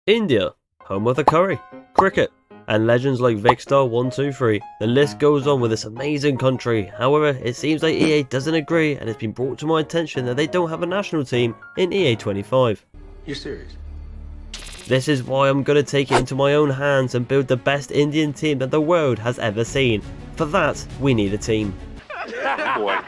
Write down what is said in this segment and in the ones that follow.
India, home of the curry, cricket, and legends like Vicstar123. The list goes on with this amazing country. However, it seems like EA doesn't agree, and it's been brought to my attention that they don't have a national team in EA25. You're serious? This is why I'm going to take it into my own hands and build the best Indian team that the world has ever seen. For that, we need a team. Boy,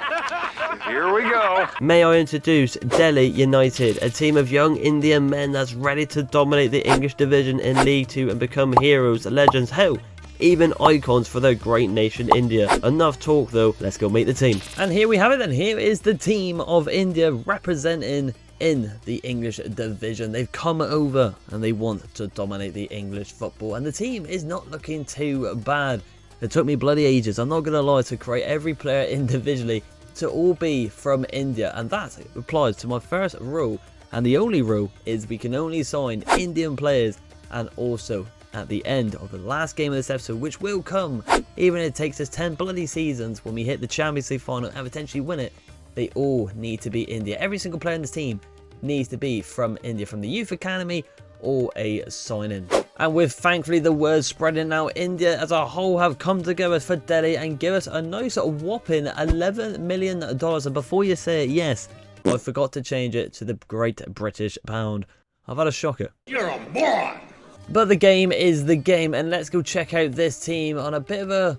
here we go. May I introduce Delhi United, a team of young Indian men that's ready to dominate the English division in League 2 and become heroes, legends, hell, even icons for their great nation India. Enough talk though, let's go meet the team. And here we have it then, here is the team of India representing in the English division. They've come over and they want to dominate the English football, and the team is not looking too bad. It took me bloody ages, I'm not going to lie, to create every player individually to all be from India, and that applies to my first rule, and the only rule is we can only sign Indian players. And also at the end of the last game of this episode, which will come even if it takes us 10 bloody seasons, when we hit the Champions League final and potentially win it, they all need to be India. Every single player in this team needs to be from India, from the youth academy or a sign-in. And with thankfully the word spreading now, India as a whole have come together for Delhi and give us a nice whopping $11 million. And before you say it, yes, I forgot to change it to the Great British Pound. I've had a shocker. You're a moron. But the game is the game, and let's go check out this team on a bit of a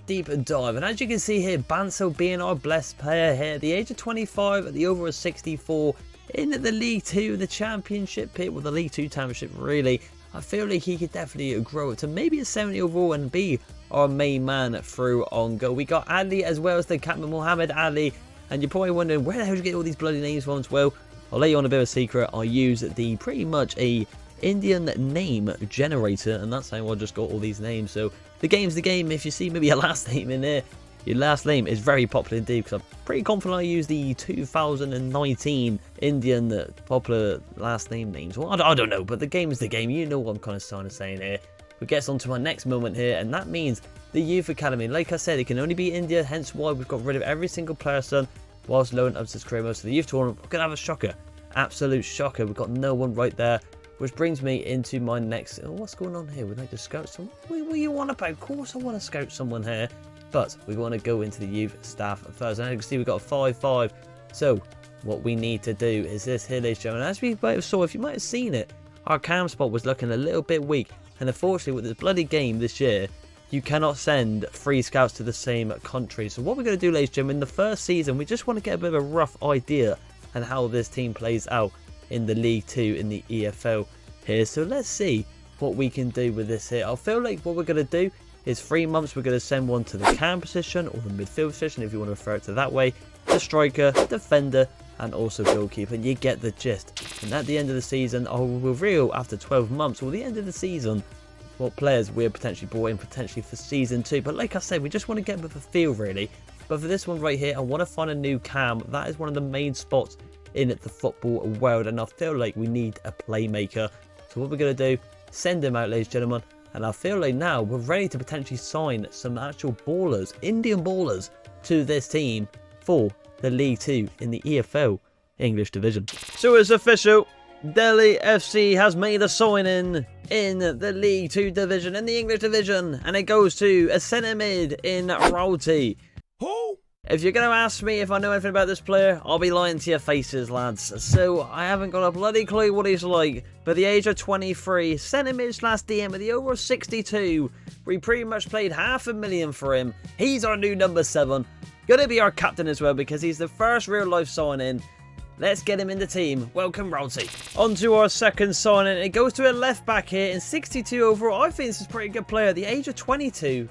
deep dive. And as you can see here, Bansal being our blessed player here at the age of 25, at the over of 64, in the League 2, the Championship pit, well, the League 2 Championship really. I feel like he could definitely grow to maybe a 70 overall and be our main man through on goal. We got Ali as well as the captain, Muhammad Ali. And you're probably wondering, where the hell did you get all these bloody names from? Well, I'll let you on a bit of a secret. I use the pretty much a Indian name generator, and that's how I just got all these names. So the game's the game. If you see maybe a last name in there, your last name is very popular indeed, because I'm pretty confident I use the 2019 Indian popular last name names. Well, I don't know, but the game is the game. You know what I'm kind of trying to say here. We get on to my next moment here, and that means the Youth Academy. Like I said, it can only be India, hence why we've got rid of every single person whilst loading up to create most of the youth tournament. We're going to have a shocker. Absolute shocker. We've got no one right there. Which brings me into my next... Oh, what's going on here? Would I like to scout someone? What do you want about? Of course I want to scout someone here. But we want to go into the youth staff first. And as you can see, we've got a 5-5. So what we need to do is this here, ladies and gentlemen. As we might have saw, if you might have seen it, our cam spot was looking a little bit weak. And unfortunately, with this bloody game this year, you cannot send 3 scouts to the same country. So what we're going to do, ladies and gentlemen, in the first season, we just want to get a bit of a rough idea on how this team plays out in the League 2 in the EFL here. So let's see what we can do with this here. I feel like what we're going to do is 3 months we're going to send one to the cam position or the midfield position, if you want to refer it to that way, the striker, defender, and also goalkeeper, and you get the gist. And at the end of the season, I will reveal after 12 months or the end of the season what players we're potentially brought in potentially for season 2. But like I said, we just want to get a bit of a feel really. But for this one right here, I want to find a new cam. That is one of the main spots in the football world, and I feel like we need a playmaker. So what we're going to do, send him out, ladies and gentlemen. And I feel like now we're ready to potentially sign some actual ballers, Indian ballers, to this team for the League 2 in the EFL English division. So it's official. Delhi FC has made a signing in the League 2 division, in the English division. And it goes to a centre mid in Braught. Who? If you're going to ask me if I know anything about this player, I'll be lying to your faces, lads. So, I haven't got a bloody clue what he's like. But the age of 23, centre mid last DM at the over 62. We pretty much played $500,000 for him. He's our new number 7. Gonna be our captain as well, because he's the first real life sign-in. Let's get him in the team. Welcome, Rowsey. On to our second sign-in. It goes to a left back here in 62 overall. I think this is a pretty good player at the age of 22.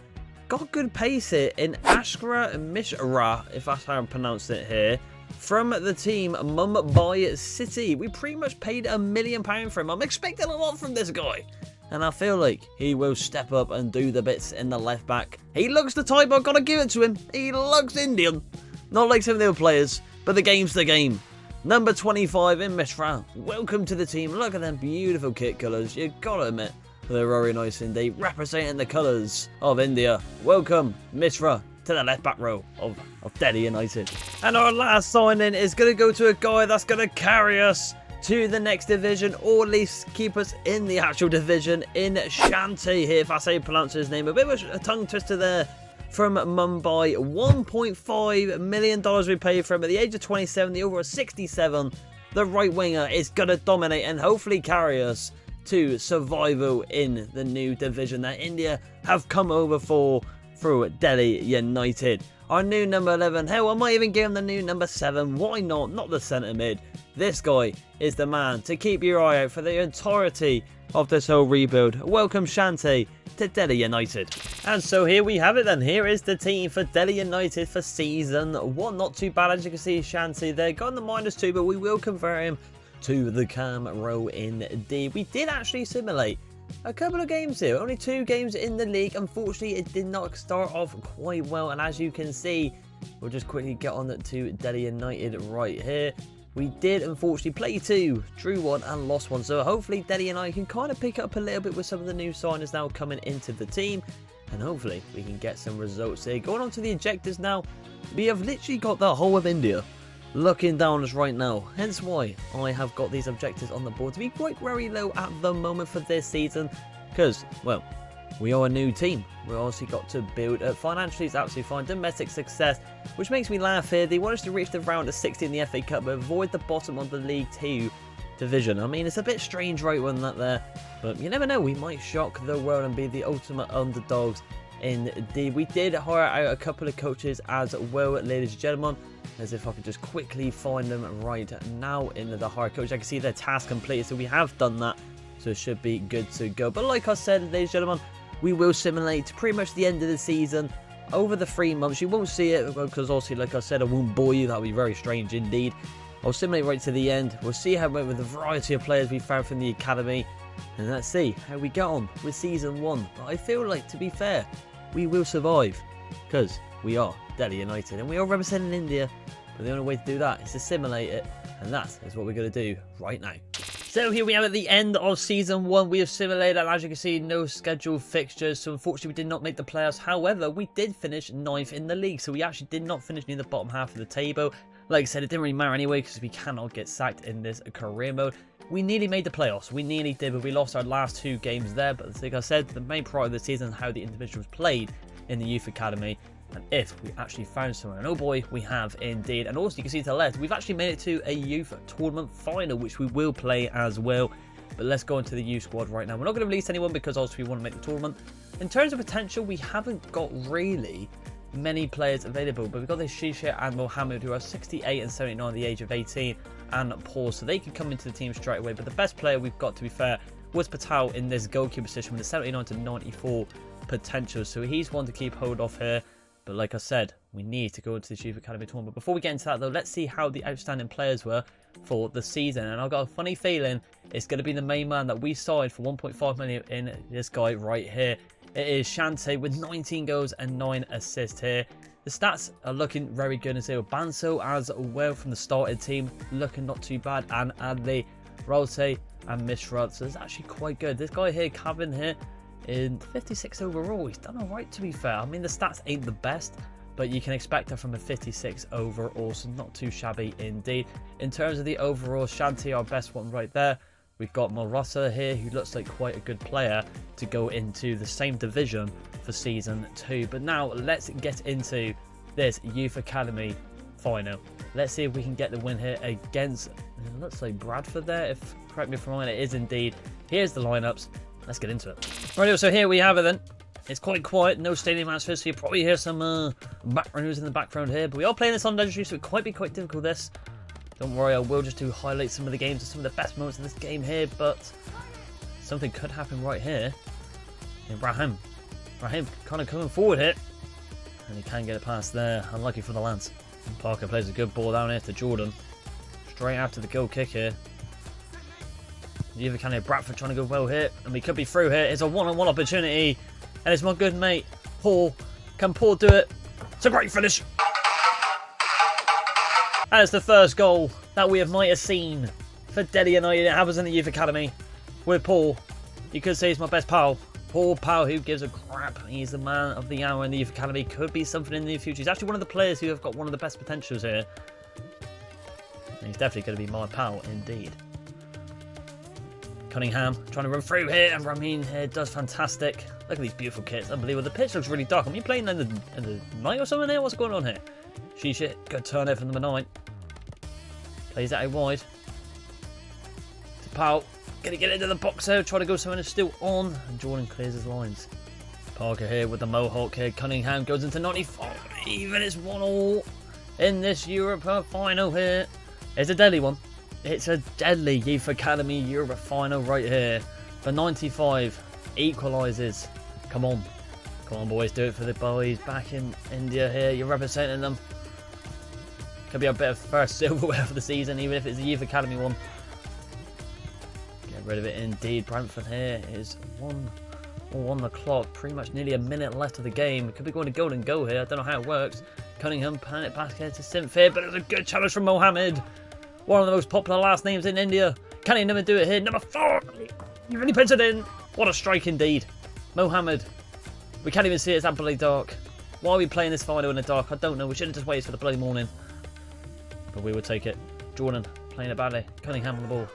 Got good pace here in Ashkara Mishra, if that's how I pronounce it here, from the team Mumbai City. We pretty much paid £1 million for him. I'm expecting a lot from this guy, and I feel like he will step up and do the bits in the left back. He looks the type, I've got to give it to him. He looks Indian, not like some of the other players, but the game's the game. Number 25 in Mishra. Welcome to the team. Look at them beautiful kit colours. You gotta admit, they're very nice indeed, representing the colours of India. Welcome, Mishra, to the left back row of Delhi United. And our last signing is going to go to a guy that's going to carry us to the next division, or at least keep us in the actual division in Shanti here, if I say pronounce his name. A bit of a tongue twister there from Mumbai. $1.5 million we paid for him at the age of 27, the overall 67. The right winger is going to dominate and hopefully carry us to survival in the new division that India have come over for through Delhi United. Our new number 11, hell, I might even give him the new number 7. Why not? Not the centre mid. This guy is the man to keep your eye out for the entirety of this whole rebuild. Welcome, Shanti, to Delhi United. And so here we have it then. Here is the team for Delhi United for season 1. Not too bad, as you can see, Shanti there. Got the -2, but we will convert him to the cam row indeed. We did actually simulate a couple of games here. Only 2 games in the league. Unfortunately, it did not start off quite well. And as you can see, we'll just quickly get on to Delhi United right here. We did unfortunately play 2, drew 1 and lost 1. So hopefully Delhi United can kind of pick up a little bit with some of the new signers now coming into the team. And hopefully we can get some results here. Going on to the objectives now. We have literally got the whole of India looking down us right now, hence why I have got these objectives on the board to be quite very low at the moment for this season, because, well, we are a new team. We've obviously got to build it. Financially, it's absolutely fine. Domestic success, which makes me laugh here. They want us to reach the round of 60 in the FA Cup, but avoid the bottom of the League 2 division. I mean, it's a bit strange right one that there, but you never know. We might shock the world and be the ultimate underdogs. Indeed, we did hire out a couple of coaches as well, ladies and gentlemen. As if I could just quickly find them right now in the hire coach. I can see their task completed, so we have done that. So it should be good to go. But like I said, ladies and gentlemen, we will simulate pretty much the end of the season over the 3 months. You won't see it because obviously, like I said, I won't bore you. That would be very strange indeed. I'll simulate right to the end. We'll see how it went with the variety of players we found from the academy. And let's see how we get on with season 1. But I feel like, to be fair, we will survive because we are Delhi United and we are representing India. But the only way to do that is to simulate it, and that is what we're going to do right now. So here we have at the end of season 1. We have simulated, and as you can see, no scheduled fixtures. So unfortunately, we did not make the playoffs. However, we did finish 9th in the league. So we actually did not finish near the bottom half of the table. Like I said, it didn't really matter anyway because we cannot get sacked in this career mode. We nearly made the playoffs. We nearly did, but we lost our last 2 games there. But like I said, the main priority of the season is how the individuals played in the youth academy. And if we actually found someone, and oh boy, we have indeed. And also, you can see to the left, we've actually made it to a youth tournament final, which we will play as well. But let's go into the youth squad right now. We're not going to release anyone because obviously we want to make the tournament. In terms of potential, we haven't got really many players available, but we've got this Shisha and Mohammed, who are 68 and 79 at the age of 18, and Paul, so they can come into the team straight away. But the best player we've got, to be fair, was Patel in this goalkeeper position with a 79 to 94 potential. So he's one to keep hold of here. But like I said, we need to go into the Youth Academy tournament. Before we get into that though, let's see how the outstanding players were for the season. And I've got a funny feeling it's going to be the main man that we signed for 1.5 million in this guy right here. It is Shanti with 19 goals and 9 assists here. The stats are looking very good, and so Banso as well from the started team, looking not too bad. And Adli, Rolte and Mishrat, so it's actually quite good. This guy here, Kevin here, in 56 overall, he's done alright to be fair. I mean, the stats ain't the best, but you can expect that from a 56 overall, so not too shabby indeed. In terms of the overall, Shanti, our best one right there. We've got Morata here, who looks like quite a good player to go into the same division for season 2. But now let's get into this Youth Academy final. Let's see if we can get the win here against, it looks like Bradford there, if correct me if I'm wrong, it is indeed. Here's the lineups. Let's get into it. Right, so here we have it then. It's quite quiet, no stadium atmosphere, so you probably hear some background news in the background here. But we are playing this on Legendary, so it might be quite difficult this. Don't worry, I will just do highlight some of the games and some of the best moments of this game here, but something could happen right here. And Rahim kind of coming forward here. And he can get it past there. Unlucky for the Lance. And Parker plays a good ball down here to Jordan. Straight after the goal kick here. The other candidate, Bradford, trying to go well here. And we could be through here. It's a one-on-one opportunity. And it's my good mate, Paul. Can Paul do it? It's a great finish. That is the first goal that we might have seen for Delhi United. It happens in the Youth Academy with Paul. You could say he's my best pal. Paul Powell, who gives a crap. He's the man of the hour in the Youth Academy. Could be something in the near future. He's actually one of the players who have got one of the best potentials here. And he's definitely going to be my pal indeed. Cunningham trying to run through here, and Ramin here does fantastic. Look at these beautiful kits, unbelievable. The pitch looks really dark. Are you playing in the night or something here? What's going on here? Sheesh, good turn there from number 9. Plays that out wide. To Powell. Gonna get into the box there, try to go somewhere, still on, and Jordan clears his lines. Parker here with the Mohawk here. Cunningham goes into 95, and it's 1-1 in this Europa final here. It's a deadly one. It's a deadly Youth Academy Europa final right here. For 95, equalises. Come on. Come on, boys, do it for the boys back in India here. You're representing them. Could be a bit of first silverware for the season, even if it's a Youth Academy one. Get rid of it indeed. Brentford here is 1 on the clock. Pretty much nearly a minute left of the game. It could be going to golden goal here. I don't know how it works. Cunningham pan it back here to Synth here, but it's a good challenge from Mohammed. One of the most popular last names in India. Can he never do it here? Number 4. He really puts it in. What a strike indeed. Mohammed. We can't even see it. It's that bloody dark. Why are we playing this final in the dark? I don't know. We should have just waited for the bloody morning. But we would take it. Jordan playing it badly. Cunningham on the ball.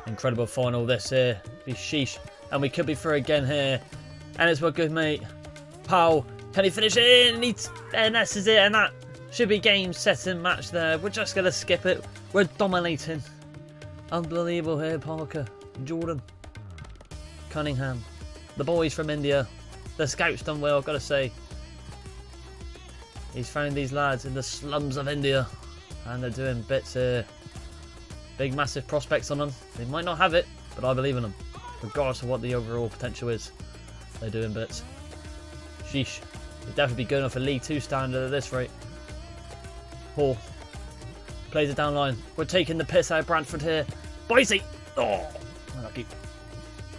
Incredible final this here. Be sheesh. And we could be through again here. And it's what good, mate. Powell. Can he finish it in? And this is it. And that should be game, set and match there. We're just going to skip it. We're dominating. Unbelievable here, Parker. Jordan. Cunningham. The boys from India. The scouts done well, I've got to say. He's found these lads in the slums of India. And they're doing bits here. Big, massive prospects on them. They might not have it, but I believe in them. Regardless of what the overall potential is. They're doing bits. Sheesh. They'd definitely be good enough for League 2 standard at this rate. Hall. Plays it down line. We're taking the piss out of Brentford here. Boise! Oh! Unlucky.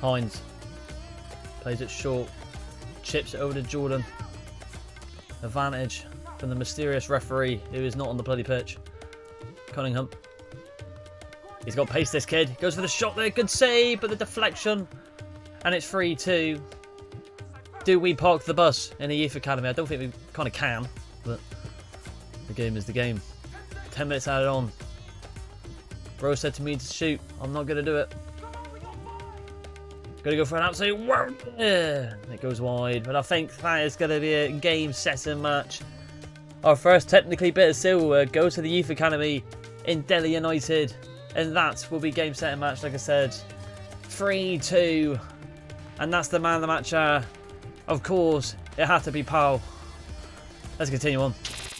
Hines. Plays it short. Chips it over to Jordan. Advantage from the mysterious referee who is not on the bloody pitch. Cunningham. He's got pace, this kid. Goes for the shot there. Good save, but the deflection. And it's 3-2. Do we park the bus in a Youth Academy? I don't think we kind of can, but the game is the game. 10 minutes added on. Bro said to me to shoot. I'm not going to do it. Going to go for an absolute... Yeah, it goes wide, but I think that is going to be a game, set and match. Our first technically bit of silver goes to the Youth Academy in Delhi United. And that will be game, set and match, like I said. 3-2. And that's the man of the match. Of course, it had to be Powell. Let's continue on.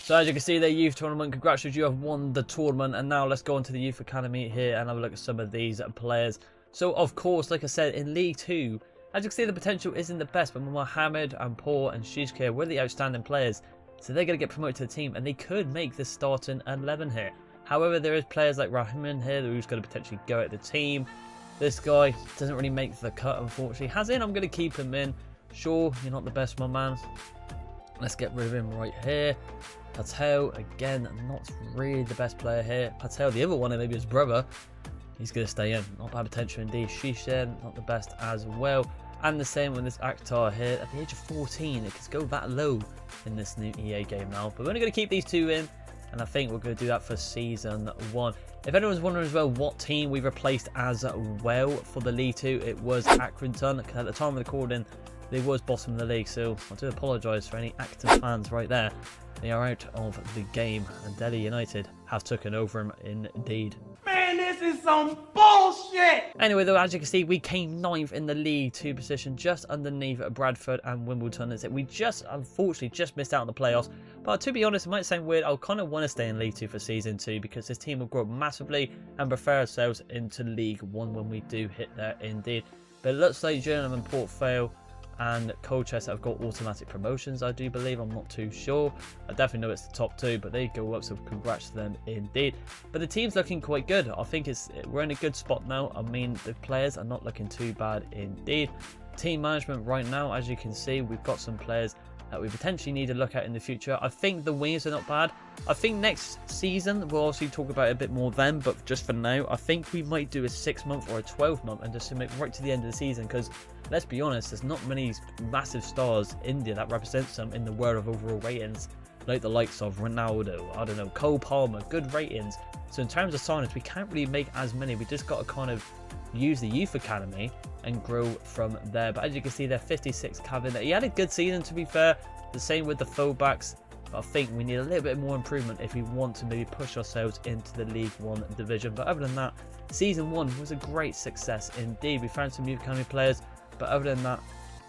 So as you can see, the youth tournament, congratulations, you have won the tournament. And now let's go into the Youth Academy here and have a look at some of these players. So of course, like I said, in League 2, as you can see, the potential isn't the best, but Mohammed and Paul and Shishkir were the outstanding players. So they're going to get promoted to the team and they could make the starting 11 here. However, there is players like Rahman here who's going to potentially go at the team. This guy doesn't really make the cut, unfortunately. Has in, I'm going to keep him in. Sure, you're not the best, my man. Let's get rid of him right here. Patel, again, not really the best player here. Patel, the other one, and maybe his brother, he's going to stay in. Not bad potential indeed. Shishen, not the best as well. And the same with this Akhtar here. At the age of 14, it could go that low in this new EA game now. But we're only going to keep these two in. And I think we're going to do that for Season 1. If anyone's wondering as well what team we replaced as well for the League 2, it was Accrington. At the time of recording, they was bottom of the league. So I do apologise for any Acton fans right there. They are out of the game. And Delhi United have taken over him indeed. Man, this is some bullshit! Anyway, though, as you can see, we came 9th in the League 2 position, just underneath Bradford and Wimbledon. We just, unfortunately, just missed out on the playoffs. But to be honest, it might sound weird. I kind of want to stay in League 2 for Season 2 because this team will grow massively and prefer ourselves into League 1 when we do hit there indeed. But it looks like Gillingham and Port Vale and Colchester have got automatic promotions, I do believe. I'm not too sure. I definitely know it's the top 2, but they go up, so congrats to them indeed. But the team's looking quite good. I think we're in a good spot now. I mean, the players are not looking too bad indeed. Team management right now, as you can see, we've got some players that we potentially need to look at in the future. I think the wingers are not bad. I think next season, we'll obviously talk about it a bit more then, but just for now, I think we might do a 6-month or a 12-month and just submit right to the end of the season because let's be honest, there's not many massive stars in India that represents them in the world of overall ratings, like the likes of Ronaldo, I don't know, Cole Palmer, good ratings. So in terms of signings, we can't really make as many. We just got to kind of use the youth academy and grow from there. But as you can see, they're 56 cabin. He had a good season, to be fair. The same with the fullbacks. But I think we need a little bit more improvement if we want to maybe push ourselves into the League One division. But other than that, season 1 was a great success indeed. We found some youth academy players, but other than that,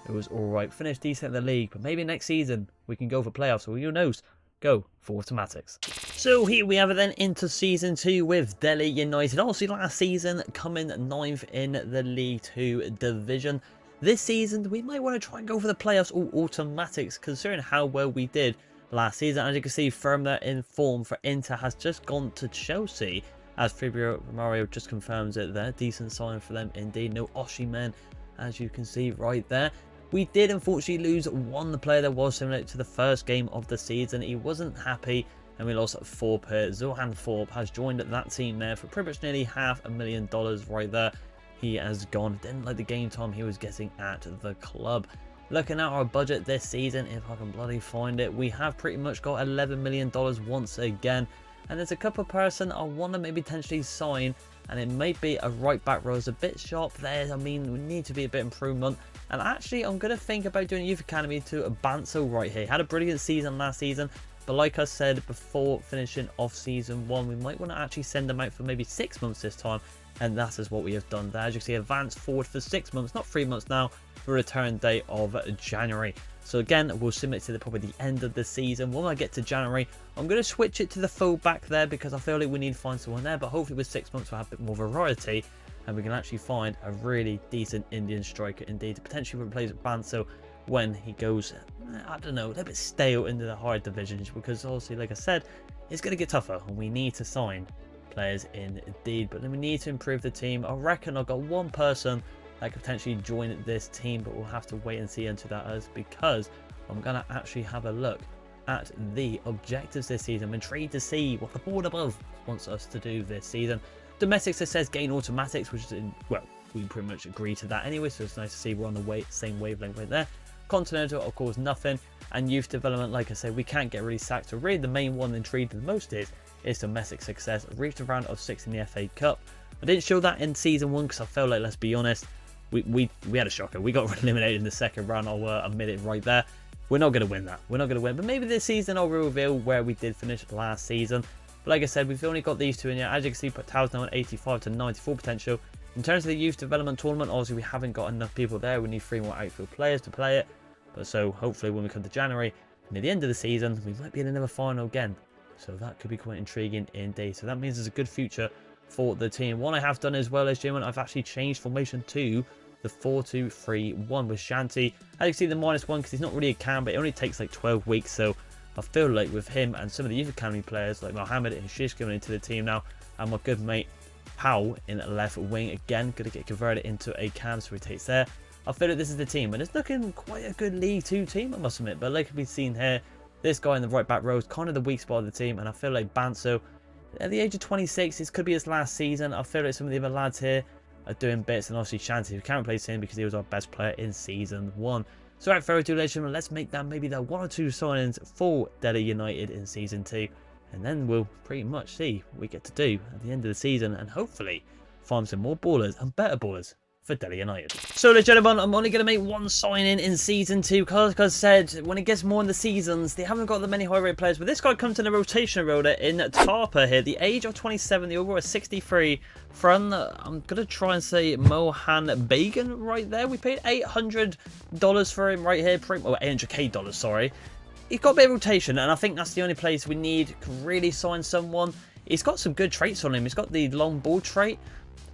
it was all right. Finished decent in the league, but maybe next season we can go for playoffs, or who knows, go for automatics. So here we have it then into season 2 with Delhi United. Also last season coming 9th in the League 2 division. This season we might want to try and go for the playoffs or automatics, considering how well we did last season. As you can see, Firmner in form for Inter has just gone to Chelsea, as Fabio Mario just confirms it there. Decent sign for them indeed. No Osimhen, as you can see right there. We did unfortunately lose one player that was similar to the first game of the season. He wasn't happy, and we lost 4 players. Zohan Thorpe has joined that team there for pretty much nearly $500,000 right there. He has gone. Didn't like the game time he was getting at the club. Looking at our budget this season, if I can bloody find it, we have pretty much got $11 million once again. And there's a couple person I want to maybe potentially sign, and it may be a right back row. Is a bit sharp there. I mean, we need to be a bit improvement. And actually, I'm going to think about doing a youth academy to Banso right here. Had a brilliant season last season, but like I said before finishing off season 1, we might want to actually send them out for maybe 6 months this time. And that is what we have done there. As you can see, advanced forward for 6 months, not 3 months now, for return date of January. So again, we'll submit to probably the end of the season. When I get to January, I'm going to switch it to the full back there, because I feel like we need to find someone there. But hopefully with 6 months, we'll have a bit more variety, and we can actually find a really decent Indian striker indeed to potentially replace Banso when he goes, I don't know, a little bit stale into the higher divisions, because obviously, like I said, it's going to get tougher and we need to sign players indeed. But then we need to improve the team. I reckon I've got one person that could potentially join this team, but we'll have to wait and see until that is, because I'm going to actually have a look at the objectives this season. I'm intrigued to see what the board above wants us to do this season. Domestic success, gain automatics, which is, well, we pretty much agree to that anyway, so it's nice to see we're on the same wavelength right there. Continental, of course, nothing. And youth development, like I said, we can't get really sacked. So really the main one intrigued the most is domestic success. Reached a round of 6 in the FA Cup. I didn't show that in season 1 because I felt like, let's be honest, we had a shocker. We got eliminated in the second round. I'll admit it right there. We're not going to win that. We're not going to win. But maybe this season I'll reveal where we did finish last season. But like I said, we've only got these two in here. As you can see, Tau's now at 85 to 94 potential. In terms of the youth development tournament, obviously we haven't got enough people there. We need 3 more outfield players to play it. But so hopefully when we come to January, near the end of the season, we might be in another final again. So that could be quite intriguing indeed. So that means there's a good future for the team. What I have done as well as Jim, I've actually changed formation to the 4-2-3-1 with Shanti. As you can see, the -1 because he's not really a cam, but it only takes like 12 weeks. So I feel like with him and some of the youth academy players like Mohammed and Shish coming into the team now, and my good mate Powell in left wing again, going to get converted into a cam, so he takes there. I feel like this is the team, and it's looking quite a good League 2 team, I must admit. But like we've seen here, this guy in the right back row is kind of the weak spot of the team, and I feel like Banso, at the age of 26, this could be his last season. I feel like some of the other lads here are doing bits, and obviously Shanti, we can't replace him because he was our best player in season 1. So without further ado, ladies and gentlemen, let's make that maybe the 1 or 2 signings for Delhi United in season 2, and then we'll pretty much see what we get to do at the end of the season, and hopefully find some more ballers and better ballers for Delhi United. So ladies and gentlemen, I'm only going to make one signing in season 2 because, like I said, when it gets more in the seasons, they haven't got that many high rate players. But this guy comes in a rotation roller in Tarpa here, the age of 27, the overall is 63. From, I'm going to try and say Mohan Bagan right there. We paid $800 for him right here, or $800k, sorry. He's got a bit of rotation, and I think that's the only place we need to really sign someone. He's got some good traits on him. He's got the long ball trait,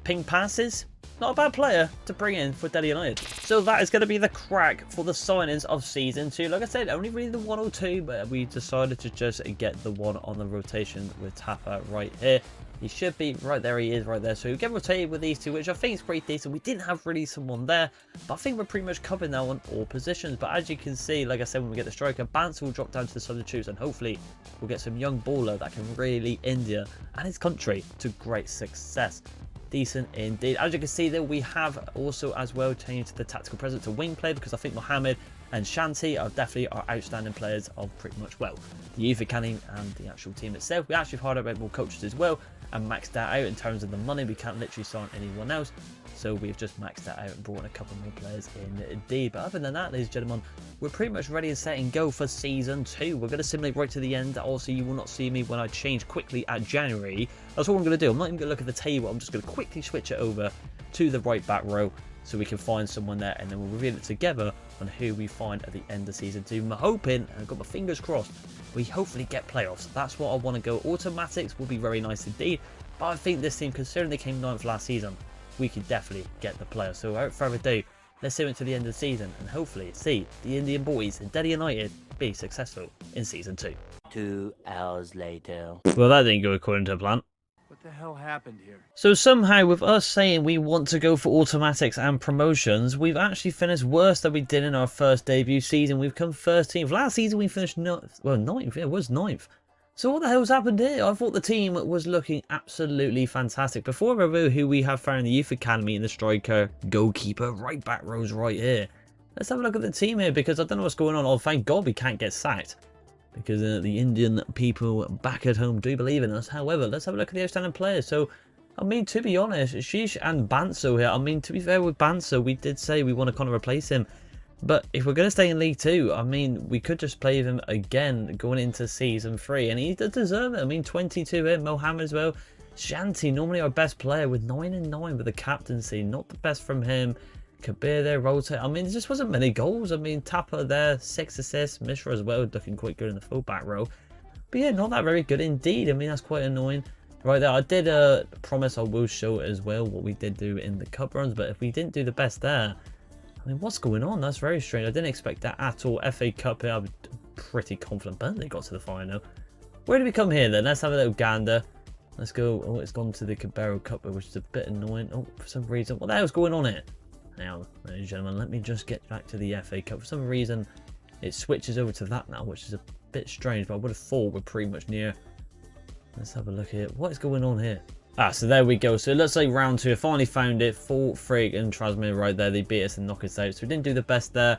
ping passes. Not a bad player to bring in for Delhi United. So that is going to be the crack for the signings of season 2. Like I said, only really the 1 or 2, but we decided to just get the one on the rotation with Tapa right here. He should be right there. He is right there. So we get rotated with these two, which I think is pretty decent. We didn't have really someone there, but I think we're pretty much covered now on all positions. But as you can see, like I said, when we get the striker, Bance will drop down to the substitutes, and hopefully we'll get some young baller that can really India and his country to great success. decent indeed. As you can see there, we have also as well changed the tactical presence to wing play, because I think Mohammed and Shanti are definitely our outstanding players of pretty much, well, the youth academy and the actual team itself. We actually hired a bit more coaches as well and maxed that out in terms of the money. We can't literally sign anyone else, so we've just maxed that out and brought in a couple more players indeed. But other than that, ladies and gentlemen, we're pretty much ready and set and go for season 2. We're going to simulate right to the end. Also, you will not see me when I change quickly at January. That's what I'm going to do. I'm not even going to look at the table. I'm just going to quickly switch it over to the right back row so we can find someone there, and then we'll reveal it together on who we find at the end of season 2. I'm hoping, and I've got my fingers crossed, we hopefully get playoffs. That's what I want to go. Automatics will be very nice indeed, but I think this team, considering they came 9th last season, we could definitely get the playoffs. So without further ado, let's see it to the end of the season and hopefully see the Indian boys in Delhi United be successful in season 2. 2 hours later. Well, that didn't go according to plan. What the hell happened here? So somehow, with us saying we want to go for automatics and promotions, we've actually finished worse than we did in our first debut season. We've come 13th. Last season we finished 9th. Well, 9th. Yeah, it was 9th. So what the hell's happened here? I thought the team was looking absolutely fantastic. Before I review who we have found in the youth academy in the striker, goalkeeper, right back rows right here, let's have a look at the team here, because I don't know what's going on. Oh, thank God we can't get sacked, because the Indian people back at home do believe in us. However, let's have a look at the outstanding players. So, I mean, to be honest, Sheesh and Banso here. I mean, to be fair with Banso, we did say we want to kind of replace him. But if we're going to stay in League 2, I mean, we could just play him again going into Season 3. And he does deserve it. I mean, 22 here, Mohammed as well. Shanti, normally our best player, with 9 and 9 with the captaincy. Not the best from him. Kabir there, rotate. I mean, there just wasn't many goals. I mean, Tapper there, 6 assists. Mishra as well, looking quite good in the full back row. But yeah, not that very good indeed. I mean, that's quite annoying. Right there, I did promise I will show as well what we did do in the cup runs. But if we didn't do the best there, I mean, what's going on? That's very strange. I didn't expect that at all. FA Cup here, I'm pretty confident Burnley got to the final. Where do we come here then? Let's have a little gander. Let's go. Oh, it's gone to the Cabero Cup, which is a bit annoying. Oh, for some reason. What the hell's going on here? Now, ladies and gentlemen, let me just get back to the FA Cup. For some reason, it switches over to that now, which is a bit strange, but I would have thought we're pretty much near. Let's have a look here. What is going on here? Ah, so there we go. So it looks like round 2. I finally found it. Full Frig and Trasmir right there. They beat us and knocked us out. So we didn't do the best there.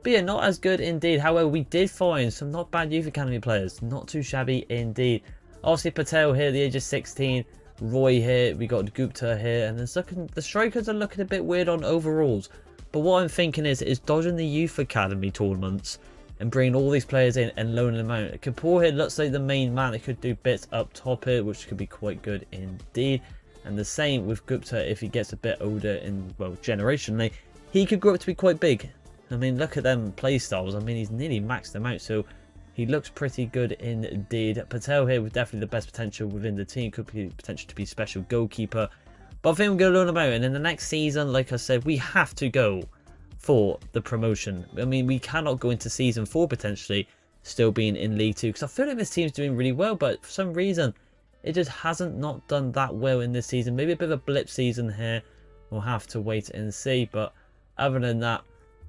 But yeah, not as good indeed. However, we did find some not bad youth academy players. Not too shabby indeed. Obviously, Patel here, the age of 16. Roy here. We got Gupta here. And the strikers are looking a bit weird on overalls. But what I'm thinking is dodging the youth academy tournaments and bringing all these players in and loaning them out. Kapoor here looks like the main man. It could do bits up top here, which could be quite good indeed. And the same with Gupta. If he gets a bit older in, well, generationally, he could grow up to be quite big. I mean, look at them play styles. I mean, he's nearly maxed them out, so he looks pretty good indeed. Patel here with definitely the best potential within the team. Could be potential to be special goalkeeper. But I think we're going to learn about it. And in the next season, like I said, we have to go for the promotion. I mean, we cannot go into season 4 potentially still being in League 2, because I feel like this team's doing really well, but for some reason it just hasn't not done that well in this season. Maybe a bit of a blip season here. We'll have to wait and see, but other than that,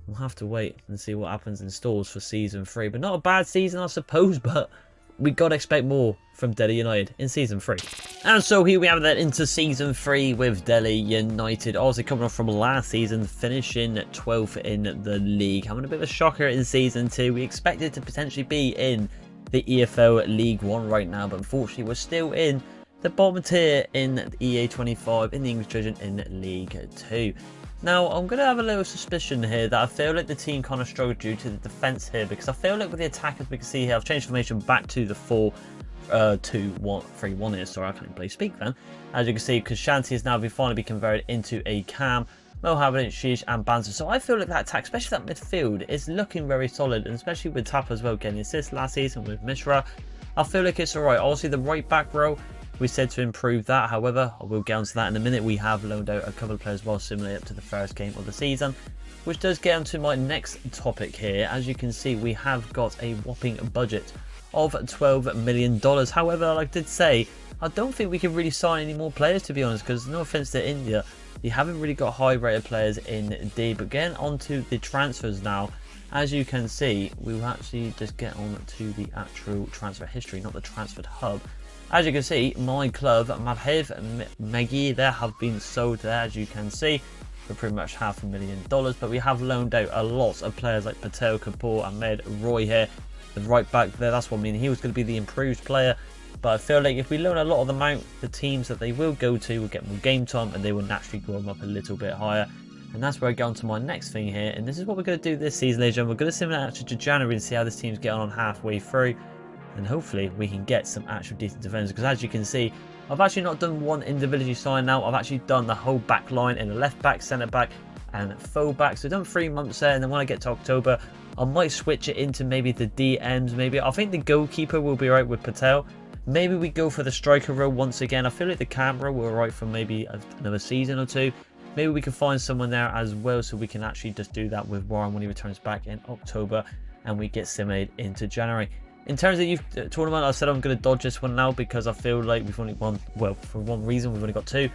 we'll have to wait and see what happens in stores for season 3. But not a bad season, I suppose, but we got to expect more from Delhi United in season 3. And so here we have that into season 3 with Delhi United. Also coming off from last season, finishing 12th in the league. Having a bit of a shocker in season 2. We expected to potentially be in the EFL League 1 right now, but unfortunately we're still in the bottom tier in the EA25 in the English division in League 2. Now, I'm going to have a little suspicion here that I feel like the team kind of struggled due to the defence here, because I feel like with the attackers we can see here, I've changed formation back to the 4-2-1-3-1 here. Sorry, I can't really speak then. As you can see, because Shanti has now finally been converted into a cam. Mohammed, Sheesh and Banzer. So I feel like that attack, especially that midfield, is looking very solid, and especially with Tap as well getting assists last season with Mishra. I feel like it's alright. Obviously, the right back row, we said to improve that. However, I will get onto that in a minute. We have loaned out a couple of players well similarly up to the first game of the season, which does get onto my next topic here. As you can see, we have got a whopping budget of $12 million. However, like I did say, I don't think we can really sign any more players, to be honest, because no offense to India, you haven't really got high rated players in D. But getting onto the transfers now, as you can see, we will actually just get on to the actual transfer history, not the transfer hub. As you can see, my club, Madhiv and Megi, there have been sold there, as you can see, for pretty much $500,000. But we have loaned out a lot of players like Patel, Kapoor, Ahmed, Roy here, the right back there. That's what I mean. He was going to be the improved player. But I feel like if we loan a lot of them out, the teams that they will go to will get more game time and they will naturally grow them up a little bit higher. And that's where I go on to my next thing here. And this is what we're going to do this season, ladies and gentlemen. We're going to simulate actually to January and see how this team's getting on halfway through. And hopefully we can get some actual decent defenders. Because as you can see, I've actually not done one individually sign now. I've actually done the whole back line in the left back, centre back and full back. So I've done 3 months there. And then when I get to October, I might switch it into maybe the DMs. Maybe I think the goalkeeper will be right with Patel. Maybe we go for the striker role once again. I feel like the camera will right for maybe another season or two. Maybe we can find someone there as well, so we can actually just do that with Warren when he returns back in October and we get simulated into January. In terms of the youth tournament, I said I'm going to dodge this one now because I feel like we've only won, well, for one reason, we've only got 2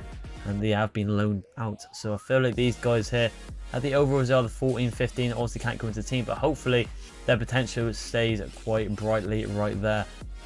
and they have been loaned out. So I feel like these guys here at the overalls are the 14, 15, obviously can't come into the team, but hopefully their potential stays quite brightly right there.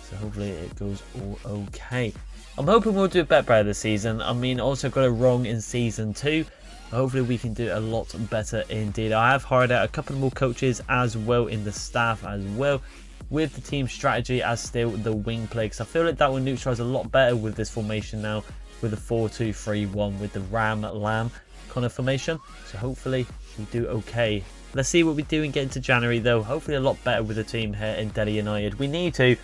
So hopefully it goes all okay. I'm hoping we'll do a bit better this season. I mean, also got it wrong in season 2. Hopefully we can do a lot better indeed. I have hired out a couple more coaches as well in the staff as well, with the team strategy as still the wing play, because I feel like that will neutralise a lot better with this formation now, with the 4-2-3-1 with the lamb kind of formation. So hopefully we do okay. Let's see what we do and get into January though. Hopefully a lot better with the team here in Delhi United. We need to,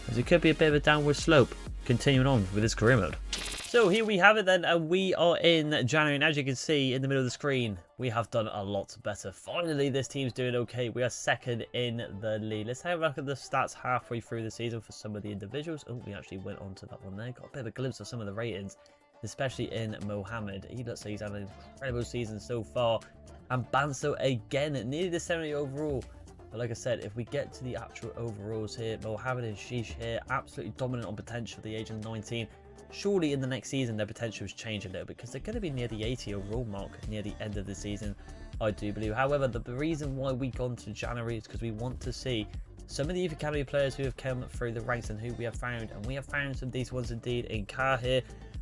as it could be a bit of a downward slope continuing on with this career mode. So here we have it then, and we are in January, and as you can see in the middle of the screen, we have done a lot better. Finally, this team's doing okay. We are second in the league. Let's have a look at the stats halfway through the season for some of the individuals. Oh, we actually went on to that one there. Got a bit of a glimpse of some of the ratings, especially in Mohammed. He looks like he's had an incredible season so far. And Banso again, nearly the 70 overall. But like I said, if we get to the actual overalls here, Mohammed and Sheesh here, absolutely dominant on potential at the age of 19. Surely in the next season, their potential has changed a little bit because they're going to be near the 80 overall mark near the end of the season, I do believe. However, the reason why we gone to January is because we want to see some of the Youth Academy players who have come through the ranks and who we have found. And we have found some decent ones indeed in Kar here.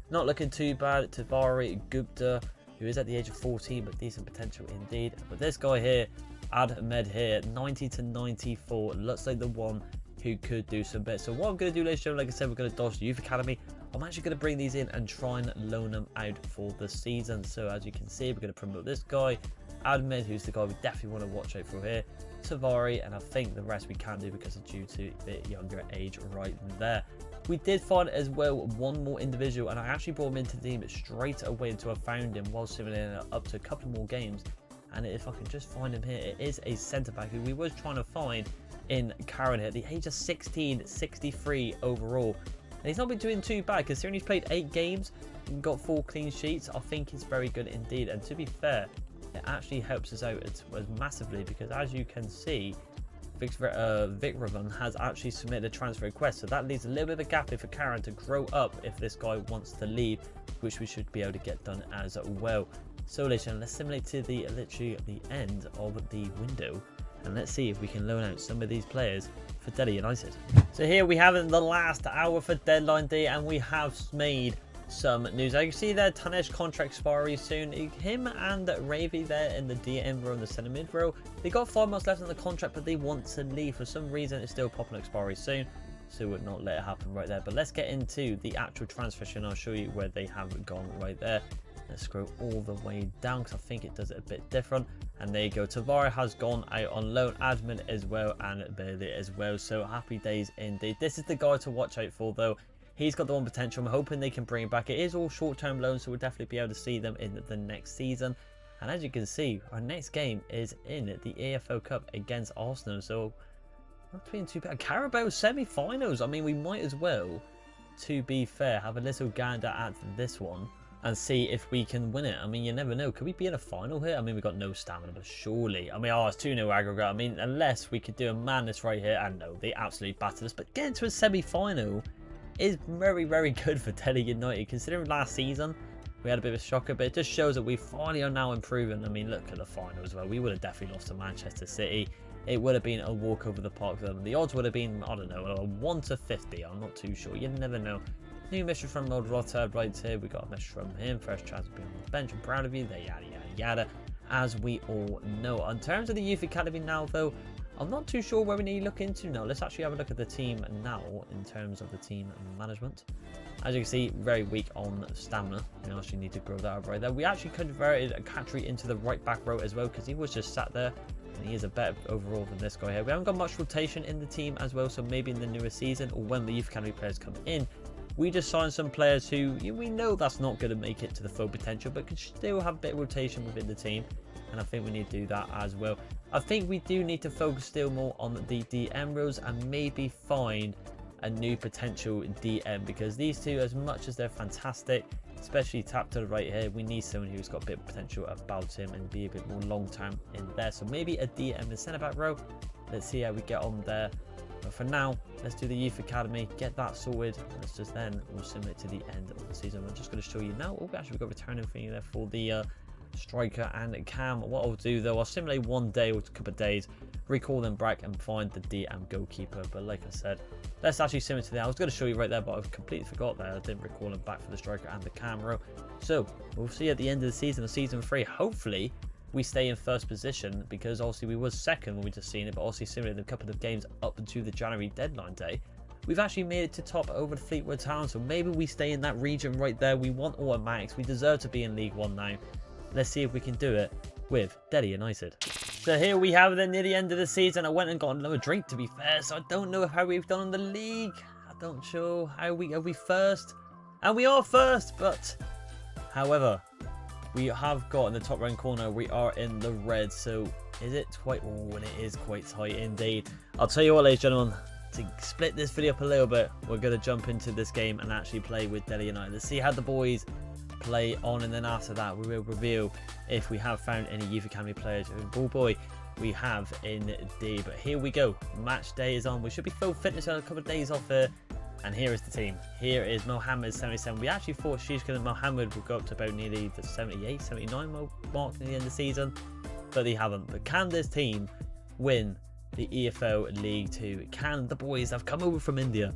Not looking too bad. Tavari Gupta, who is at the age of 14, but decent potential indeed. But this guy here, Ahmed here, 90 to 94, looks like the one who could do some bits. So what I'm going to do, ladies and gentlemen, like I said, we're going to dodge the Youth Academy. I'm actually going to bring these in and try and loan them out for the season. So as you can see, we're going to promote this guy, Ahmed, who's the guy we definitely want to watch out for here, Tavari, and I think the rest we can't do because it's due to the younger age right there. We did find as well one more individual, and I actually brought him into the team straight away until I found him while simulating up to a couple more games. And if I can just find him here, it is a centre-back who we was trying to find in Karen here at the age of 16, 63 overall. And he's not been doing too bad considering he's played 8 games and got 4 clean sheets. I think it's very good indeed. And to be fair, it actually helps us out massively because as you can see, Vikravan has actually submitted a transfer request. So that leaves a little bit of a gap here for Karen to grow up if this guy wants to leave, which we should be able to get done as well. So let's simulate to literally the end of the window, and let's see if we can loan out some of these players for Delhi United. So here we have it in the last hour for deadline day, and we have made some news. I can see there Tanesh contract expiry soon. Him and Ravi there in the DM row and the centre mid row, they got 5 months left on the contract, but they want to leave for some reason. It's still popping expiry soon, so we'll not let it happen right there. But let's get into the actual transfer, and I'll show you where they have gone right there. Let's scroll all the way down because I think it does it a bit different. And there you go. Tavari has gone out on loan, Admin as well, and Bailey as well. So happy days indeed. This is the guy to watch out for though. He's got the one potential. I'm hoping they can bring him back. It is all short-term loans, so we'll definitely be able to see them in the next season. And as you can see, our next game is in the EFL Cup against Arsenal. So not being too bad. Carabao semi-finals. I mean, we might as well, to be fair, have a little gander at this one and see if we can win it. I mean, you never know. Could we be in a final here? I mean, we've got no stamina, but surely. I mean, it's 2-0 aggregate. I mean, unless we could do a madness right here. And no, they absolutely battered us. But getting to a semi-final is very, very good for Delhi United. Considering last season, we had a bit of a shocker. But it just shows that we finally are now improving. I mean, look at the final as well. We would have definitely lost to Manchester City. it would have been a walk over the park for them. The odds would have been, I don't know, a 1 to 50. I'm not too sure. You never know. New message from Lord Rotter right here. We got a message from him. First chance of being on the bench. I'm proud of you. There, yada, yada, yada. As we all know. In terms of the Youth Academy now, though, I'm not too sure where we need to look into now. Let's actually have a look at the team now in terms of the team management. As you can see, very weak on stamina. We actually need to grow that up right there. We actually converted a Katri into the right back row as well because he was just sat there. And he is a better overall than this guy here. We haven't got much rotation in the team as well. So maybe in the newer season or when the Youth Academy players come in, we just signed some players who we know that's not going to make it to the full potential, but can still have a bit of rotation within the team. And I think we need to do that as well. I think we do need to focus still more on the DM roles and maybe find a new potential DM, because these two, as much as they're fantastic, especially tap to the right here, we need someone who's got a bit of potential about him and be a bit more long term in there. So maybe a DM in centre back row. Let's see how we get on there. But for now, let's do the Youth Academy, get that sorted. Let's just then we'll submit to the end of the season. I'm just going to show you now. Oh, actually, we've got returning for you there for the striker and cam. What I'll do though, I'll simulate one day or a couple of days, recall them back and find the DM goalkeeper. But like I said, let's actually simulate to the. I was going to show you right there, but I completely forgot there. I didn't recall them back for the striker and the camera. So we'll see at the end of the season, of season 3. Hopefully we stay in first position, because obviously we was second when we just seen it, but obviously simulating a couple of games up into the January deadline day, we've actually made it to top over the Fleetwood Town. So maybe we stay in that region right there. We want automatics. We deserve to be in League 1 now. Let's see if we can do it with Delhi United. So here we have it near the end of the season. I went and got another drink, to be fair, so I don't know how we've done in the league. I don't know how are we first, and we are first, but however, we have got in the top right corner, we are in the red. So is it quite, oh, and it is quite tight indeed. I'll tell you what, ladies and gentlemen, to split this video up a little bit, we're going to jump into this game and actually play with Delhi United. Let's see how the boys play on, and then after that we will reveal if we have found any Youth Academy players. Oh boy, we have indeed. But here we go, match day is on. We should be full fitness on a couple of days off here. And here is the team. Here is Mohammed 77. We actually thought Shishkin and Mohammed would go up to about nearly the 78 79 mark near the end of the season, but they haven't. But can this team win the EFL League 2? Can the boys have come over from India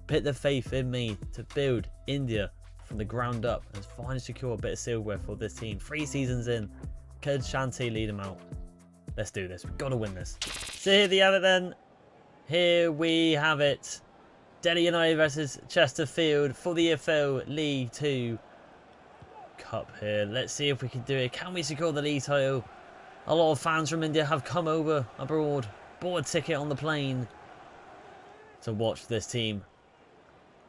put their faith in me to build India from the ground up and finally secure a bit of silverware for this team? 3 seasons in, could Shanti lead them out? Let's do this. We've got to win this. So here they have it then. Here we have it. Delhi United versus Chesterfield for the EFL League 2 Cup here. Let's see if we can do it. Can we secure the league title? A lot of fans from India have come over abroad, bought a ticket on the plane to watch this team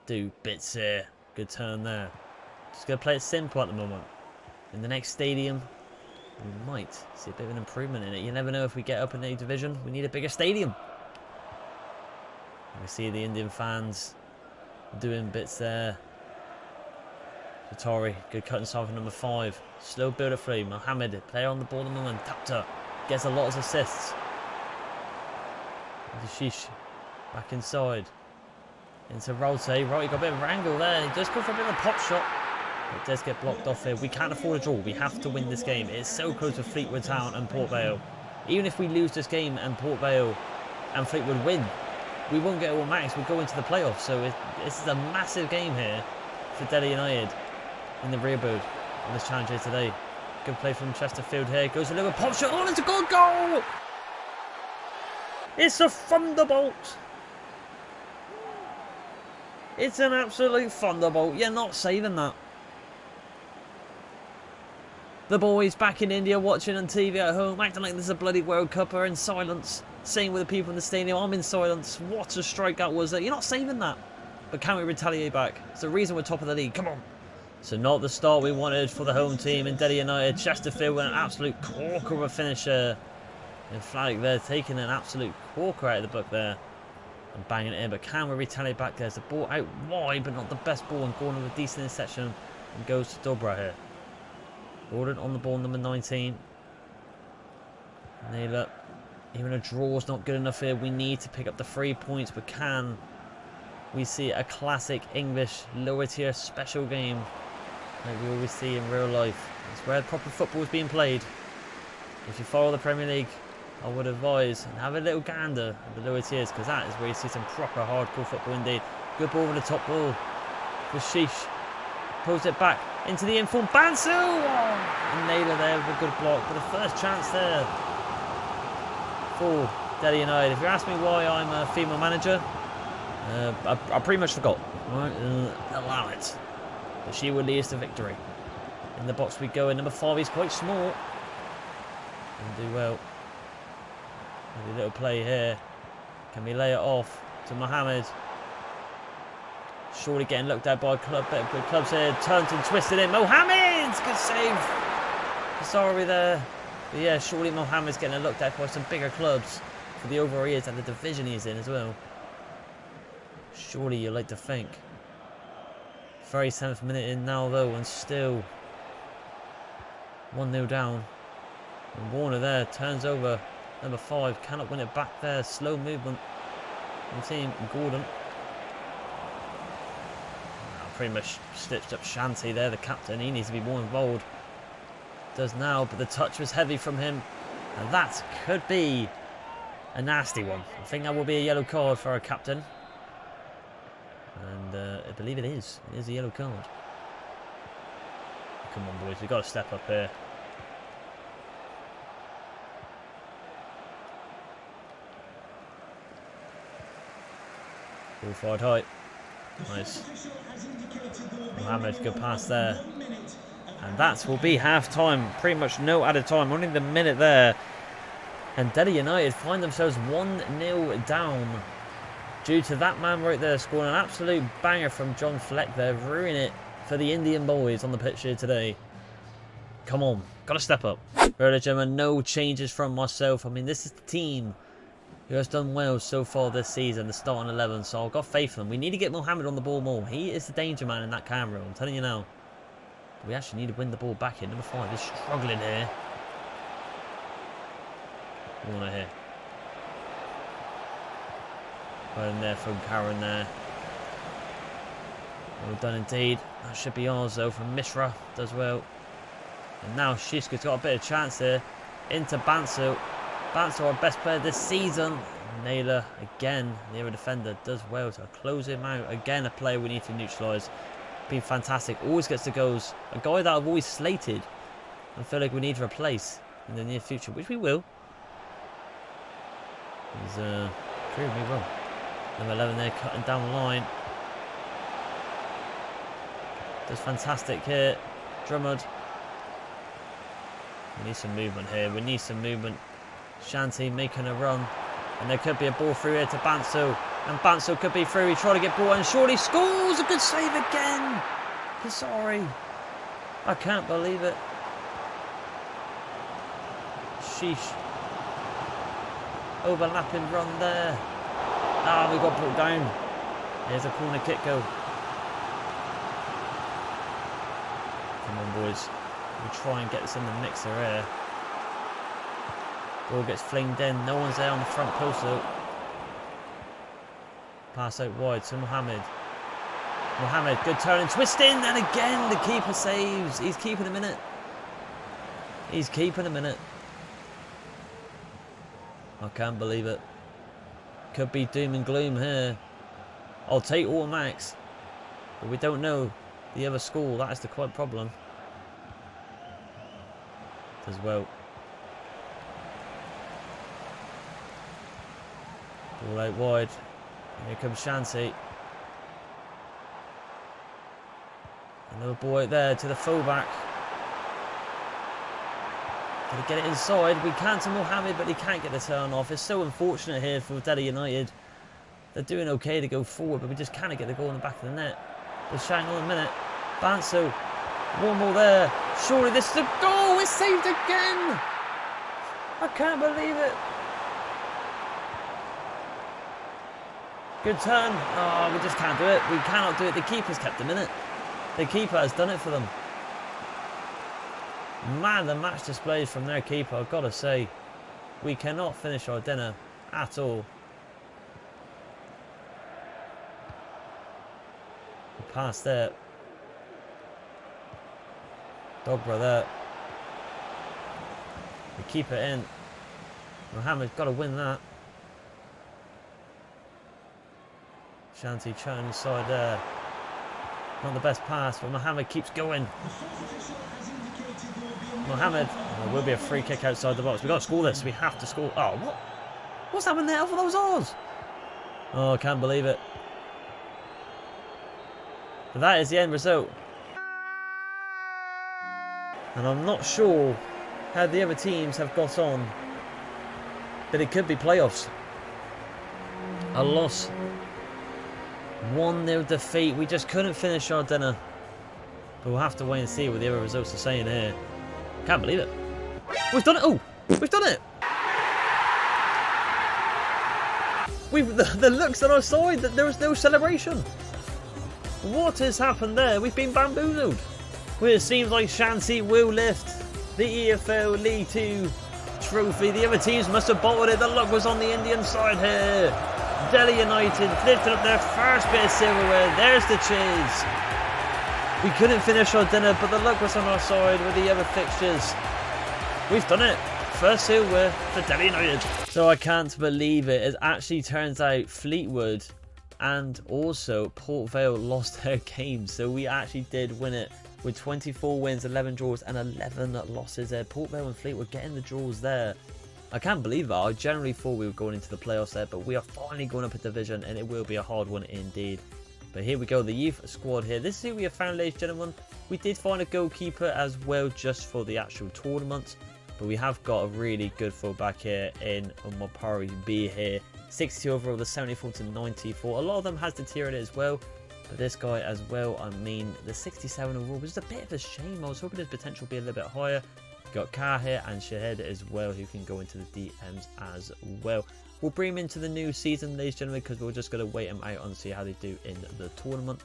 do bits here. Good turn there. Just going to play it simple at the moment. In the next stadium, we might see a bit of an improvement in it. You never know if we get up in a division. We need a bigger stadium. We see the Indian fans doing bits there. Satori, good cut inside for number 5. Slow build up 3. Mohammed, player on the ball at the moment. Tapta gets a lot of assists. Shish back inside. Into Rolte. Right, he got a bit of an angle there. He does go for a bit of a pop shot. It does get blocked off here. We can't afford a draw. We have to win this game. It's so close to Fleetwood Town and Port Vale. Even if we lose this game and Port Vale and Fleetwood win, we won't get all max. We'll go into the playoffs. So this is a massive game here for Delhi United in the rebuild on this challenge here today. Good play from Chesterfield here. Goes a little pop shot. Oh, it's a good goal! It's a thunderbolt. It's an absolute thunderbolt. You're not saving that. The boys back in India watching on TV at home, acting like this is a bloody World Cup, are in silence. Same with the people in the stadium. I'm in silence. What a strike that was. You're not saving that. But can we retaliate back? It's the reason we're top of the league. Come on. So not the start we wanted for the home team in Delhi United. Chesterfield with an absolute corker of a finisher. And Flag there taking an absolute corker out of the book there. And banging it in. But can we retaliate back? There's a ball out wide, but not the best ball. And going with a decent interception. And goes to Dobra here. Gordon on the ball, number 19. Naylor. Even a draw is not good enough here. We need to pick up the 3 points. But can we see a classic English lower tier special game like we always see in real life? It's where proper football is being played. If you follow the Premier League, I would advise and have a little gander at the lower tiers, because that is where you see some proper hardcore football indeed. Good ball with the top ball for Sheesh. Pulls it back into the inform. Bansu! Oh, and Naylor there with a good block. But the first chance there for Delhi United. If you ask me why I'm a female manager, I pretty much forgot. Right? Allow it. But she will lead us to victory. In the box we go. And number 5 is quite small. And do well. Maybe a little play here. Can we lay it off to Mohammed? Surely getting looked at by a club. Better good clubs here. Turned and twisted in. Mohammed! Good save. Sorry there. But yeah, surely Mohammed's getting looked at by some bigger clubs for the overall he is and the division he's in as well. Surely you'd like to think. 37th minute in now though, and still 1-0 down. And Warner there turns over. Number 5 cannot win it back there. Slow movement from team Gordon. Pretty much stitched up Shanti there, the captain. He needs to be more involved. Does now, but the touch was heavy from him. And that could be a nasty one. I think that will be a yellow card for our captain. And I believe it is. It is a yellow card. Come on, boys. We've got to step up here. Ball fired high. Nice. Mohammed, good pass there. And that will be half time. Pretty much no added time. Only the minute there. And Delhi United find themselves 1-0 down. Due to that man right there scoring an absolute banger from John Fleck there. Ruining it for the Indian boys on the pitch here today. Come on. Got to step up. Really, gentlemen, no changes from myself. I mean, this is the team who has done well so far this season, the starting 11, so I've got faith in them. We need to get Mohammed on the ball more. He is the danger man in that camera, I'm telling you now. We actually need to win the ball back here. Number 5 is struggling here. Warner here. Well in there from Karen there. Well done indeed. That should be ours though from Mishra. Does well. And now Shishka's got a bit of chance here. Into Bansu. Bansu, our best player this season. Naylor again, near a defender, does well to close him out. Again, a player we need to neutralise. Been fantastic. Always gets the goals. A guy that I've always slated and feel like we need to replace in the near future, which we will. He's proved me wrong. Number 11 there, cutting down the line. Does fantastic here. Drummond. We need some movement here. We need some movement. Shanti making a run. And there could be a ball through here to Bansu. And Bansu could be through. He tried to get ball and surely scores. A good save again. Sorry. I can't believe it. Sheesh. Overlapping run there. Ah, we got brought down. Here's a corner kick go. Come on, boys. We try and get this in the mixer here. Ball gets flinged in. No one's there on the front post though. Pass out wide to Mohammed. Mohammed, good turn and twist in. And again, the keeper saves. He's keeping a minute. He's keeping a minute. I can't believe it. Could be doom and gloom here. I'll take automatics. But we don't know the other score. That is the quite problem. As well. Ball out wide. Here comes Shanti. Another ball out there to the fullback. Gonna get it inside. We can to Mohammed, but he can't get the turn off. It's so unfortunate here for Delhi United. They're doing okay to go forward, but we just cannot get the goal in the back of the net. They're shouting on a minute. Bansu. One more there. Surely this is a goal. It's saved again. I can't believe it. Good turn. Oh, we just can't do it. We cannot do it. The keeper's kept him in it. The keeper has done it for them. Man, the match displays from their keeper, I've got to say. We cannot finish our dinner at all. Pass there. Dogbra there. We keep it in. Mohamed's got to win that. Shanti Chun inside there. Not the best pass, but Mohamed keeps going. Mohamed, there will be a free kick outside the box. We've got to score this. We have to score. Oh, what? What's happened there? I thought that was ours. Oh, I can't believe it. But that is the end result. And I'm not sure how the other teams have got on. But it could be playoffs. A loss. 1-0 defeat. We just couldn't finish our dinner. But we'll have to wait and see what the other results are saying here. Can't believe it. We've done it. Oh, we've done it. The looks on our side, that there was no celebration. What has happened there? We've been bamboozled. Well, it seems like Shanti will lift the EFL League 2 trophy. The other teams must have bottled it. The luck was on the Indian side here. Delhi United lifted up their first bit of silverware. There's the cheers. We couldn't finish our dinner, but the luck was on our side with the other fixtures. We've done it. First silverware for Delhi United. So I can't believe it. It actually turns out Fleetwood and also Port Vale lost their games. So we actually did win it with 24 wins, 11 draws and 11 losses there. Port Vale and Fleetwood getting the draws there. I can't believe that. I generally thought we were going into the playoffs there, but we are finally going up a division and it will be a hard one indeed. But here we go, the youth squad here. This is who we have found, ladies and gentlemen. We did find a goalkeeper as well just for the actual tournament. But we have got a really good fullback here in Mopari B here. 62 overall, the 74 to 94. A lot of them has deteriorated as well. But this guy as well, I mean, the 67 overall was a bit of a shame. I was hoping his potential would be a little bit higher. Got Kar here and Shahed as well, who can go into the DMs as well. We'll bring him into the new season, ladies and gentlemen, because we're just going to wait him out and see how they do in the tournament.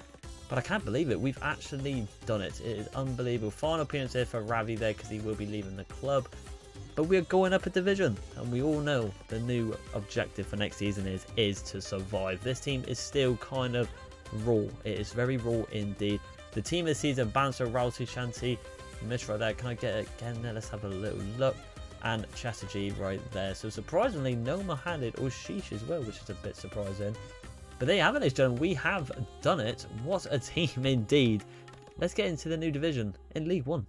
But I can't believe it. We've actually done it. It is unbelievable. Final appearance here for Ravi there because he will be leaving the club. But we're going up a division. And we all know the new objective for next season is to survive. This team is still kind of raw. It is very raw indeed. The team of the season, Banser, Rauti, Shanti, Mishra there. Can I get it again there? Let's have a little look. And Chatterjee right there. So surprisingly, no Mohammed or Sheesh as well, which is a bit surprising. But there you have it, ladies and gentlemen. We have done it. What a team indeed. Let's get into the new division in League 1.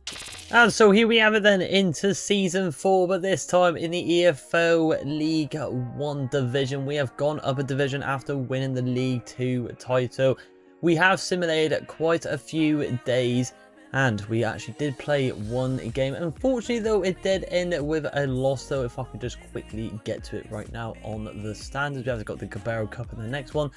And so here we have it then into Season 4, but this time in the EFL League 1 division. We have gone up a division after winning the League 2 title. We have simulated quite a few days. And we actually did play one game. Unfortunately, though, it did end with a loss, though. If I could just quickly get to it right now on the standards. We have got the Cabero Cup in the next one.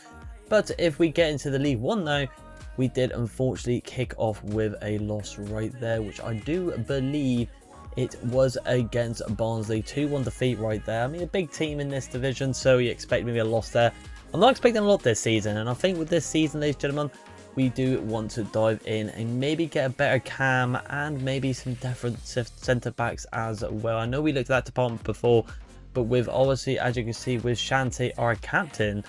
But if we get into the League 1 now, we did unfortunately kick off with a loss right there, which I do believe it was against Barnsley. 2-1 defeat right there. I mean, a big team in this division, so you expect maybe a loss there. I'm not expecting a lot this season, and I think with this season, ladies and gentlemen, we do want to dive in and maybe get a better cam and maybe some different centre backs as well. I know we looked at that department before, but with obviously, as you can see, with Shanti, our captain,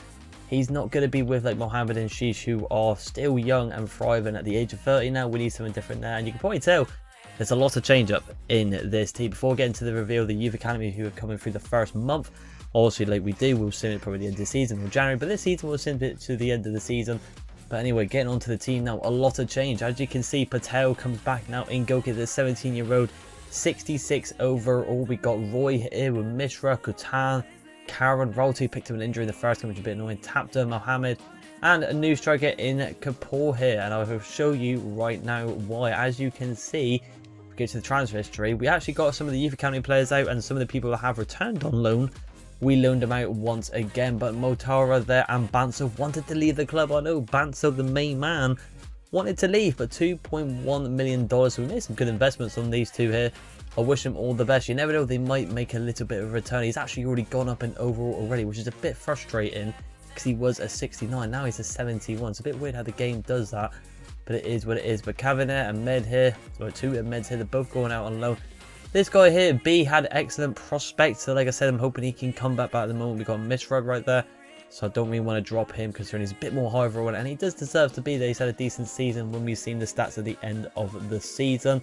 he's not going to be with like Mohammed and Sheesh, who are still young and thriving at the age of 30 now. We need something different there, and you can probably tell there's a lot of change up in this team. Before getting to the reveal, the Youth Academy who are coming through the first month, obviously like we do, we'll sim it probably the end of the season or January, but this season we'll sim it to the end of the season. But anyway, getting onto the team now, a lot of change. As you can see, Patel comes back now in goal, the 17-year-old, 66 overall. We got Roy here with Mishra, Kutan, Karen, Ralti picked up an injury in the first game, which is a bit annoying. Tapta, Mohammed, and a new striker in Kapoor here. And I will show you right now why. As you can see, we go to the transfer history. We actually got some of the Youth Academy players out, and some of the people that have returned on loan, we loaned them out once again. But Motara there and Banser wanted to leave the club. I know Banser, the main man, wanted to leave, but $2.1 million. So we made some good investments on these two here. I wish them all the best. You never know, they might make a little bit of a return. He's actually already gone up in overall already, which is a bit frustrating because he was a 69. Now he's a 71. It's a bit weird how the game does that, but it is what it is. But Kavanagh and Med here, so two Meds here, they're both going out on loan. This guy here, B, had excellent prospects. So like I said, I'm hoping he can come back at the moment. We've got Misrug right there. So I don't really want to drop him considering he's a bit more high overall. And he does deserve to be there. He's had a decent season when we've seen the stats at the end of the season.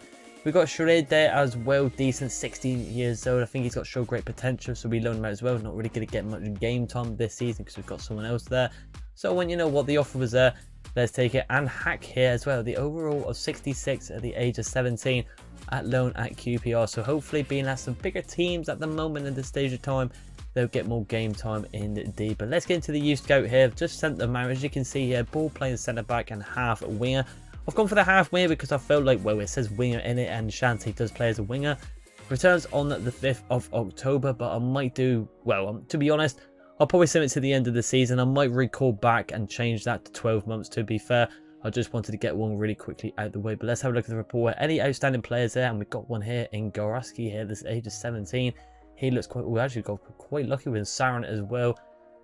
We got Shrade there as well, decent, 16 years old. I think he's got show great potential, so we loan him out as well. Not really going to get much game time this season because we've got someone else there. So when you know what the offer was there, let's take it. And Hack here as well, the overall of 66 at the age of 17 at loan at QPR. So hopefully being at some bigger teams at the moment in this stage of time, they'll get more game time indeed. But let's get into the youth scout here. I've just sent them out, as you can see here, ball playing centre back and half winger. I've gone for the half winger because I felt like, well, it says winger in it and Shanti does play as a winger. Returns on the 5th of October, but I might do, well, to be honest, I'll probably send it to the end of the season. I might recall back and change that to 12 months to be fair. I just wanted to get one really quickly out of the way. But let's have a look at the report. Any outstanding players there? And we've got one here in Goraski here, this age of 17. He looks quite, we actually got quite lucky with Saran as well.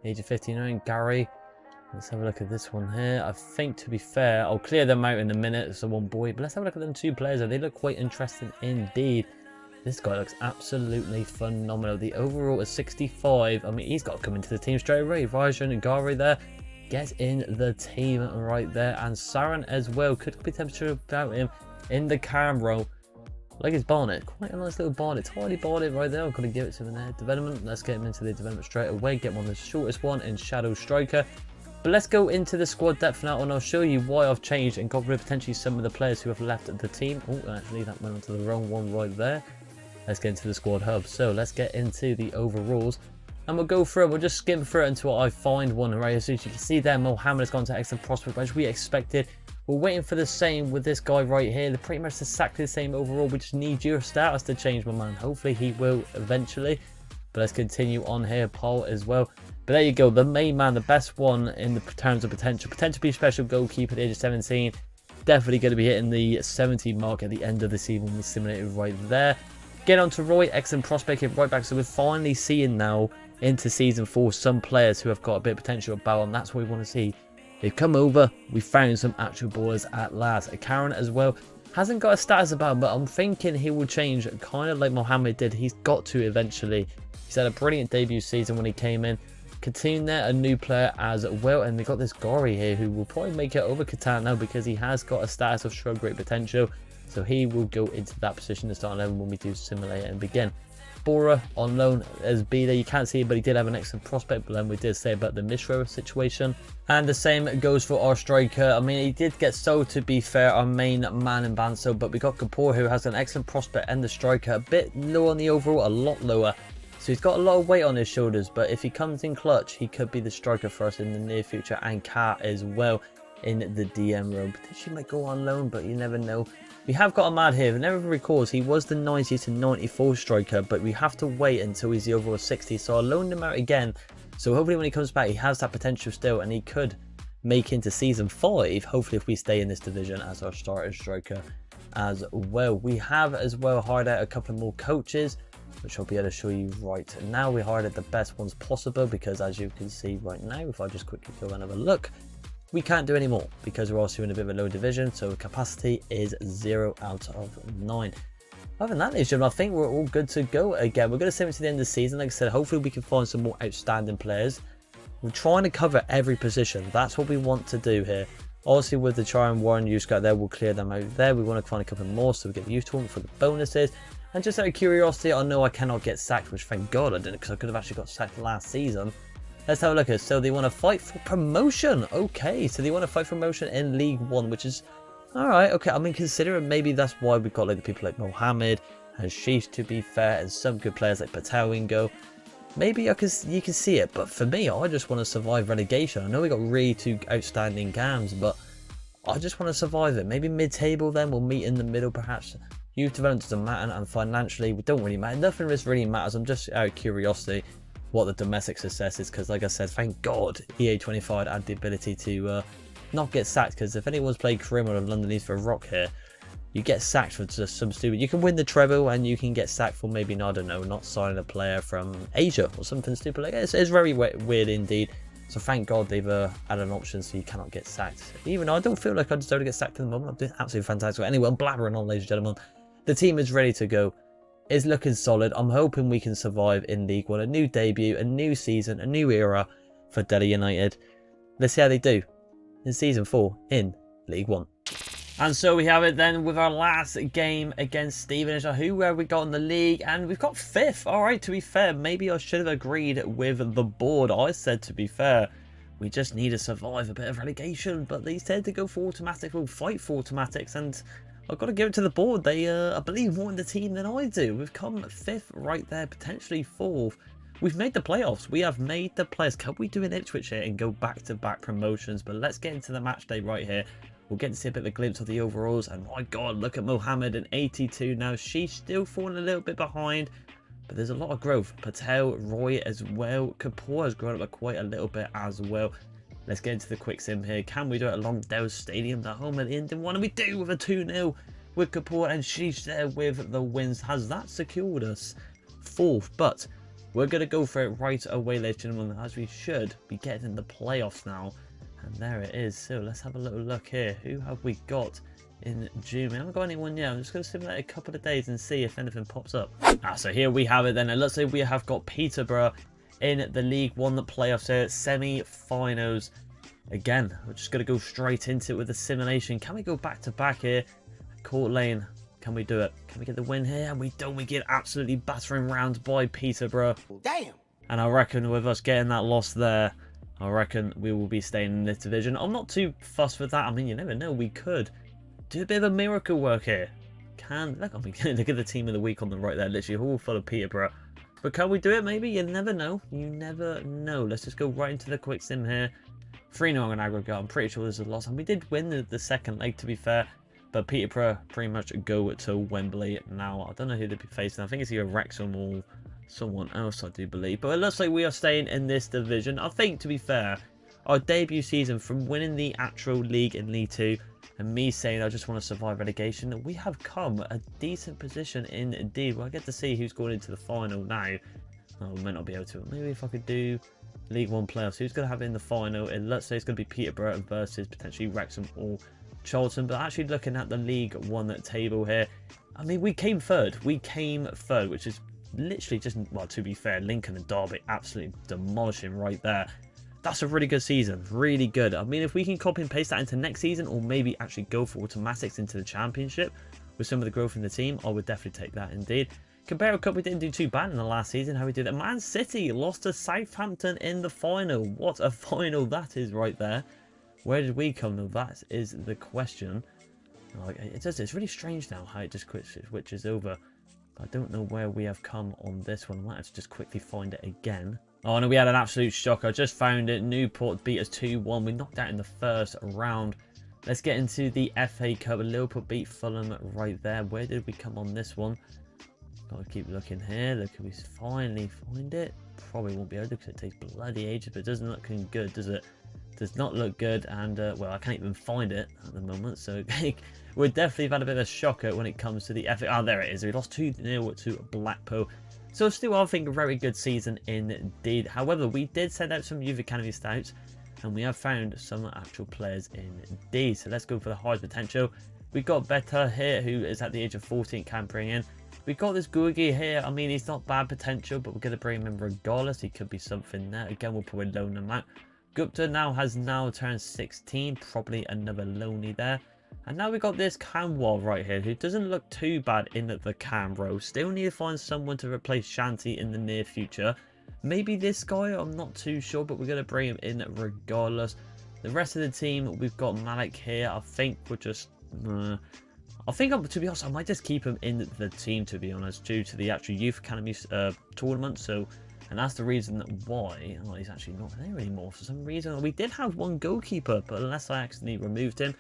Age of 59, Gary. Let's have a look at this one here. I think, to be fair, I'll clear them out in a minute. So one boy, but let's have a look at them two players. They look quite interesting indeed. This guy looks absolutely phenomenal. The overall is 65. I mean, he's got to come into the team straight away. Rajan and Gary there gets in the team right there. And Saran as well. Could be temperature about him in the cam role. Like his bonnet. Quite a nice little bonnet. Tiny bonnet right there. I'm going to give it to him in there. Development. Let's get him into the development straight away. Get one of the shortest one in Shadow Striker. But let's go into the squad depth now, and I'll show you why I've changed and got rid of potentially some of the players who have left the team. Oh, actually, that went onto the wrong one right there. Let's get into the squad hub. So let's get into the overalls. And we'll go through it. We'll just skim through it until I find one. Right, so as you can see there, Mohammed has gone to excellent prospect, as we expected. We're waiting for the same with this guy right here. They're pretty much exactly the same overall. We just need your status to change, my man. Hopefully he will eventually. But let's continue on here. Paul as well. But there you go, the main man, the best one in the terms of potential. Potential to be a special goalkeeper at the age of 17. Definitely going to be hitting the 70 mark at the end of the season when we simulate it right there. Get on to Roy, excellent prospect at right back. So we're finally seeing now into season 4 some players who have got a bit of potential about them. That's what we want to see. They've come over. We found some actual ballers at last. Karen as well hasn't got a status about him, but I'm thinking he will change kind of like Mohammed did. He's got to eventually. He's had a brilliant debut season when he came in. Continue there, a new player as well, and they got this Gori here who will probably make it over Catan now because he has got a status of show great potential, so he will go into that position to start 11 when we do simulate and begin. Bora on loan as B there, you can't see it, but he did have an excellent prospect, but then we did say about the Mishra situation. And the same goes for our striker. I mean, he did get sold, to be fair, our main man in Banso, but we got Kapoor who has an excellent prospect and the striker a bit low on the overall, a lot lower. So he's got a lot of weight on his shoulders, but if he comes in clutch, he could be the striker for us in the near future. And Kat as well in the DM room. Potentially might go on loan, but you never know. We have got a mad here. If never recalls, he was the 90 to 94 striker, but we have to wait until he's the overall 60. So I loaned him out again. So hopefully when he comes back, he has that potential still, and he could make into season 5. Hopefully if we stay in this division as our starter striker as well. We have as well hired out a couple more coaches, which I'll be able to show you right now. We hired at the best ones possible because, as you can see right now, if I just quickly go and have a look, we can't do any more because we're also in a bit of a low division, so capacity is 0 out of 9. Other than that, ladies and gentlemen, I think we're all good to go again. We're going to send it to the end of the season. Like I said, hopefully we can find some more outstanding players. We're trying to cover every position. That's what we want to do here. Obviously, with the Char and Warren use guy there, we'll clear them out there. We want to find a couple more so we get used to them for the bonuses. And just out of curiosity, I know I cannot get sacked, which thank God I didn't, because I could have actually got sacked last season. Let's have a look at it. So they want to fight for promotion. Okay, so they want to fight for promotion in League 1, which is alright. Okay, I mean, considering maybe that's why we've got like the people like Mohammed and Sheesh, to be fair, and some good players like Patawingo. Maybe you can see it, but for me, I just want to survive relegation. I know we got really 2 outstanding games, but I just want to survive it. Maybe mid-table then, we'll meet in the middle perhaps. Youth development doesn't matter, and financially, we don't really matter. Nothing of this really matters. I'm just out of curiosity what the domestic success is, because like I said, thank God EA25 had the ability to not get sacked, because if anyone's played Criminal of London East for Rock here, you get sacked for just some stupid. You can win the treble and you can get sacked for maybe, I don't know, not signing a player from Asia or something stupid like that. It's very weird indeed. So thank God they've added an option so you cannot get sacked. Even though I don't feel like I deserve to get sacked at the moment. I'm doing absolutely fantastic. Anyway, I'm blabbering on, ladies and gentlemen. The team is ready to go. It's looking solid. I'm hoping we can survive in League 1. A new debut, a new season, a new era for Delhi United. Let's see how they do in Season 4 in League 1. And so we have it then with our last game against Stevenage. Who have we got in the league? And we've got 5th. Alright, to be fair, maybe I should have agreed with the board. I said, to be fair, we just need to survive a bit of relegation. But these tend to go for automatics. We'll fight for automatics. And I've got to give it to the board. They, I believe, more in the team than I do. We've come 5th right there, potentially 4th. We've made the playoffs. We have made the playoffs. Can we do an Ipswich here and go back-to-back promotions? But let's get into the match day right here. We'll get to see a bit of a glimpse of the overalls. And my God, look at Mohammed in 82 now. She's still falling a little bit behind. But there's a lot of growth. Patel, Roy as well. Kapoor has grown up quite a little bit as well. Let's get into the quick sim here. Can we do it at Longdale Stadium, the home of the Indian one? And we do with a 2-0 with Kapoor. And she's there with the wins. Has that secured us 4th? But we're going to go for it right away, ladies and gentlemen, as we should be getting in the playoffs now. And there it is. So let's have a little look here. Who have we got in June? We haven't got anyone yet. I'm just going to simulate a couple of days and see if anything pops up. So here we have it then. It looks like we have got Peterborough in the League One playoffs here. Semi-finals. Again, we're just going to go straight into it with the simulation. Can we go back-to-back here? Court Lane. Can we do it? Can we get the win here? And we don't. We get absolutely battering round by Peterborough. Damn. And I reckon with us getting that loss there, I reckon we will be staying in this division. I'm not too fussed with that. I mean, you never know. We could do a bit of a miracle work here. Look at the team of the week on the right there. Literally all full of Peterborough. But can we do it maybe? You never know. You never know. Let's just go right into the quick sim here. 3-0 on aggregate. I'm pretty sure this is a loss. And we did win the second leg, to be fair. But Peterborough pretty much go to Wembley now. I don't know who they'll be facing. I think it's either Wrexham or someone else, I do believe. But it looks like we are staying in this division. I think, to be fair, our debut season from winning the actual league in League 2 and me saying I just want to survive relegation, we have come a decent position indeed. Well, I get to see who's going into the final now. Oh, we might not be able to. Maybe if I could do League 1 playoffs. Who's going to have it in the final? It looks like it's going to be Peterborough versus potentially Wrexham or Charlton. But actually looking at the League 1 table here, I mean, we came third. We came third, which is literally just, well, to be fair, Lincoln and Derby absolutely demolishing right there. That's a really good season. Really good. I mean, if we can copy and paste that into next season, or maybe actually go for automatics into the championship with some of the growth in the team, I would definitely take that indeed. Carabao Cup, we didn't do too bad in the last season. How we did it? Man City lost to Southampton in the final. What a final that is right there. Where did we come though? That is the question. Like, it's really strange now how it just switches over. I don't know where we have come on this one. I might have to just quickly find it again. Oh no, we had an absolute shocker. I just found it. Newport beat us 2-1. We knocked out in the first round. Let's get into the FA Cup. Liverpool beat Fulham right there. Where did we come on this one? Gotta keep looking here. Look, can we finally find it? Probably won't be able to because it takes bloody ages, but it doesn't look good, does it? Does not look good, and well, I can't even find it at the moment, so we definitely have had a bit of a shocker when it comes to the FA. Oh, there it is. We lost 2-0 to Blackpool. So still, I think, a very good season indeed. However, we did send out some youth academy scouts, and we have found some actual players indeed. So let's go for the highest potential. We've got Beta here, who is at the age of 14, can bring in. We've got this Guigi here. I mean, he's not bad potential, but we're going to bring him in regardless. He could be something there. Again, we'll probably loan him out. Gupta has now turned 16, probably another loanee there. And now we've got this Camwell right here, who doesn't look too bad in the cam row. Still need to find someone to replace Shanti in the near future. Maybe this guy, I'm not too sure, but we're going to bring him in regardless. The rest of the team, we've got Malik here. I think we're just... I think, to be honest, I might just keep him in the team, to be honest, due to the actual Youth Academy tournament. So... And that's the reason why he's actually not there anymore for some reason. We did have one goalkeeper, but unless I accidentally removed him,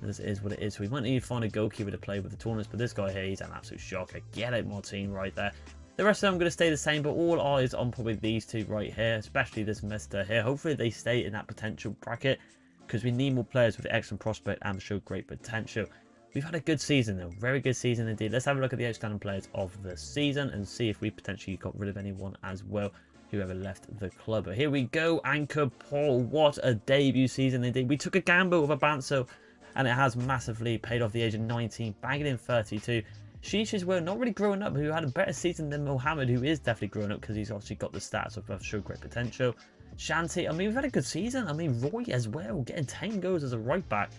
this is what it is. So we might need to find a goalkeeper to play with the tournaments, but this guy here, he's an absolute shocker. Get it, Martin, right there. The rest of them are going to stay the same, but all eyes on probably these two right here, especially this Mister here. Hopefully they stay in that potential bracket, because we need more players with excellent prospect and show great potential. We've had a good season though, very good season indeed. Let's have a look at the outstanding players of the season and see if we potentially got rid of anyone as well, whoever left the club. But here we go, Anchor Paul, what a debut season indeed. We took a gamble with a Banso and it has massively paid off. The age of 19, bagging in 32. Sheesh as well, not really growing up, who had a better season than Mohammed, who is definitely growing up because he's obviously got the stats of show great potential. Shanti, I mean, we've had a good season. I mean, Roy as well, getting 10 goals as a right back.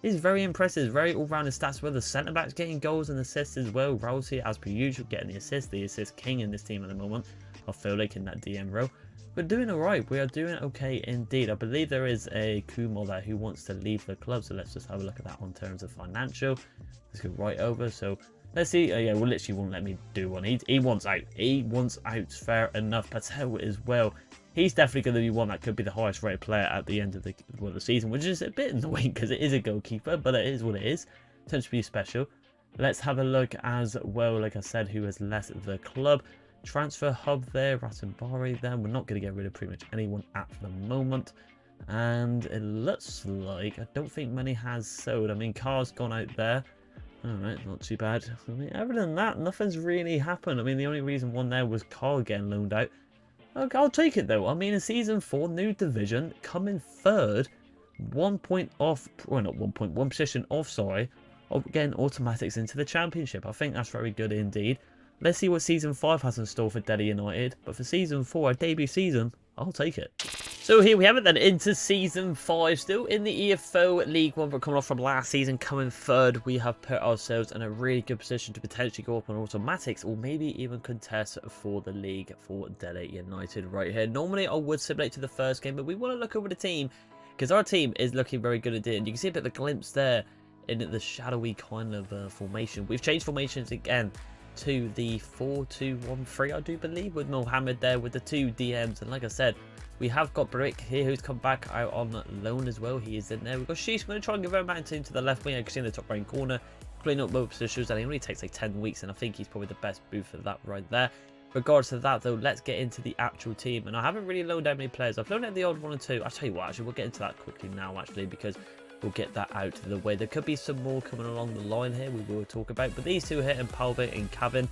is very impressive. Very all-rounded stats. Well, the centre-backs getting goals and assists as well. Rowsey, as per usual, getting the assist king in this team at the moment. I feel like in that DM row. We're doing alright. We are doing okay indeed. I believe there is a Kumar there who wants to leave the club. So let's just have a look at that on terms of financial. Let's go right over. So let's see. Yeah, well, literally won't let me do one. He wants out. He wants out. Fair enough. Patel as well. He's definitely going to be one that could be the highest rated player at the end of the season, which is a bit annoying because it is a goalkeeper, but it is what it is. Tends to be special. Let's have a look as well, like I said, who has left the club. Transfer hub there, Rattenbari there. We're not going to get rid of pretty much anyone at the moment. And it looks like, I don't think many has sold. I mean, Carr's gone out there. Alright, not too bad. I mean, other than that, nothing's really happened. I mean, the only reason one there was Carr getting loaned out. Okay, I'll take it though. I mean, in Season 4, new division, coming third, 1 point off, well, not 1 point, 1 position off, sorry, of getting automatics into the Championship. I think that's very good indeed. Let's see what Season 5 has in store for Delhi United. But for Season 4, our debut season, I'll take it. So here we have it then, into Season 5. Still in the EFL League 1, but coming off from last season, coming third. We have put ourselves in a really good position to potentially go up on automatics, or maybe even contest for the league for Delhi United right here. Normally, I would simulate to the first game, but we want to look over the team, because our team is looking very good indeed. And you can see a bit of a glimpse there in the shadowy kind of formation. We've changed formations again to the 4-2-1-3, I do believe, with Mohammed there with the 2 DMs. And like I said, we have got Brick here who's come back out on loan as well. He is in there. We've got Sheesh. We're going to try and give him back to the left wing. You can see in the top right corner, clean up both positions, and it only takes like 10 weeks, and I think he's probably the best boot for that right there. Regardless of that though, let's get into the actual team. And I haven't really loaned out many players. I've loaned out the odd 1 or 2. I'll tell you what, actually, we'll get into that quickly now, actually, because we'll get that out of the way. There could be some more coming along the line here we will talk about, but these two here in Palvin and Cabin,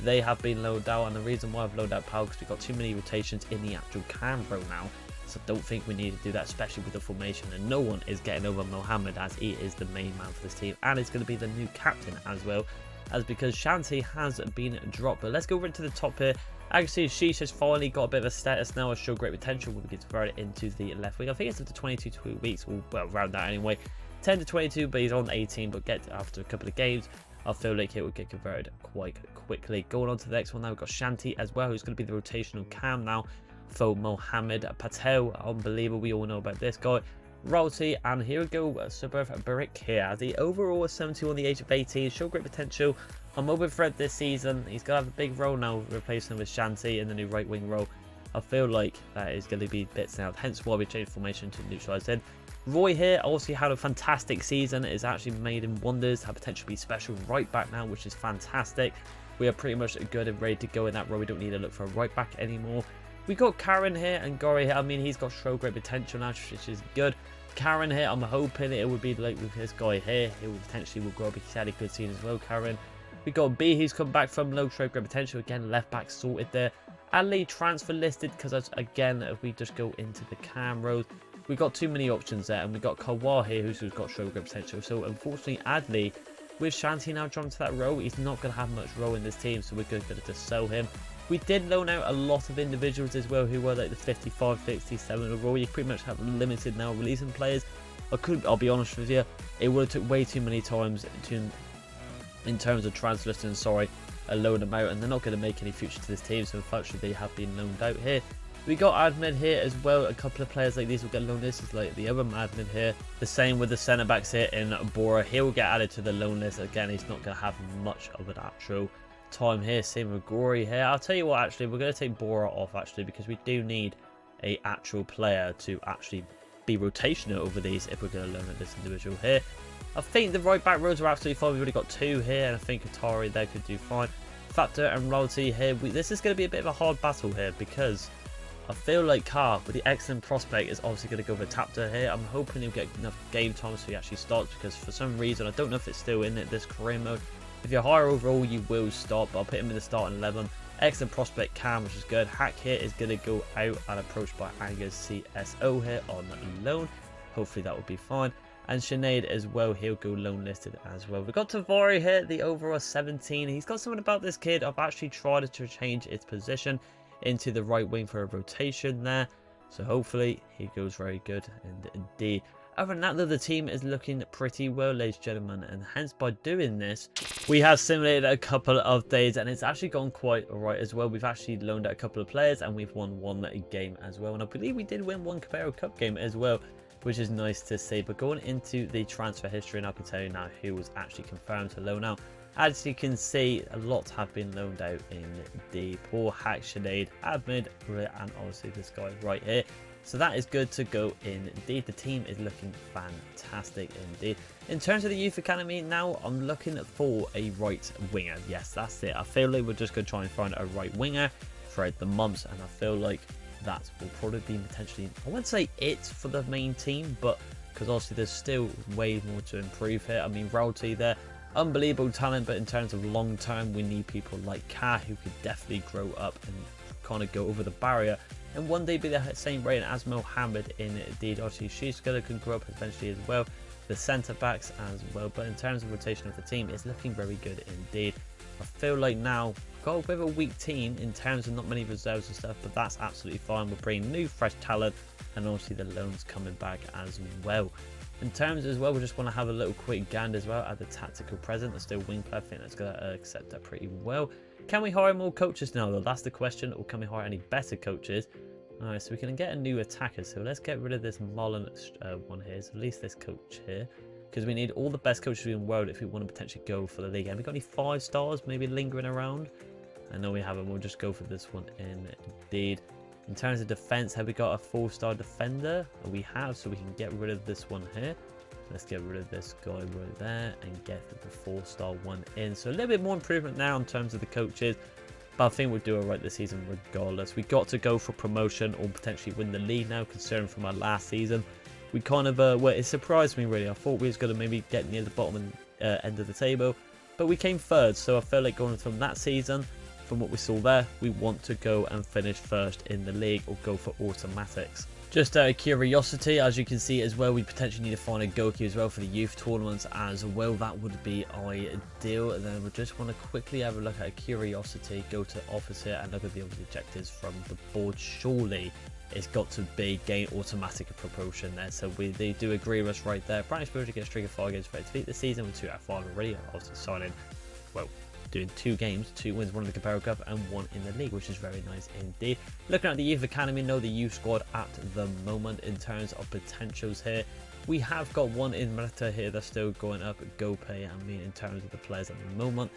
they have been loaned out. And the reason why I've loaned out Pal, because we've got too many rotations in the actual cam row now, so I don't think we need to do that, especially with the formation. And no one is getting over Mohammed, as he is the main man for this team, and it's going to be the new captain as well, as because Shanti has been dropped. But let's go over to the top here. Actually, Sheesh has finally got a bit of a status now, has showed great potential when we get to throw it into the left wing. I think it's up to 22 weeks, or well, around that anyway, 10 to 22, but he's on 18. But after a couple of games, I feel like it will get converted quite quickly. Going on to the next one now, we've got Shanti as well, who's going to be the rotational cam now for Mohammed. Patel, unbelievable, we all know about this guy. Royalty, and here we go, Suburb Brick here. The overall 71 the age of 18, showed great potential. I'm hoping for this season, he's going to have a big role now, replacing him with Shanti in the new right wing role. I feel like that is going to be bits now, hence why we changed formation to neutralise in. Roy here also had a fantastic season. It's actually made him wonders, have potential to be special right back now, which is fantastic. We are pretty much good and ready to go in that role. We don't need to look for a right back anymore. We got Karen here and Gori here. I mean, he's got show great potential now, which is good. Karen here, I'm hoping it would be like with this guy here. He will potentially will grow up. He's had a good season as well, Karen. We got B, who's come back from low show great potential. Again, left back sorted there. Ali transfer listed, because again, if we just go into the cam road, we've got too many options there. And we got Kawar here, who's got show great potential. So unfortunately, Adley, with Shanti now jumped to that role, he's not going to have much role in this team, so we're going to just sell him. We did loan out a lot of individuals as well who were like the 55, 67 overall. You pretty much have limited now releasing players. I'll be honest with you, it would have took way too many times in terms of transfer listing, loan them out, and they're not going to make any future to this team, so unfortunately they have been loaned out here. We got admin here as well. A couple of players like these will get loaned. This is like the other admin here. The same with the centre backs here in Bora. He'll get added to the loan list. Again, he's not going to have much of an actual time here. Same with Gory here. I'll tell you what, actually, we're going to take Bora off actually, because we do need a actual player to actually be rotational over these if we're going to loan at this individual here. I think the right back rows are absolutely fine. We've already got 2 here, and I think Atari there could do fine. Factor and Royalty here. This is going to be a bit of a hard battle here, because I feel like Carr, with the excellent prospect, is obviously going to go for Tapter here. I'm hoping he'll get enough game time so he actually starts, because for some reason, I don't know if it's still in this career mode. If you're higher overall, you will start, but I'll put him in the starting 11. Excellent prospect Cam, which is good. Hack here is going to go out and approached by Angus CSO here on loan. Hopefully that will be fine. And Sinead as well, he'll go loan listed as well. We've got Tavari here, the overall 17. He's got something about this kid. I've actually tried to change its position into the right wing for a rotation there. So hopefully he goes very good indeed. Other than that though, the team is looking pretty well, ladies and gentlemen, and hence by doing this, we have simulated a couple of days and it's actually gone quite alright as well. We've actually loaned out a couple of players and we've won one game as well, and I believe we did win one Carabao Cup game as well, which is nice to see. But going into the transfer history, and I can tell you now who was actually confirmed to loan out. As you can see, a lot have been loaned out in the Paul Hack, Sinead, Ahmed, and obviously this guy right here. So that is good to go indeed. The team is looking fantastic indeed. In terms of the youth academy, now I'm looking for a right winger. Yes, that's it. I feel like we're just going to try and find a right winger throughout the months, and I feel like that will probably be potentially, I wouldn't say it for the main team, but because obviously there's still way more to improve here. I mean, Rowley there, unbelievable talent, but in terms of long term, we need people like Ka who could definitely grow up and kind of go over the barrier and one day be the same rating as Mohammed indeed. Obviously, Sheeskala can grow up eventually as well. The centre backs as well. But in terms of rotation of the team, it's looking very good indeed. I feel like now we've got a bit of a weak team in terms of not many reserves and stuff, but that's absolutely fine. We're bringing new fresh talent and obviously the loans coming back as well. In terms as well, we just want to have a little quick gander as well at the tactical present. There's still wing player. I think that's going to accept that pretty well. Can we hire more coaches now though? That's the question. Or can we hire any better coaches? Alright, so we can get a new attacker. So let's get rid of this Mullen one here. So at least this coach here. Because we need all the best coaches in the world if we want to potentially go for the league. Have we got any 5 stars maybe lingering around? I know we haven't. We'll just go for this one indeed. In terms of defense, have we got a 4-star defender? We have, so we can get rid of this one here. Let's get rid of this guy right there and get the 4-star one in. So a little bit more improvement now in terms of the coaches. But I think we'll do alright this season regardless. We got to go for promotion or potentially win the league now, considering from our last season. We kind of, well, it surprised me really. I thought we was going to maybe get near the bottom end of the table. But we came 3rd, so I felt like going from that season, from what we saw there, we want to go and finish 1st in the league or go for automatics. Just out of curiosity, as you can see as well, we potentially need to find a goalkeeper as well for the youth tournaments as well. That would be ideal. And then we just want to quickly have a look at curiosity, go to office here and look at the objectives from the board. Surely it's got to be gain automatic promotion there. So they do agree with us right there. British Spirit gets streak of 5 games for defeat this season with 2 out of 5 already. Obviously signing, well, doing 2 games, 2 wins, 1 in the Carabao Cup and 1 in the league, which is very nice indeed. Looking at the youth academy, no, the youth squad at the moment in terms of potentials here, we have got one in Malta here that's still going up. GoPay, I mean, in terms of the players at the moment,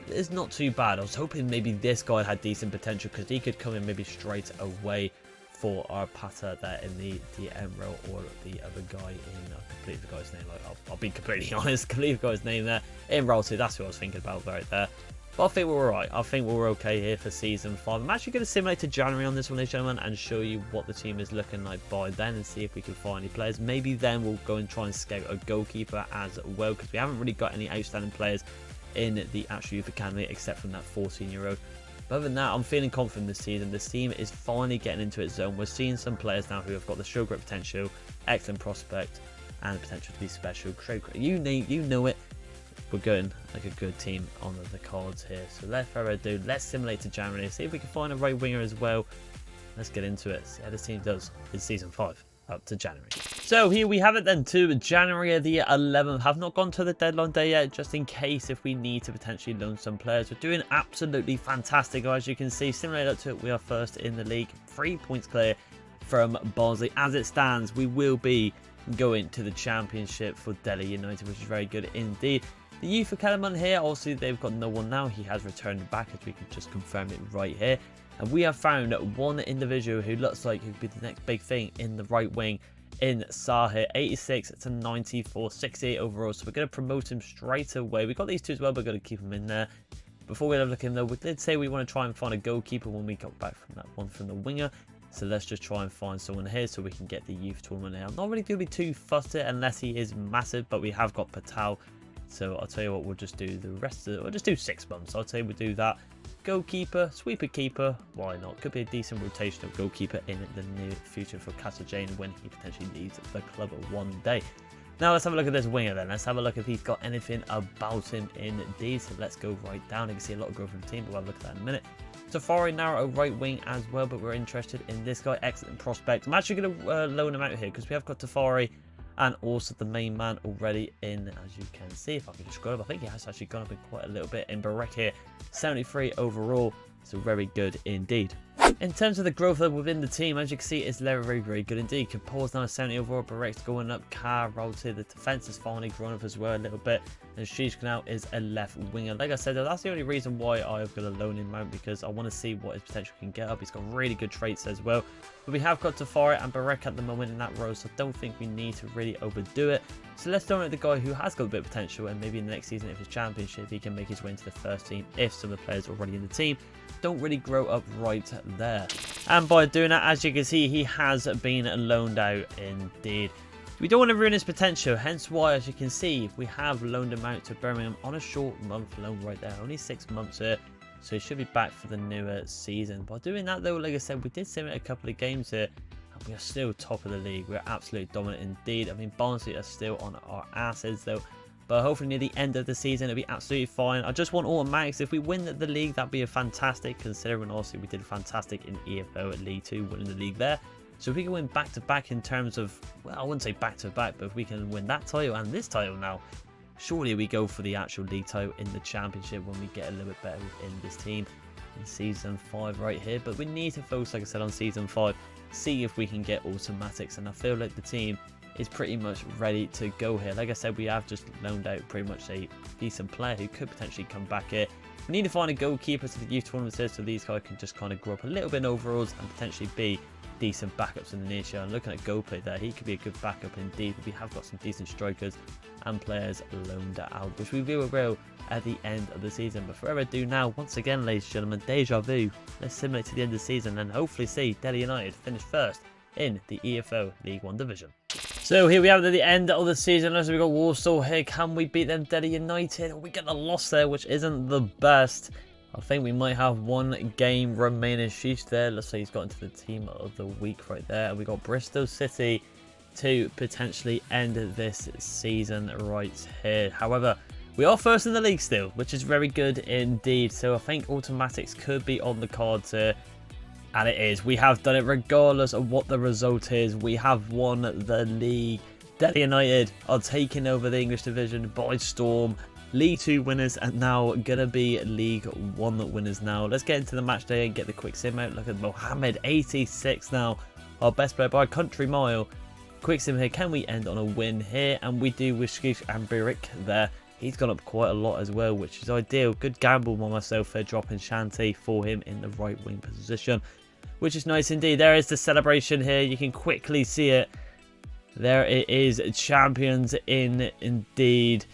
it's not too bad. I was hoping maybe this guy had decent potential because he could come in maybe straight away for our patter there in the Emerald or the other guy in, I completely forgot his name, like, I'll be completely honest, completely forgot his name there, in Rowley, that's who I was thinking about right there. But I think we're alright, I think we're okay here for season 5. I'm actually going to simulate to January on this one, ladies and gentlemen, and show you what the team is looking like by then and see if we can find any players. Maybe then we'll go and try and scout a goalkeeper as well, because we haven't really got any outstanding players in the actual youth academy except from that 14-year-old. But other than that, I'm feeling confident this season. This team is finally getting into its zone. We're seeing some players now who have got the show great potential, excellent prospect, and potential to be special. You know it. We're going like a good team on the cards here. So without further ado, let's simulate to January. See if we can find a right winger as well. Let's get into it. See how this team does in season 5 up to January. So here we have it then to January the 11th. Have not gone to the deadline day yet, just in case if we need to potentially loan some players. We're doing absolutely fantastic, as you can see. Similar up to it, we are 1st in the league, 3 points clear from Barnsley. As it stands, we will be going to the championship for Delhi United, which is very good indeed. The youth academy here, obviously they've got no one now. He has returned back, as we can just confirm it right here. And we have found one individual who looks like he could be the next big thing in the right wing in Sahir. 86 to 94, 68 overall. So we're going to promote him straight away. We've got these 2 as well, but we're going to keep him in there. Before we have a look at him though, we did say we want to try and find a goalkeeper when we got back from that one from the winger. So let's just try and find someone here so we can get the youth tournament here. I'm not really going to be too fussed it unless he is massive, but we have got Patel. So I'll tell you what, we'll just do the rest of it. We'll just do 6 months. I'll tell you we'll do that. Goalkeeper, sweeper keeper, why not? Could be a decent rotation of goalkeeper in the near future for Castle Jane when he potentially leaves the club one day. Now let's have a look at this winger then. Let's have a look if he's got anything about him indeed. So let's go right down. You can see a lot of growth from the team, but we'll have a look at that in a minute. Safari now a right wing as well, but we're interested in this guy. Excellent prospect. I'm actually going to loan him out here because we have got Tafari and also the main man already in, as you can see. If I can just scroll up, I think he has actually gone up in quite a little bit in Barek here. 73 overall, so very good indeed. In terms of the growth within the team, as you can see, it's very, very good indeed. Kapoor's now 70 overall, Barek's going up, Rolted, the defense has finally grown up as well a little bit, and Shishk now is a left winger. Like I said, that's the only reason why I've got to loan him out, because I want to see what his potential can get up. He's got really good traits as well. But we have got Tafari and Barek at the moment in that row, so I don't think we need to really overdo it. So let's donate the guy who has got a bit of potential, and maybe in the next season, if it's championship, he can make his way into the first team if some of the players already in the team don't really grow up right there. And by doing that, as you can see, he has been loaned out indeed. We don't want to ruin his potential, hence why, as you can see, we have loaned him out to Birmingham on a short month loan right there. Only 6 months here, so he should be back for the newer season. By doing that though, like I said, we did simulate a couple of games here, and we are still top of the league. We're absolutely dominant indeed. I mean, Barnsley are still on our asses though, but hopefully near the end of the season it'll be absolutely fine. I just want automatics. If we win the league, that'd be a fantastic, considering also we did fantastic in EFL League 2, winning the league there. So if we can win back-to-back in terms of, well, I wouldn't say back-to-back, but if we can win that title and this title now, surely we go for the actual league title in the championship when we get a little bit better within this team in season 5 right here. But we need to focus, like I said, on season 5, see if we can get automatics, and I feel like the team is pretty much ready to go here. Like I said, we have just loaned out pretty much a decent player who could potentially come back here. We need to find a goalkeeper to the youth tournaments here, so these guys can just kind of grow up a little bit in overalls and potentially be decent backups in the near future. And looking at goal play there, he could be a good backup indeed. But we have got some decent strikers and players loaned out, which we will at the end of the season. But forever ado now, once again, ladies and gentlemen, deja vu. Let's simulate to the end of the season and hopefully see Delhi United finish first in the EFL League 1 division. So here we have it at the end of the season. As we got Warsaw here, can we beat them, Delhi United? We get a loss there, which isn't the best. I think we might have one game remaining. Sheesh there. Looks like he's got into the team of the week right there. And we got Bristol City to potentially end this season right here. However, we are first in the league still, which is very good indeed. So I think automatics could be on the cards here. And it is. We have done it regardless of what the result is. We have won the league. Delhi United are taking over the English division by storm. League 2 winners and now gonna be League 1 winners now. Let's get into the match day and get the quick sim out. Look at Mohammed, 86 now. Our best player by a country mile. Quick sim here. Can we end on a win here? And we do with Shkish and Birik there. He's gone up quite a lot as well, which is ideal. Good gamble by myself there, dropping Shanti for him in the right wing position, which is nice indeed. There is the celebration here. You can quickly see it. There it is. Champions indeed.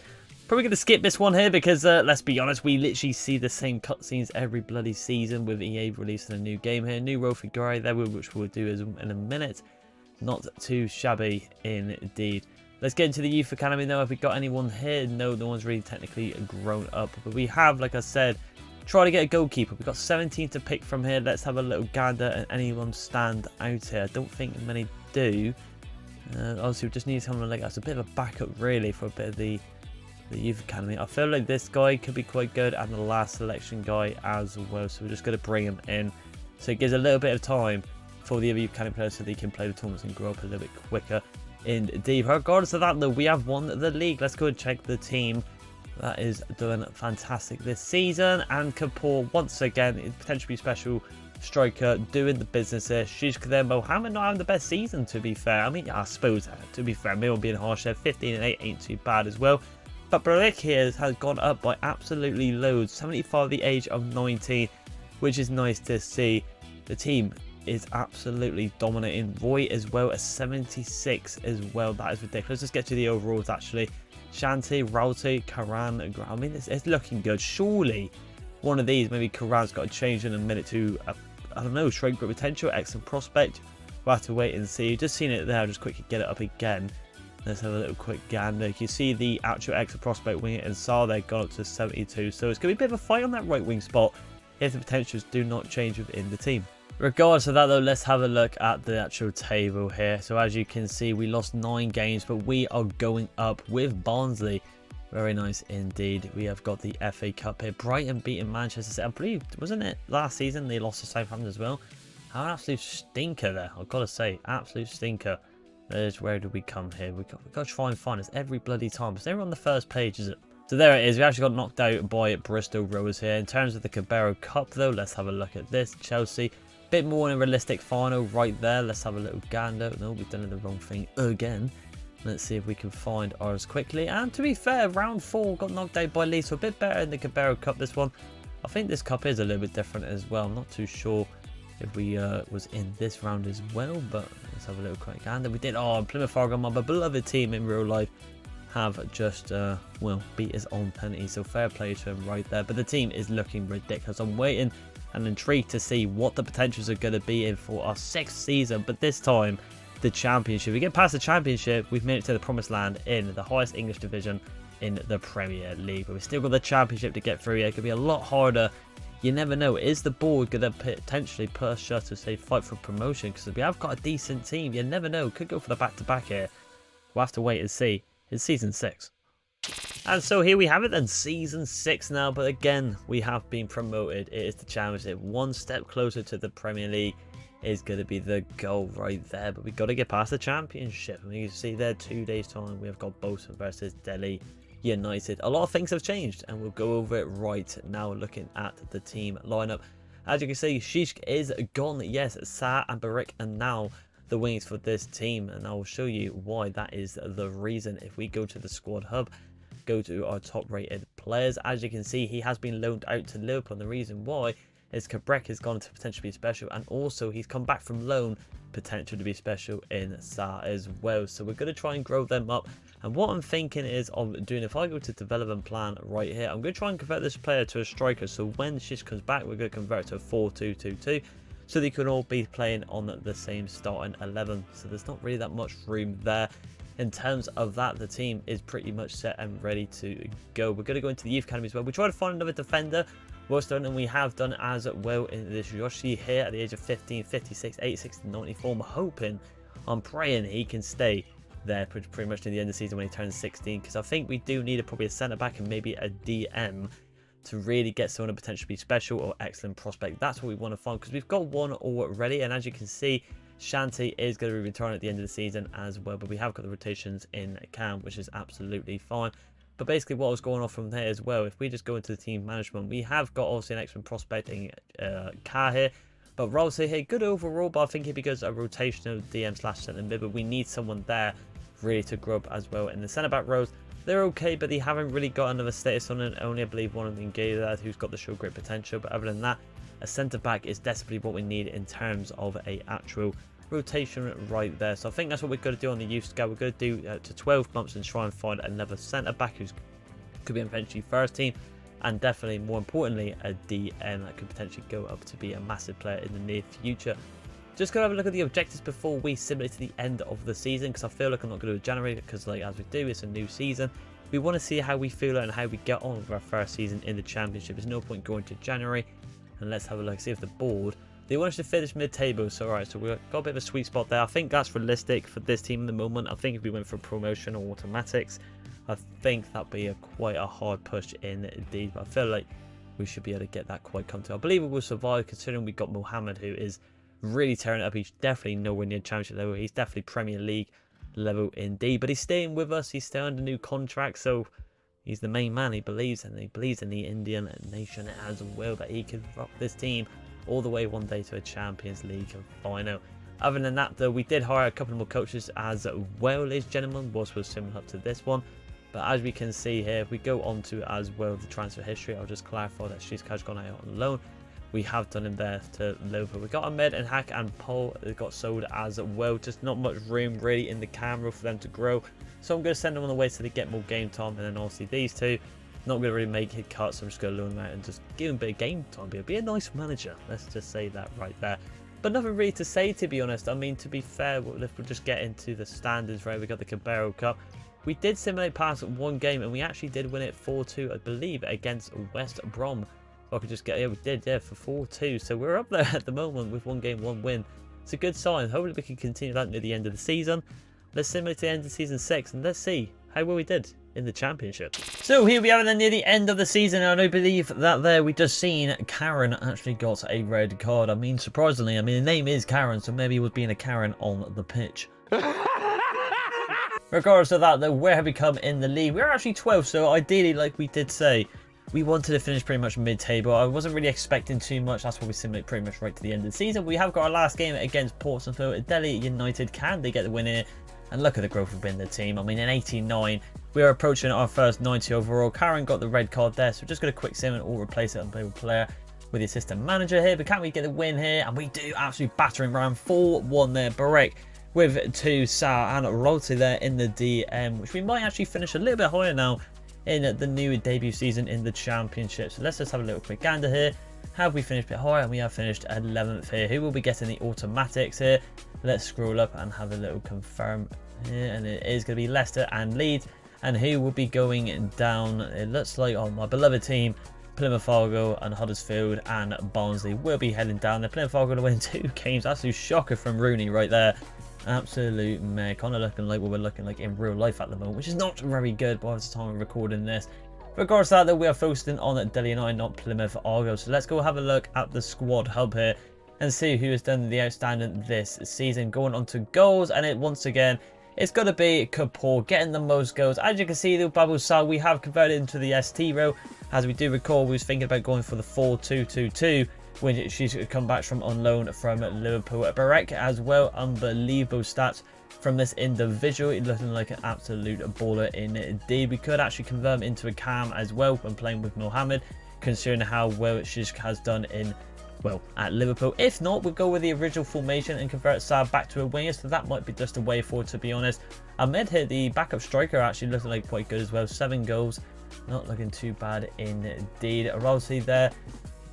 Probably going to skip this one here because, let's be honest, we literally see the same cutscenes every bloody season with EA releasing a new game here. New role for Gary there, which we'll do in a minute. Not too shabby indeed. Let's get into the youth academy now. Have we got anyone here? No, no one's really technically grown up. But we have, like I said, try to get a goalkeeper. We've got 17 to pick from here. Let's have a little gander and anyone stand out here. I don't think many do. Obviously, we just need someone like that's a bit of a backup, really, for a bit of the youth academy. I feel like this guy could be quite good, and the last selection guy as well. So we're just going to bring him in. So it gives a little bit of time for the other youth academy players so they can play the tournaments and grow up a little bit quicker. Indeed. Regardless of that, though, we have won the league. Let's go and check the team that is doing fantastic this season. And Kapoor, once again, potentially special striker, doing the business here. Shishk there, Mohammed not having the best season, to be fair. I mean, I suppose, to be fair, maybe I'm being harsh there. 15 and 8 ain't too bad as well. But Barik here has gone up by absolutely loads. 75 at the age of 19, which is nice to see. The team is absolutely dominating. Roy as well as 76 as well. That is ridiculous. Let's get to the overalls actually. Shanti, Rauti, Karan. I mean, it's looking good. Surely one of these, maybe Karan's got to change in a minute to, I don't know, straight grip potential, excellent prospect. We'll have to wait and see. Just seen it there. I'll just quickly get it up again. Let's have a little quick gander. You can see the actual extra prospect wing and Sar there gone up to 72. So it's going to be a bit of a fight on that right wing spot if the potentials do not change within the team. Regardless of that though, let's have a look at the actual table here. So as you can see, we lost 9 games, but we are going up with Barnsley. Very nice indeed. We have got the FA Cup here. Brighton beating Manchester City. I believe, wasn't it last season they lost to Southampton as well? How an absolute stinker there. I've got to say, absolute stinker. Where do we come here? We got to try and find us every bloody time. It's never on the first page, is it? So there it is. We actually got knocked out by Bristol Rovers here. In terms of the Carabao Cup, though, let's have a look at this. Chelsea, bit more in a realistic final right there. Let's have a little gander. No, we've done the wrong thing again. Let's see if we can find ours quickly. And to be fair, round 4 got knocked out by Leeds. So a bit better in the Carabao Cup, this one. I think this cup is a little bit different as well. I'm not too sure if we was in this round as well, but let's have a little quick gander. We did. Oh, Plymouth Argyle, my beloved team in real life, have just well, beat us on penalty, so fair play to him right there. But the team is looking ridiculous. I'm waiting and intrigued to see what the potentials are going to be in for our 6th season, but this time the championship. We get past the championship, we've made it to the promised land in the highest English division in the Premier League, but we've still got the championship to get through. Yeah, it could be a lot harder. You never know. Is the board going to potentially push us to say fight for promotion? Because we have got a decent team. You never know. Could go for the back-to-back here. We'll have to wait and see. It's season 6. And so here we have it then, season 6 now. But again, we have been promoted. It is the championship. One step closer to the Premier League is going to be the goal right there. But we've got to get past the championship. And you can see there, 2 days time, we have got Bolton versus Delhi United. A lot of things have changed, and we'll go over it right now, looking at the team lineup. As you can see, Shishk is gone. Yes, Sa and Barik are now the wings for this team, and I will show you why that is the reason. If we go to the squad hub, go to our top rated players, as you can see, he has been loaned out to Liverpool, and the reason why is Cabrec has gone to potentially be special, and also he's come back from loan, potential to be special in Sa as well. So we're going to try and grow them up, and what I'm thinking is of doing, if I go to development plan right here, I'm going to try and convert this player to a striker. So when Shish comes back, we're going to convert to a 4-2-2-2, so they can all be playing on the same starting 11. So there's not really that much room there. In terms of that, the team is pretty much set and ready to go. We're going to go into the youth academy as well. We try to find another defender. What's done, and we have done as well in this Yoshi here at the age of 15, 56, 86, 94. I'm praying he can stay there pretty much to the end of the season when he turns 16, because I think we do need probably a centre back and maybe a DM to really get someone to potentially be special or excellent prospect. That's what we want to find, because we've got one already, and as you can see, Shanti is going to be returning at the end of the season as well, but we have got the rotations in camp, which is absolutely fine. But basically what was going on from there as well, if we just go into the team management, we have got obviously an excellent prospecting car here, but Rolls here, good overall, but I think he'd be good as a rotational DM / centre mid, but we need someone there really to grow up as well. In the centre back rows, they're okay, but they haven't really got another status on it. Only I believe one of them Gator who's got the show great potential, but other than that, a centre back is desperately what we need in terms of a actual rotation right there. So I think that's what we're going to do on the youth scale. We're going to do to 12 months and try and find another centre back who's could be eventually first team, and definitely more importantly a DM that could potentially go up to be a massive player in the near future. Just going to have a look at the objectives before we simulate to the end of the season, because I feel like I'm not going to generate it, because like as we do, it's a new season. We want to see how we feel and how we get on with our first season in the championship. There's no point going to January, and let's have a look, see if the board, they want us to finish mid-table. So alright, so we've got a bit of a sweet spot there. I think that's realistic for this team at the moment. I think if we went for promotion or automatics, I think that'd be quite a hard push indeed, but I feel like we should be able to get that quite comfortable. I believe we will survive, considering we've got Mohammed, who is really tearing it up. He's definitely nowhere near championship level. He's definitely Premier League level indeed, but he's staying with us. He's still under new contract, so he's the main man. He believes in the Indian nation as well, that he could rock this team all the way one day to a Champions League final. Other than that, though, we did hire a couple more coaches as well, ladies and gentlemen, whilst we're similar to this one. But as we can see here, if we go on to as well the transfer history, I'll just clarify that Shizka's gone out on loan. We have done him there to Liverpool. We got Ahmed and Hack and Paul that got sold as well. Just not much room really in the camera for them to grow. So I'm going to send them on the way so they get more game time. And then obviously these two, not going to really make hit cuts. So I'm just going to loan them out and just give them a bit of game time. Be a nice manager. Let's just say that right there. But nothing really to say, to be honest. I mean, to be fair, we'll just get into the standards, right? We got the Carabao Cup. We did simulate past one game, and we actually did win it 4-2, I believe, against West Brom. I could just get, yeah, we did, yeah, for 4-2. So we're up there at the moment with 1 game, 1 win. It's a good sign. Hopefully we can continue that near the end of the season. Let's simulate the end of season 6, and let's see how well we did in the championship. So here we are then near the end of the season, and I do believe that there we just seen Karen actually got a red card. I mean, surprisingly, I mean, the name is Karen, so maybe it was being a Karen on the pitch. Regardless of that though, where have we come in the league? We're actually 12th, so ideally, like we did say, we wanted to finish pretty much mid-table. I wasn't really expecting too much. That's why we simulate pretty much right to the end of the season. We have got our last game against Portsmouth. Delhi United, can they get the win here? And look at the growth within the team. I mean, in 89, we are approaching our first 90 overall. Karen got the red card there, so we're just going to quick sim and all replace it on playable player with the assistant manager here. But can we get the win here? And we do, absolutely battering around 4-1 there. Barek with 2, Sa and Rolte there in the DM, which we might actually finish a little bit higher now in the new debut season in the championship. So let's just have a little quick gander here. Have we finished a bit higher? And we have finished 11th here. Who will be getting the automatics here? Let's scroll up and have a little confirm here, and it is going to be Leicester and Leeds. And who will be going down? It looks like my beloved team, Plymouth Argyle and Huddersfield and Barnsley will be heading down. They're Plymouth Argyle to win 2 games. Absolute shocker from Rooney right there. Absolute meh. Kind of looking like what we're looking like in real life at the moment, which is not very good by the time we're recording this. Regardless of that, though, we are focusing on Delhi United, not Plymouth Argyle. So let's go have a look at the squad hub here and see who has done the outstanding this season. Going on to goals, and once again, it's got to be Kapoor getting the most goals. As you can see, the Babu Sal, we have converted into the ST row. As we do recall, we was thinking about going for the 4-2-2-2 when she's come back from on loan from Liverpool. Barek as well, unbelievable stats from this individual. He's looking like an absolute baller indeed. We could actually convert him into a cam as well when playing with Mohammed, considering how well she has done in, well, at Liverpool. If not, we'll go with the original formation and convert Saab back to a winger, so that might be just a way forward, to be honest. Ahmed here, the backup striker, actually looking like quite good as well. 7 goals, not looking too bad indeed. Aralsi there,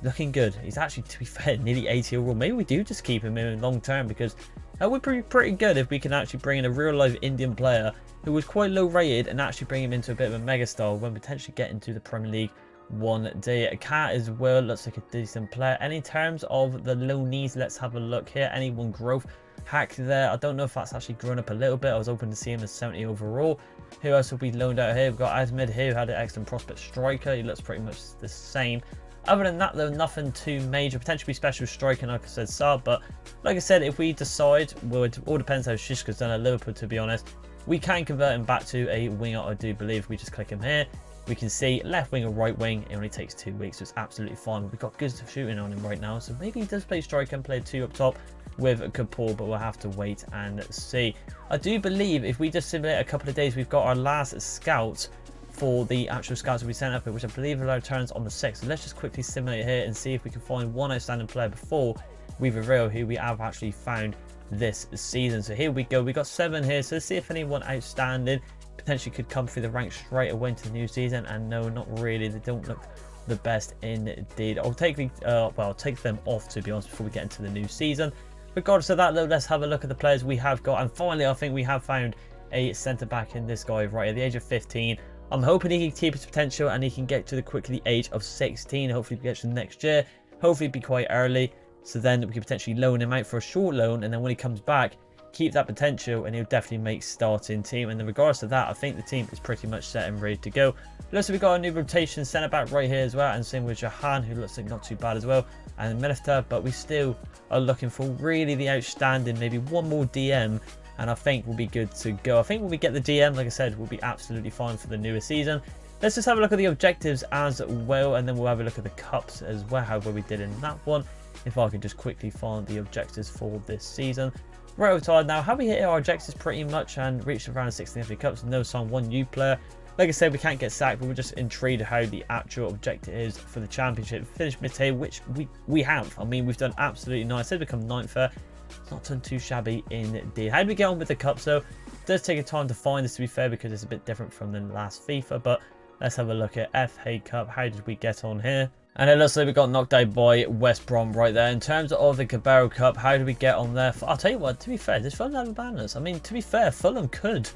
looking good. He's actually, to be fair, nearly 80 overall. Maybe we do just keep him in long term, because that would be pretty good if we can actually bring in a real life Indian player who was quite low rated and actually bring him into a bit of a megastar when potentially get into the Premier League one day. A cat as well, looks like a decent player. And in terms of the loanees, let's have a look here. Anyone growth hack there? I don't know if that's actually grown up a little bit. I was hoping to see him as 70 overall. Who else will be loaned out here? We've got Ahmed here, who had an excellent prospect striker. He looks pretty much the same. Other than that, though, nothing too major. Potentially special striking, like I said, Saab. But like I said, if we decide, well, it all depends how Shishka's done at Liverpool, to be honest. We can convert him back to a winger, I do believe. We just click him here. We can see left wing or right wing. It only takes 2 weeks, so it's absolutely fine. We've got good shooting on him right now, so maybe he does play striker and play 2 up top with Kapoor, but we'll have to wait and see. I do believe if we just simulate a couple of days, we've got our last scout for the actual scouts that we sent up, which I believe returns on the 6th. So let's just quickly simulate here and see if we can find one outstanding player before we reveal who we have actually found this season. So here we go. We got 7 here, so let's see if anyone outstanding potentially could come through the ranks straight away into the new season. And no, not really. They don't look the best indeed. I'll take the I'll take them off, to be honest, before we get into the new season. Regardless of that, though, let's have a look at the players we have got. And finally, I think we have found a centre back in this guy right at the age of 15. I'm hoping he can keep his potential and he can get to the quickly age of 16. Hopefully he gets to next year. Hopefully be quite early, so then we can potentially loan him out for a short loan, and then when he comes back, keep that potential, and he'll definitely make starting team. And in regards to that, I think the team is pretty much set and ready to go. Also, we got a new rotation centre back right here as well, and same with Jahan, who looks like not too bad as well, and Miliftar. But we still are looking for really the outstanding, maybe one more DM, and I think we'll be good to go. I think when we get the DM, like I said, we'll be absolutely fine for the newer season. Let's just have a look at the objectives as well, and then we'll have a look at the cups as well, how well we did in that one. If I could just quickly find the objectives for this season. Right over time now, have we hit our objectives pretty much and reached around 16 FA Cups? No sign, 1 new player. Like I said, we can't get sacked, but we're just intrigued how the actual objective is for the championship. Finish mid-table, which we have. I mean, we've done absolutely nice. They've become 9th there. It's not done too shabby indeed. How do we get on with the cups though? It does take a time to find this, to be fair, because it's a bit different from the last FIFA. But let's have a look at FA Cup. How did we get on here? And it looks like we got knocked out by West Brom right there. In terms of the Carabao Cup, how did we get on there? I'll tell you what, to be fair, does Fulham have a banners? I mean, to be fair, Fulham could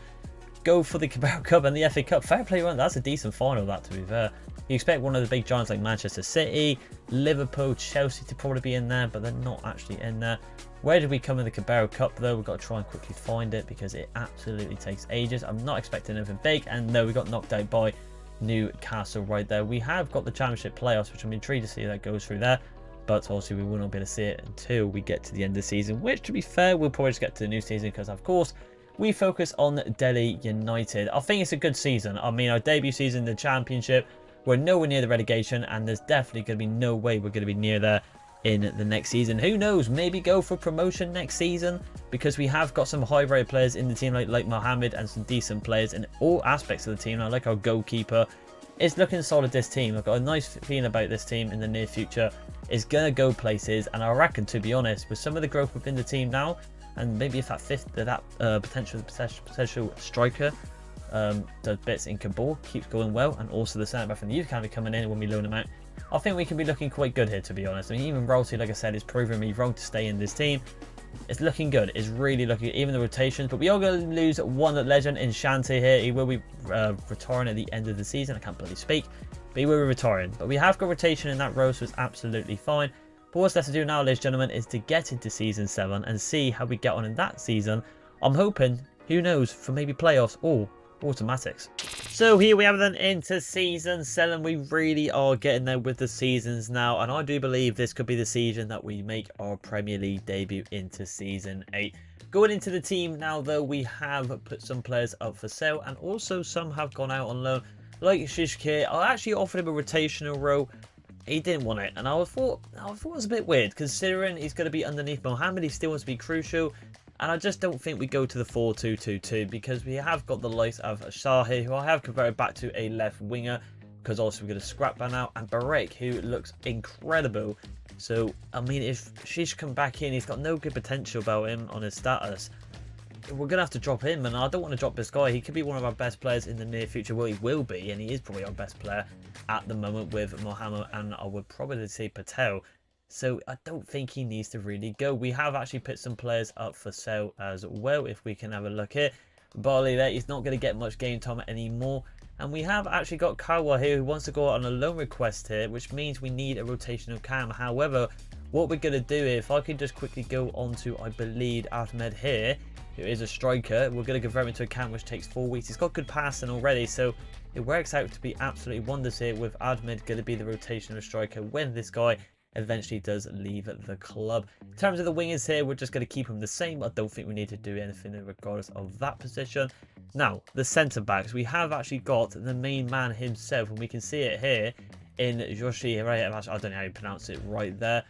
go for the Carabao Cup and the FA Cup. Fair play, run. That's a decent final, that, to be fair. You expect one of the big giants like Manchester City, Liverpool, Chelsea to probably be in there, but they're not actually in there. Where did we come in the Carabao Cup, though? We've got to try and quickly find it because it absolutely takes ages. I'm not expecting anything big, and no, we got knocked out by Newcastle right there. We have got the championship playoffs, which I'm intrigued to see how that goes through there, but obviously we will not be able to see it until we get to the end of the season, which, to be fair, we'll probably just get to the new season because, of course, we focus on Delhi United. I think it's a good season. I mean, our debut season in the Championship, we're nowhere near the relegation, and there's definitely going to be no way we're going to be near there in the next season. Who knows, maybe go for promotion next season, because we have got some high-rated players in the team like Mohammed, and some decent players in all aspects of the team. I like our goalkeeper. It's looking solid, this team. I've got a nice feeling about this team in the near future. It's going to go places, and I reckon, to be honest, with some of the growth within the team now, and maybe if that potential striker does bits in Kabul, keeps going well, and also the centre back from the youth academy coming in when we loan him out, I think we can be looking quite good here, to be honest. I mean, even Braught, like I said, is proving me wrong to stay in this team. It's looking good. It's really looking, even the rotations. But we are going to lose one legend in Shanti here. He will be retiring at the end of the season. I can't bloody speak, but he will be retiring. But we have got rotation in that row, so it's absolutely fine. But what's left to do now, ladies and gentlemen, is to get into Season 7 and see how we get on in that season. I'm hoping, who knows, for maybe playoffs or automatics. So here we have then into Season 7. We really are getting there with the seasons now, and I do believe this could be the season that we make our Premier League debut into Season 8. Going into the team now, though, we have put some players up for sale, and also some have gone out on loan, like Shishkir. I actually offered him a rotational role. He didn't want it, and I thought it was a bit weird, considering he's going to be underneath Mohammed. He still wants to be crucial. And I just don't think we go to the 4-2-2-2, because we have got the likes of Shahi, who I have converted back to a left winger, because also we're going to scrap that now, and Barek, who looks incredible. So, I mean, if Shish come back in, he's got no good potential about him on his status. We're going to have to drop him, and I don't want to drop this guy. He could be one of our best players in the near future. Well, he will be, and he is probably our best player at the moment with Mohammed, and I would probably say Patel. So I don't think he needs to really go. We have actually put some players up for sale as well, if we can have a look here. Barley there, he's not going to get much game time anymore. And we have actually got Kawa here, who wants to go out on a loan request here, which means we need a rotational cam. However, what we're going to do, if I can just quickly go on to, I believe, Ahmed here, who is a striker. We're going to convert him into a cam, which takes 4 weeks. He's got good passing already, so it works out to be absolutely wonders here, with Ahmed going to be the rotational striker when this guy eventually does leave the club. In terms of the wingers here, we're just going to keep them the same. I don't think we need to do anything regardless of that position. Now, the centre backs, we have actually got the main man himself, and we can see it here in Joshi. Right, I don't know how you pronounce it right there.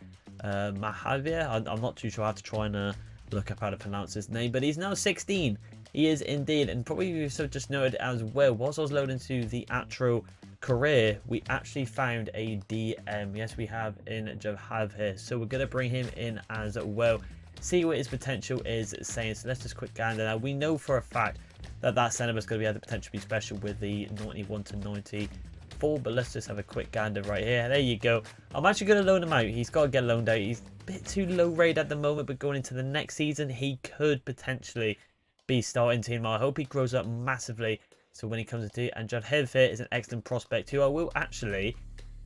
Mahavir. I'm not too sure how to try and look up how to pronounce his name, but he's now 16. He is indeed, and probably you have just noted as well, whilst I was loading to the actual career, we actually found a DM. Yes, we have in Javhav here, so we're going to bring him in as well, see what his potential is saying. So let's just quick gander. Now, we know for a fact that centre is going to be the potential to be special with the 91 to 94, but let's just have a quick gander right here. There you go. I'm actually going to loan him out. He's got to get loaned out. He's a bit too low rate at the moment, but going into the next season, he could potentially be starting team. I hope he grows up massively, so when he comes into it. And Jadhev here is an excellent prospect who I will actually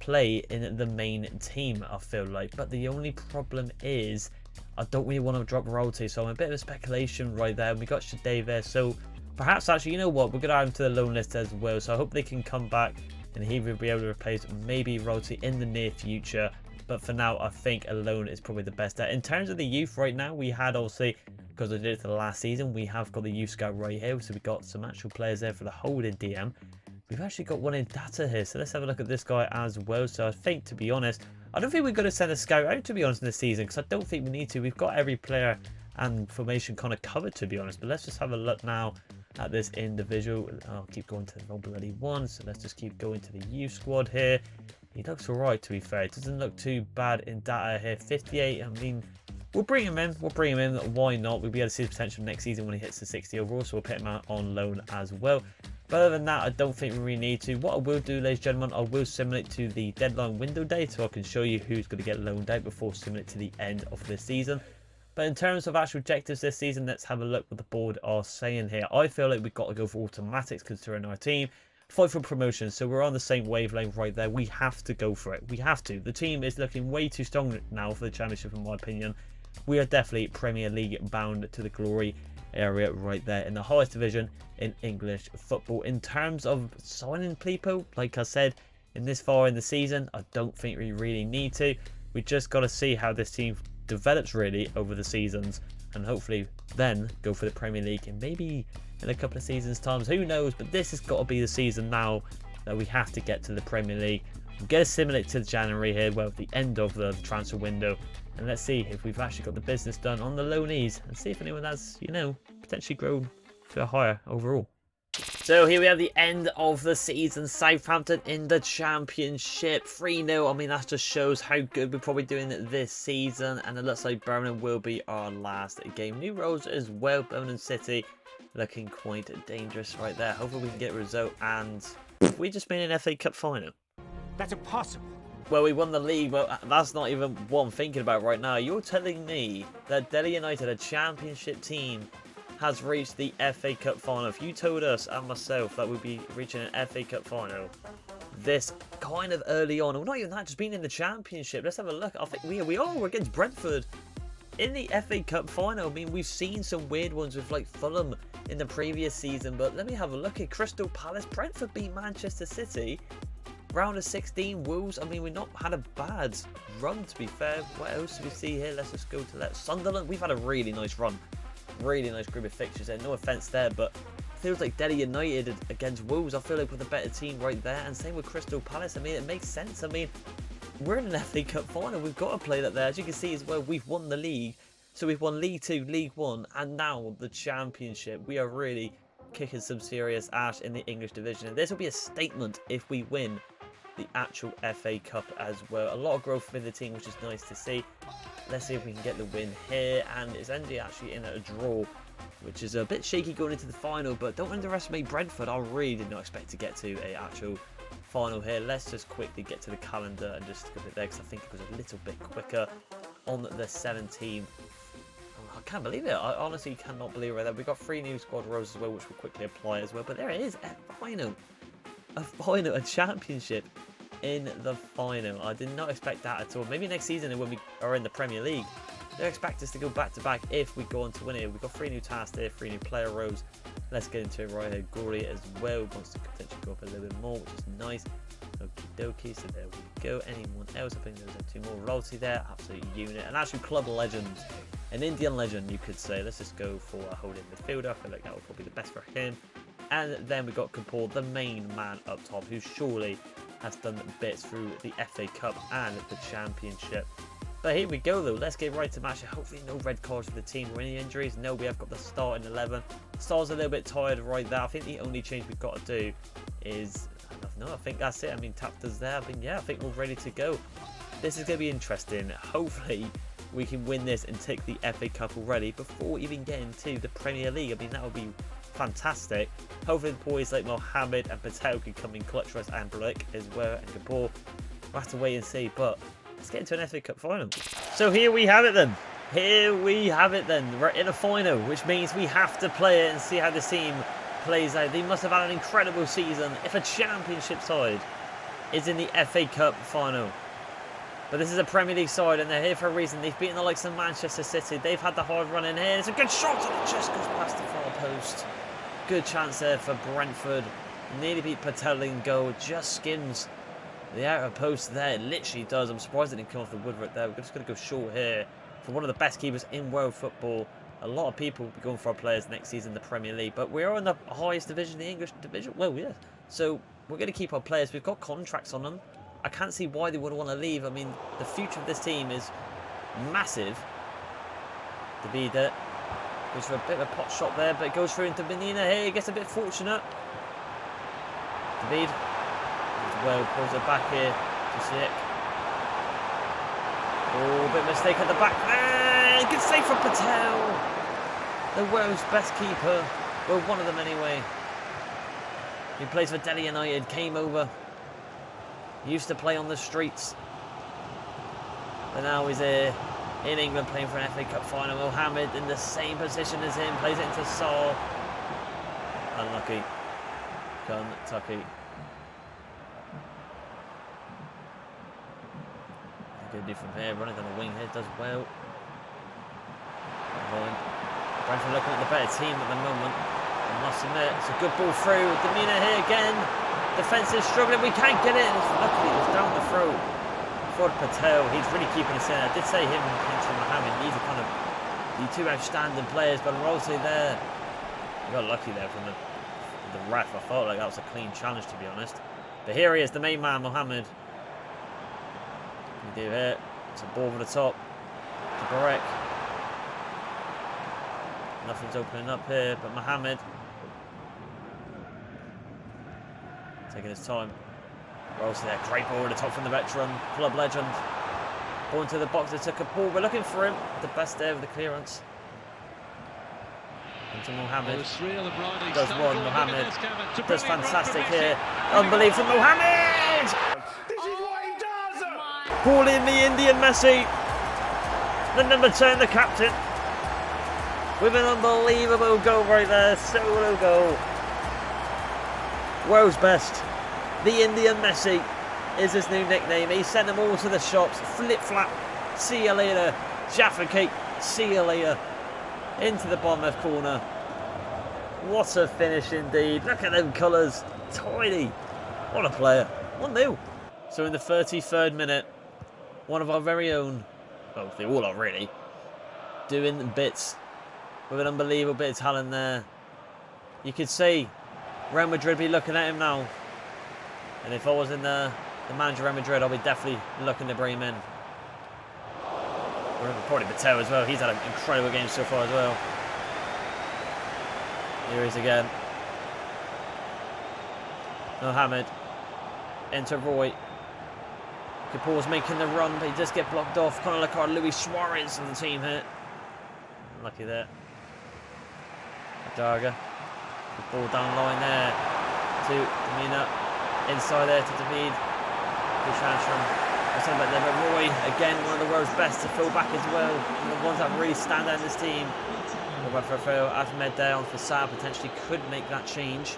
play in the main team, I feel like. But the only problem is I don't really want to drop royalty, so I'm a bit of a speculation right there. And we got Shadev there, so perhaps actually, you know what, we're going to add him to the loan list as well. So I hope they can come back and he will be able to replace maybe royalty in the near future. But for now, I think a loan is probably the best. In terms of the youth right now, we had obviously, because I did it for the last season, we have got the youth scout right here. So we've got some actual players there for the holding DM. We've actually got one in data here. So let's have a look at this guy as well. So I think, to be honest, I don't think we're going to send a scout out, to be honest, in this season, because I don't think we need to. We've got every player and formation kind of covered, to be honest. But let's just have a look now at this individual. I'll keep going to the wrong bloody one. So let's just keep going to the youth squad here. He looks alright, to be fair. It doesn't look too bad in data here. 58, I mean, we'll bring him in. We'll bring him in. Why not? We'll be able to see the potential next season when he hits the 60 overall. So we'll put him out on loan as well. But other than that, I don't think we really need to. What I will do, ladies and gentlemen, I will simulate to the deadline window date, so I can show you who's going to get loaned out before simulate to the end of this season. But in terms of actual objectives this season, let's have a look what the board are saying here. I feel like we've got to go for automatics considering our team. Fight for promotion, so we're on the same wavelength right there. We have to go for it. We have to. The team is looking way too strong now for the championship, in my opinion. We are definitely Premier League bound to the glory area right there in the highest division in English football. In terms of signing people, like I said, in this far in the season, I don't think we really need to. We just got to see how this team develops really over the seasons, and hopefully then go for the Premier League and maybe in a couple of seasons times, who knows, but this has got to be the season now that we have to get to the Premier League. We're going to simulate to January here, well, at the end of the transfer window, and let's see if we've actually got the business done on the loanees and see if anyone has, you know, potentially grown to a higher overall. So here we have the end of the season. Southampton in the Championship, 3-0. I mean, that just shows how good we're probably doing this season. And it looks like Birmingham will be our last game. New roles as well. Birmingham City looking quite dangerous right there. Hopefully we can get a result. And we just made an FA Cup final. That's impossible. Well, we won the league, but that's not even what I'm thinking about right now. You're telling me that Delhi United, a Championship team, has reached the FA Cup final. If you told us and myself that we'd be reaching an FA Cup final this kind of early on, or not even that, just being in the Championship, let's have a look. I think we're against Brentford in the FA Cup final. I mean, we've seen some weird ones with like Fulham in the previous season, but let me have a look at Crystal Palace. Brentford beat Manchester City. Round of 16, Wolves. I mean, we've not had a bad run, to be fair. What else do we see here? Let's just go to Sunderland. We've had a really nice run. Really nice group of fixtures there. No offence there, but feels like Delhi United against Wolves. I feel like we're the better team right there. And same with Crystal Palace. I mean, it makes sense. I mean, we're in an FA Cup final. We've got to play that there. As you can see as well, we've won the league. So we've won League 2, League 1, and now the Championship. We are really kicking some serious ass in the English division. And this will be a statement if we win the actual FA Cup as well. A lot of growth within the team, which is nice to see. Let's see if we can get the win here, and it's ended actually in a draw, which is a bit shaky going into the final, but don't underestimate Brentford. I really did not expect to get to a actual final here. Let's just quickly get to the calendar and just go a bit there, because I think it was a little bit quicker on the 17th. I can't believe it. I honestly cannot believe it. We've got 3 new squad roles as well, which we'll quickly apply as well, but there it is, a Championship in the final. I did not expect that at all. Maybe next season when we are in the Premier League, they expect us to go back to back if we go on to win it. We've got 3 new tasks there, 3 new player rows. Let's get into it right here. Gory as well wants to potentially go up a little bit more, which is nice. Okie dokie, so there we go. Anyone else? I think there's 2 more. Loyalty there, absolute unit. And actually club legend, an Indian legend you could say. Let's just go for a holding midfielder. I feel like that would probably be the best for him. And then we got Kapoor, the main man up top, who surely has done bits through the FA Cup and the Championship. But here we go though, let's get right to match. Hopefully no red cards for the team or any injuries. No, we have got the starting 11. Star's a little bit tired right there. I think the only change we've got to do is, no, I think that's it. I mean, Tapta's there. I mean, yeah, I think we're ready to go. This is going to be interesting. Hopefully we can win this and take the FA Cup already before even getting to the Premier League. I mean, that would be fantastic. Hopefully the boys like Mohammed and Patel can come in clutch for us, and Blick as well, and Kapoor. We'll have to wait and see, but let's get into an FA Cup final. So here we have it then. We're in a final, which means we have to play it and see how this team plays out. They must have had an incredible season if a Championship side is in the FA Cup final. But this is a Premier League side and they're here for a reason. They've beaten the likes of Manchester City. They've had the hard run in here. It's a good shot to the chest, goes past the far post. Good chance there for Brentford. Nearly beat Patel in goal. Just skims the outer post there. It literally does. I'm surprised it didn't come off the wood right there. We're just going to go short here for one of the best keepers in world football. A lot of people will be going for our players next season in the Premier League. But we are in the highest division, the English division. Well, yeah. So we're going to keep our players. We've got contracts on them. I can't see why they would want to leave. I mean, the future of this team is massive. David goes for a bit of a pot shot there, but it goes through into Benina here. He gets a bit fortunate. David as well pulls it back here to Sick. Oh, a bit of a mistake at the back there. Good save from Patel. The world's best keeper. Well, one of them anyway. He plays for Delhi United, came over. Used to play on the streets. But now he's here in England playing for an FA Cup final. Mohammed in the same position as him. Plays it into Saul. Unlucky. Kentucky. Good do from here. Running down the wing here. Does well. Brentford looking at the better team at the moment. I must admit. It's a good ball through. Demeanor here again. Defence is struggling, we can't get it, and luckily it was down the throat for Patel. He's really keeping us in. I did say him and Mohammed need to kind of the two outstanding players, but Rosie there. We got lucky there from the ref. I felt like that was a clean challenge, to be honest. But here he is, the main man, Mohammed. What do we do here? It's a ball over the top to Barek. Nothing's opening up here, but Mohammed taking his time. Rosie there, great ball over the top from the veteran, club legend. Ball into the box, they took a ball. We're looking for him. The best there with the clearance. Into Mohammed. Does one, Mohammed. Does fantastic here. Unbelievable from Mohammed! This is what he does! Ball in the Indian Messi. The number 10, the captain. With an unbelievable goal right there. Solo goal. World's best. The Indian Messi is his new nickname. He sent them all to the shops. Flip flap. See you later. Jaffa cake. See you later. Into the bottom left corner. What a finish indeed. Look at them colours. Tiny. What a player. 1-0. So in the 33rd minute, one of our very own, well, they all are really, doing bits with an unbelievable bit of talent there. You could see Real Madrid be looking at him now. And if I was in the manager of Real Madrid, I'll be definitely looking to bring him in. Probably Mateo as well. He's had an incredible game so far as well. Here he is again. Mohammed. Enter Roy. Kapoor's making the run, but he just get blocked off. Kind of like our Luis Suarez of the team here. Lucky there. Daga. The ball down line there to Mina. Inside there to David. Good chance from something like that. But Roy, again, one of the world's best to fill back as well. One of the ones that really stand out in this team. Ahmed there on Fassad potentially could make that change.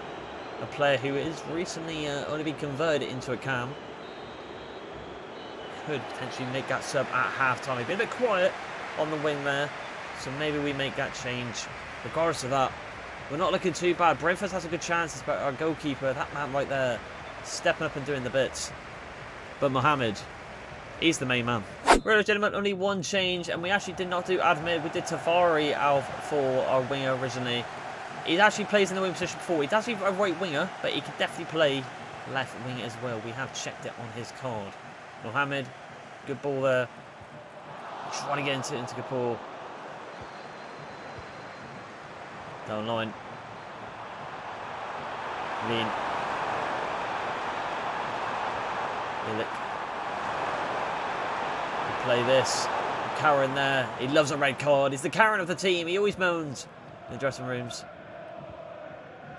A player who is recently only been converted into a cam. Could potentially make that sub at half-time. He's been a bit quiet on the wing there. So maybe we make that change. Regardless of that, we're not looking too bad. Brentford has a good chance. It's about our goalkeeper, that man right there, stepping up and doing the bits. But Mohammed, he's the main man. Right, gentlemen, only one change, and we actually did not do Ahmed. We did Tafari out for our winger originally. He actually plays in the wing position before. He's actually a right winger, but he can definitely play left wing as well. We have checked it on his card. Mohammed, good ball there. Trying to get into Kapoor. Down line. Lean. Ilic. Play this. Karen there. He loves a red card. He's the Karen of the team. He always moans in the dressing rooms.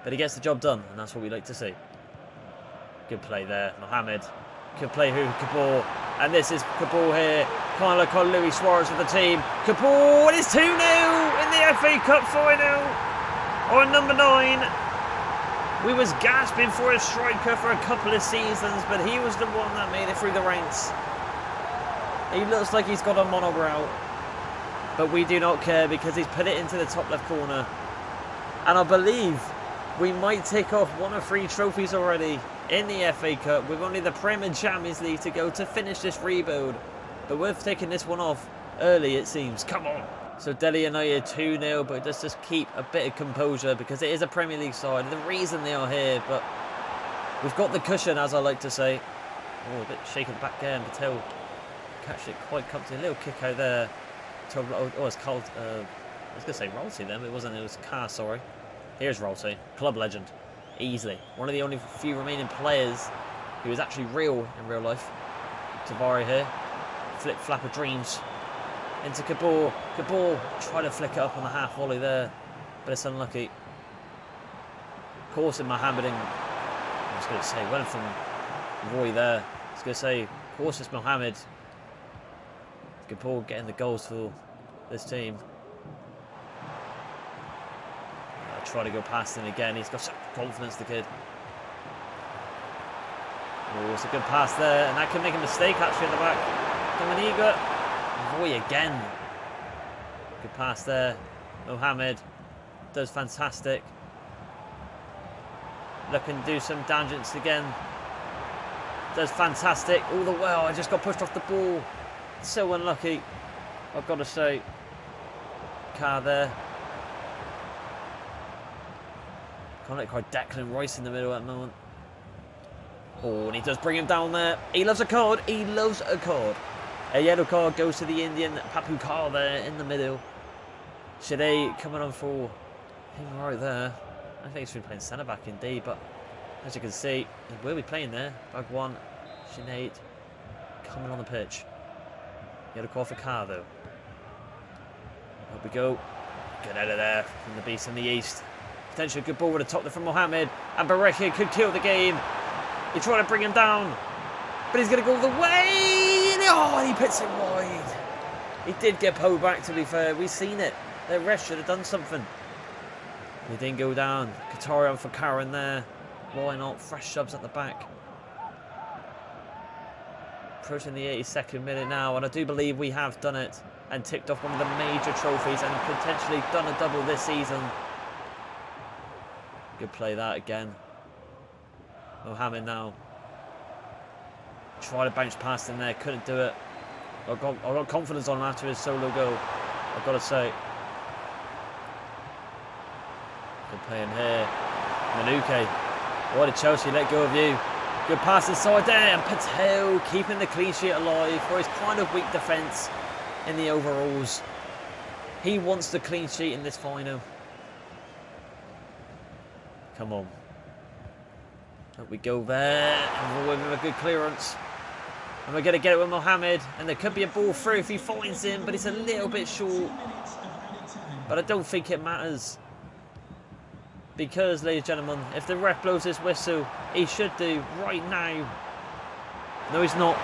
But he gets the job done, and that's what we like to see. Good play there. Mohammed. Good play who? Kapoor. And this is Kapoor here. Kind of like Luis Suarez of the team. Kapoor, it is 2-0 in the FA Cup final. On number 9. We was gasping for a striker for a couple of seasons, but he was the one that made it through the ranks. He looks like he's got a monobrow, but we do not care because he's put it into the top left corner. And I believe we might take off 1 of 3 trophies already in the FA Cup with only the Premier Champions League to go to finish this rebuild. But we're taking this one off early, it seems. Come on. So Delhi United 2-0, but let's just keep a bit of composure because it is a Premier League side. The reason they are here, but we've got the cushion, as I like to say. Oh, a bit shaken back there, and Patel catch it quite comfortably. A little kick out there. Oh, it's called, I was going to say Rolsey then, but it wasn't. It was Carr, sorry. Here's Rolsey, club legend. Easily. One of the only few remaining players who is actually real in real life. Tavares here. Flip flap of dreams. Into Kapoor. Kapoor tried to flick it up on the half volley there, but it's unlucky. Of course, in Mohammedan, I was going to say, went from Roy there. I was going to say, of course, it's Mohammed. Kapoor getting the goals for this team. Try to go past him again. He's got such confidence, the kid. Oh, it's a good pass there, and that can make a mistake actually in the back. Dominiga. Roy again. Good pass there. Mohammed does fantastic. Looking to do some tangents again. Does fantastic all the way. I just got pushed off the ball. So unlucky, I've got to say. car there. Can't let quite Declan Rice in the middle at the moment. Oh, and he does bring him down there. He loves a card. He loves a card. A yellow card goes to the Indian Papu Kar there in the middle. Shade coming on for him right there. I think he's been playing centre back indeed, but as you can see, he will be playing there. Bag one, Sinead coming on the pitch. Yellow card for Kar though. Up we go. Get out of there from the beast in the east. Potentially a good ball with a top there from Mohammed. And Bareki could kill the game. He's trying to bring him down. But he's going to go the way. And he puts it wide. He did get pulled back, to be fair. We've seen it. The ref should have done something. He didn't go down. Katarian for Karen there. Why not? Fresh subs at the back. Approaching the 82nd minute now. And I do believe we have done it. And ticked off one of the major trophies. And potentially done a double this season. Good play that again. Mohammed now. Tried to bounce past him there. Couldn't do it. I got confidence on him after his solo goal. I've got to say. Good play in here. Manuke. Why did Chelsea let go of you? Good pass inside there. And Patel keeping the clean sheet alive for his kind of weak defence in the overalls. He wants the clean sheet in this final. Come on. Up we go there. And we're with a good clearance. And we're going to get it with Mohammed. And there could be a ball through if he finds him. But it's a little bit short. But I don't think it matters. Because, ladies and gentlemen, if the ref blows his whistle, he should do right now. No, he's not.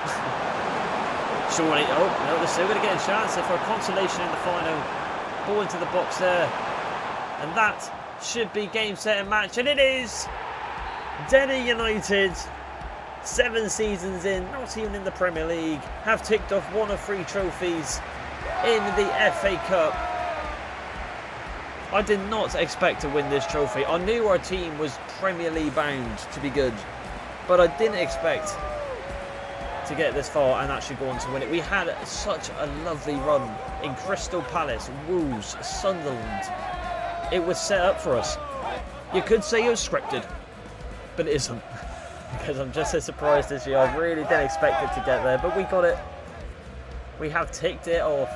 Surely. Oh, no, they're still going to get a chance for a consolation in the final. Ball into the box there. And that should be game, set and match. And it is. Derby United, 7 seasons in, not even in the Premier League, have ticked off 1 of 3 trophies in the FA Cup. I did not expect to win this trophy. I knew our team was Premier League bound to be good, but I didn't expect to get this far and actually go on to win it. We had such a lovely run in Crystal Palace, Wolves, Sunderland. It was set up for us. You could say it was scripted, but it isn't. Because I'm just as surprised this year. I really didn't expect it to get there, but we got it. We have ticked it off.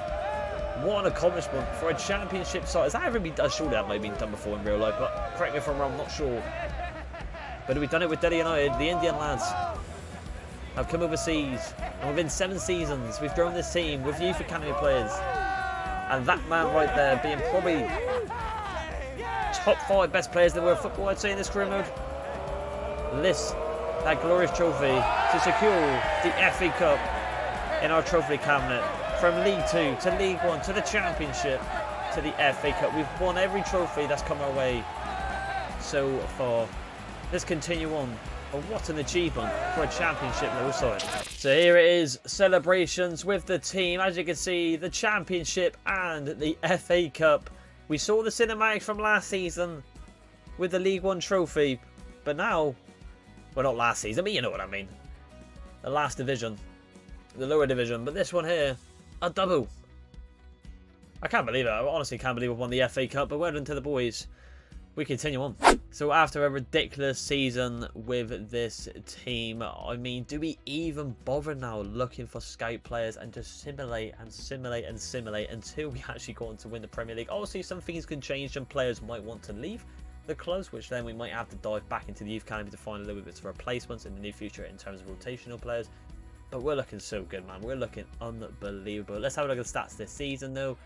What an accomplishment for a championship side. Has that ever been done? Surely that might have been done before in real life, but correct me if I'm wrong, I'm not sure. But we've done it with Derby United. The Indian lads have come overseas, and within 7 seasons, we've grown this team with youth academy players. And that man right there being probably top 5 best players in the world of football, I'd say, in this career mode. Lifts that glorious trophy to secure the FA Cup in our trophy cabinet. From League 2 to League 1 to the Championship to the FA Cup. We've won every trophy that's come our way so far. Let's continue on. But what an achievement for a Championship level side. So here it is, celebrations with the team. As you can see, the Championship and the FA Cup. We saw the cinematics from last season with the League 1 trophy. But now, well, not last season, but you know what I mean. The last division, the lower division. But this one here, a double. I can't believe it. I honestly can't believe we won the FA Cup, but well done to the boys. We continue on. So after a ridiculous season with this team, I mean, do we even bother now looking for scout players and just simulate and simulate and simulate until we actually go on to win the Premier League? Obviously, some things can change and players might want to leave the clubs, which then we might have to dive back into the youth academy to find a little bit of replacements in the near future in terms of rotational players. But we're looking so good, man. We're looking unbelievable. Let's have a look at the stats this season, though.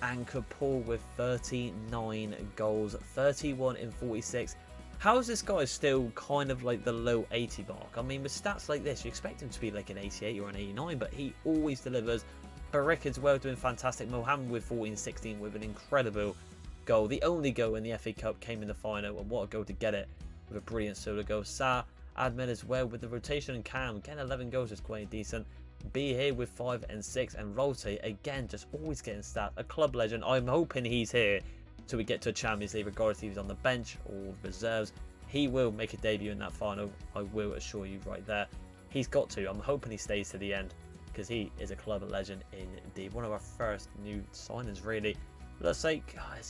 Anchor Paul with 39 goals, 31 in 46. How is this guy still kind of like the low 80 mark? I mean, with stats like this, you expect him to be like an 88 or an 89, but he always delivers. Barik as well doing fantastic. Mohammed with 14-16 with an incredible goal. The only goal in the FA Cup came in the final, and what a goal to get it with a brilliant solo goal. Sa Admin as well with the rotation, and Cam getting 11 goals is quite decent. B here with 5 and 6, and Rolte again just always getting stats. A club legend. I'm hoping he's here till we get to a Champions League, regardless if he's on the bench or reserves. He will make a debut in that final, I will assure you right there. He's got to. I'm hoping he stays to the end because he is a club legend indeed. One of our first new signings, really. let's say,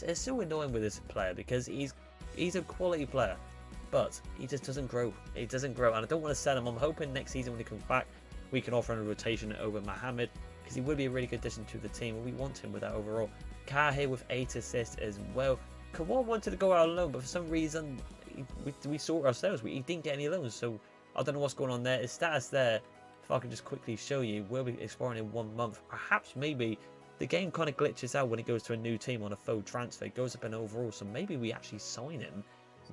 it's so annoying with this player because he's a quality player, but he just doesn't grow. He doesn't grow, and I don't want to sell him. I'm hoping next season when he comes back, we can offer him a rotation over Mohamed, because he would be a really good addition to the team, and we want him with that overall. Carr here with 8 assists as well. Kawhi wanted to go out on loan, but for some reason, we saw it ourselves. He didn't get any loans, so I don't know what's going on there. His status there, if I can just quickly show you, will be expiring in 1 month. Perhaps maybe the game kind of glitches out when it goes to a new team on a faux transfer. It goes up in overall, so maybe we actually sign him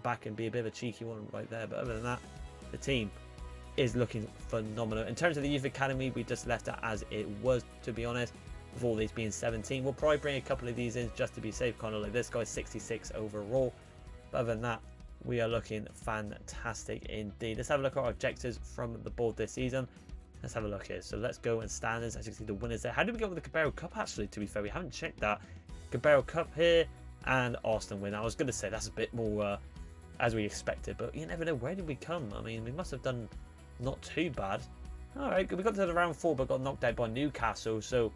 back and be a bit of a cheeky one right there. But other than that, the team is looking phenomenal. In terms of the youth academy, we just left it as it was, to be honest, with all these being 17. We'll probably bring a couple of these in just to be safe, kind of like this guy, 66 overall. But other than that, we are looking fantastic indeed. Let's have a look at our objectives from the board this season. Let's have a look here. So let's go and standards. As you can see, the winners there. How did we go with the Cabero Cup, actually, to be fair? We haven't checked that. Cabero Cup here and Arsenal win. I was going to say that's a bit more as we expected, but you never know. Where did we come? I mean, we must have done not too bad. All right, we got to the round 4, but got knocked out by Newcastle. So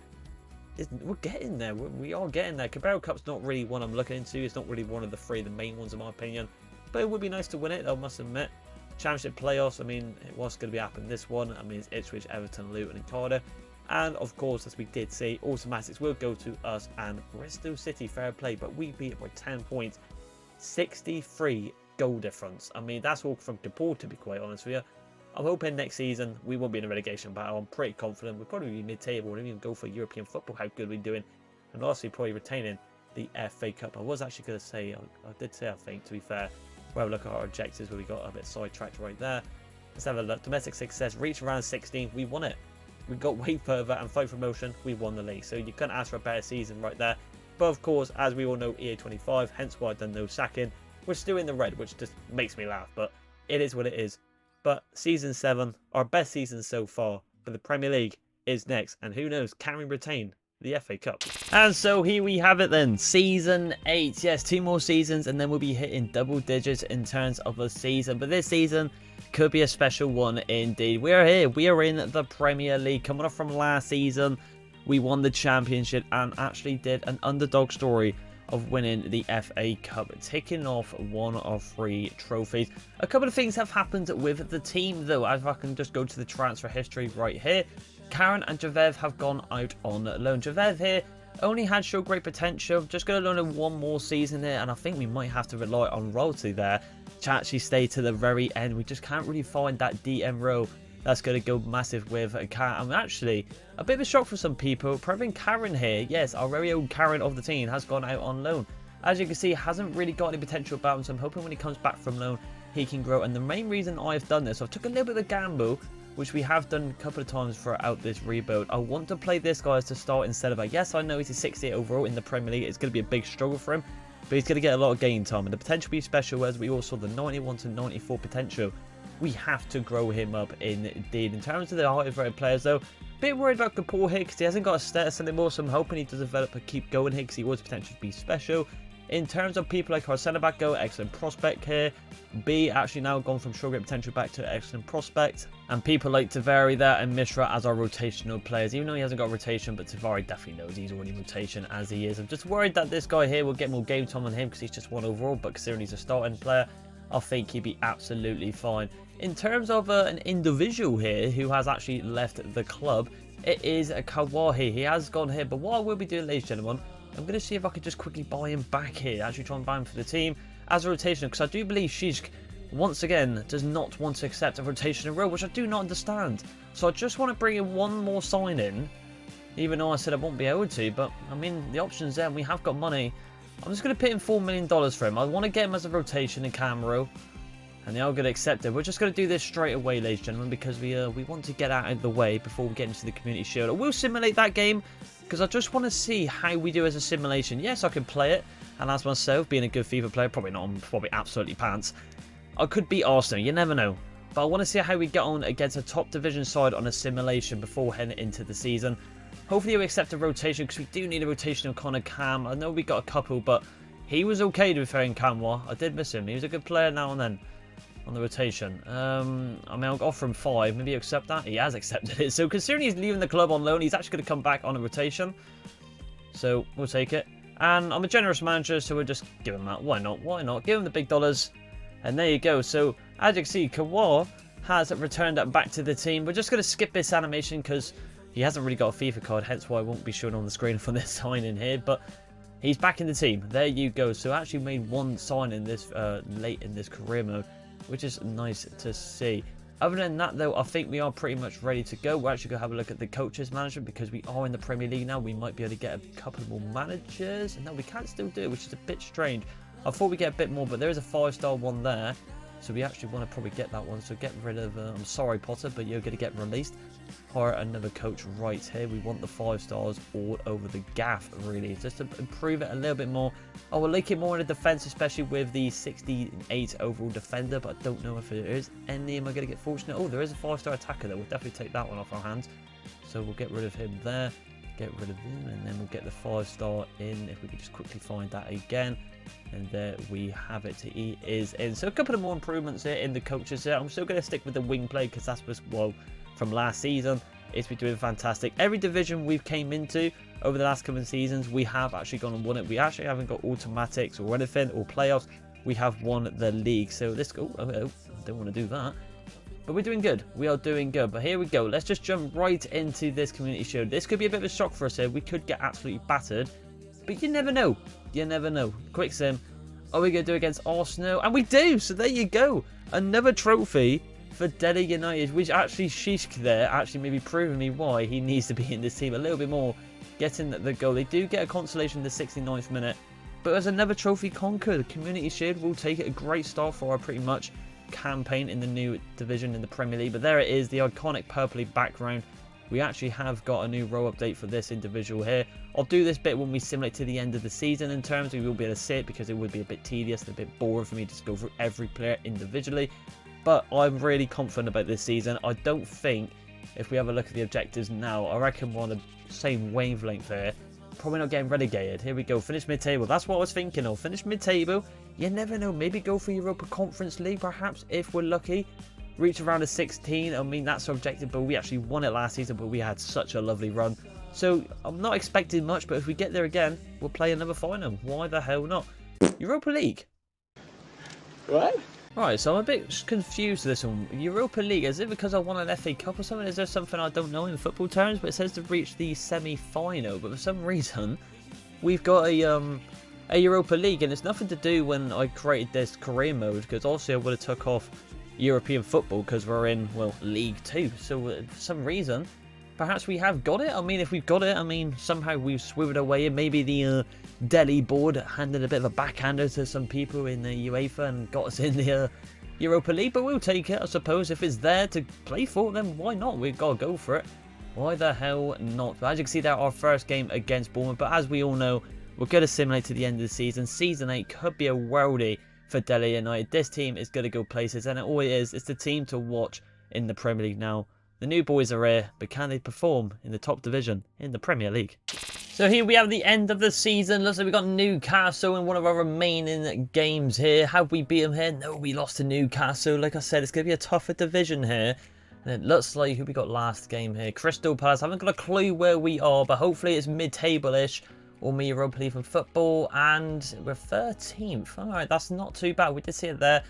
we're getting there. We are getting there. Cabero Cup's not really one I'm looking into. It's not really one of the 3 the main ones, in my opinion. But it would be nice to win it, I must admit. Championship playoffs, I mean, it was going to be happening this one. I mean, it's Ipswich, Everton, Luton and Cardiff. And of course, as we did say, automatics will go to us and Bristol City, fair play. But we beat it by 10 points, 63 goal difference. I mean, that's all from Gabor, to be quite honest with you. I'm hoping next season we won't be in a relegation battle. I'm pretty confident we'll probably be mid-table. We'll even go for European football, how good we're doing. And lastly, probably retaining the FA Cup. I was actually going to say, I did say, I think, to be fair, well, look at our objectives where we got a bit sidetracked right there. Let's have a look. Domestic success, reach around 16. We won it. We got way further and fight for promotion. We won the league. So you couldn't ask for a better season right there. But of course, as we all know, EA25, hence why I've done no sacking. We're still in the red, which just makes me laugh. But it is what it is. But season 7, our best season so far for the Premier League, is next. And who knows, can we retain the FA Cup? And so here we have it then, season 8. Yes, 2 more seasons and then we'll be hitting double digits in terms of the season. But this season could be a special one indeed. We are here, we are in the Premier League. Coming off from last season, we won the championship and actually did an underdog story of winning the FA Cup, ticking off 1 of 3 trophies. A couple of things have happened with the team though, as I can just go to the transfer history right here. Karen and Javev have gone out on loan. Javev here only had show great potential. Just going to loan him 1 more season here, and I think we might have to rely on royalty there to actually stay to the very end. We just can't really find that DM row that's going to go massive with Karen. I'm actually a bit of a shock for some people. Probably Karen here, yes, our very own Karen of the team, has gone out on loan. As you can see, hasn't really got any potential about him, so I'm hoping when he comes back from loan, he can grow. And the main reason I've done this, I took a little bit of gamble, which we have done a couple of times throughout this rebuild. I want to play this guy as to start instead of yes, I know he's a 68 overall in the Premier League. It's going to be a big struggle for him, but he's going to get a lot of game time. And the potential will be special, as we all saw the 91 to 94 potential. We have to grow him up indeed. In terms of the highest rated players though, a bit worried about Gabor here because he hasn't got a status anymore. So I'm hoping he does develop and keep going here because he was potentially be special. In terms of people like our centre back go, excellent prospect here. B actually now gone from short great potential back to excellent prospect. And people like Taveri there and Mishra as our rotational players. Even though he hasn't got rotation, but Taveri definitely knows he's already rotation as he is. I'm just worried that this guy here will get more game time on him because he's just 1 overall. But considering he's a starting player, I think he'd be absolutely fine. In terms of an individual here who has actually left the club, it is Kawahi. He has gone here. But what I will be doing, ladies and gentlemen, I'm going to see if I could just quickly buy him back here. Actually try and buy him for the team as a rotation. Because I do believe Shishk, once again, does not want to accept a rotation in a row, which I do not understand. So I just want to bring in 1 more sign in. Even though I said I won't be able to. But, I mean, the option's there and we have got money. I'm just going to put in $4 million for him. I want to get him as a rotation in Camero. And they are going to accept it. We're just going to do this straight away, ladies and gentlemen, because we want to get out of the way before we get into the Community Shield. I will simulate that game because I just want to see how we do as a simulation. Yes, I can play it, and as myself, being a good FIFA player, probably not, I'm probably absolutely pants. I could beat Arsenal, you never know. But I want to see how we get on against a top division side on a simulation before heading into the season. Hopefully we accept a rotation because we do need a rotation of Connor Cam. I know we got a couple, but he was okay to be fair in Camwa. I did miss him. He was a good player now and then on the rotation. I mean, I'll offer him 5. Maybe he'll accept that. He has accepted it. So considering he's leaving the club on loan, he's actually going to come back on a rotation. So we'll take it. And I'm a generous manager, so we'll just give him that. Why not? Why not? Give him the big dollars. And there you go. So, as you can see, Kawhi has returned back to the team. We're just going to skip this animation because he hasn't really got a FIFA card, hence why I won't be showing on the screen for this sign-in here. But he's back in the team. There you go. So I actually made one sign-in this late in this career mode, which is nice to see. Other than that, though, I think we are pretty much ready to go. We're actually going to have a look at the coaches management because we are in the Premier League now. We might be able to get a couple more managers. And no, we can't still do it, which is a bit strange. I thought we'd get a bit more, but there is a 5-star one there. So we actually want to probably get that one. So get rid of, I'm sorry, Potter, but you're going to get released. Hire another coach right here. We want the 5 stars all over the gaff, really. Just to improve it a little bit more. I will like it more in the defense, especially with the 68 overall defender. But I don't know if there is any. Am I going to get fortunate? Oh, there is a 5-star attacker, though. We'll definitely take that one off our hands. So we'll get rid of him there. Get rid of him. And then we'll get the 5-star in. If we could just quickly find that again. And there we have it. He is in. So a couple of more improvements here in the coaches here. I'm still going to stick with the wing play because that's was, well, from last season. It's been doing fantastic. Every division we've came into over the last couple of seasons, we have actually gone and won it. We actually haven't got automatics or anything or playoffs. We have won the league. So let's go. Oh, don't want to do that. But we're doing good. We are doing good. But here we go. Let's just jump right into this community shield. This could be a bit of a shock for us here. We could get absolutely battered. But you never know. You never know. Quick sim. Are we going to do against Arsenal? And we do. So there you go. Another trophy for Delhi United, which actually Shishk there actually maybe proving me why he needs to be in this team a little bit more. Getting the goal. They do get a consolation in the 69th minute. But as another trophy conquered, the Community Shield will take it. A great start for our pretty much campaign in the new division in the Premier League. But there it is, the iconic purpley background. We actually have got a new row update for this individual here. I'll do this bit when we simulate to the end of the season in terms. We will be able to see it because it would be a bit tedious and a bit boring for me to just go through every player individually. But I'm really confident about this season. I don't think, if we have a look at the objectives now, I reckon we're on the same wavelength here. Probably not getting relegated. Here we go. Finish mid-table. That's what I was thinking of. Finish mid-table. You never know. Maybe go for Europa Conference League, perhaps, if we're lucky. Reach around a 16. I mean, that's our objective, but we actually won it last season, but we had such a lovely run. So, I'm not expecting much, but if we get there again, we'll play another final. Why the hell not? Europa League. What? Right, so I'm a bit confused with this one. Europa League, is it because I won an FA Cup or something? Is there something I don't know in football terms? But it says to reach the semi-final, but for some reason, we've got a Europa League, and it's nothing to do when I created this career mode, because obviously I would have took off European football because we're in, well, League 2. So for some reason, perhaps we have got it. I mean, if we've got it, I mean, somehow we've swiveled away, and maybe the Delhi board handed a bit of a backhander to some people in the UEFA and got us in the Europa League. But we'll take it, I suppose. If it's there to play for, then why not? We've got to go for it. Why the hell not? But as you can see, that's our first game against Bournemouth. But as we all know, we're going to simulate to the end of the season. Season 8 could be a worldie for Delhi United. This team is going to go places, and it always is. It's the team to watch in the Premier League now. The new boys are here, but can they perform in the top division in the Premier League? So here we have the end of the season. Looks like we got Newcastle in one of our remaining games here. Have we beat them here? No, we lost to Newcastle. Like I said, it's going to be a tougher division here. And it looks like who we got last game here. Crystal Palace. I haven't got a clue where we are, but hopefully it's mid-table-ish. Or me Europa League from football. And we're 13th. Alright, that's not too bad. We did see it there.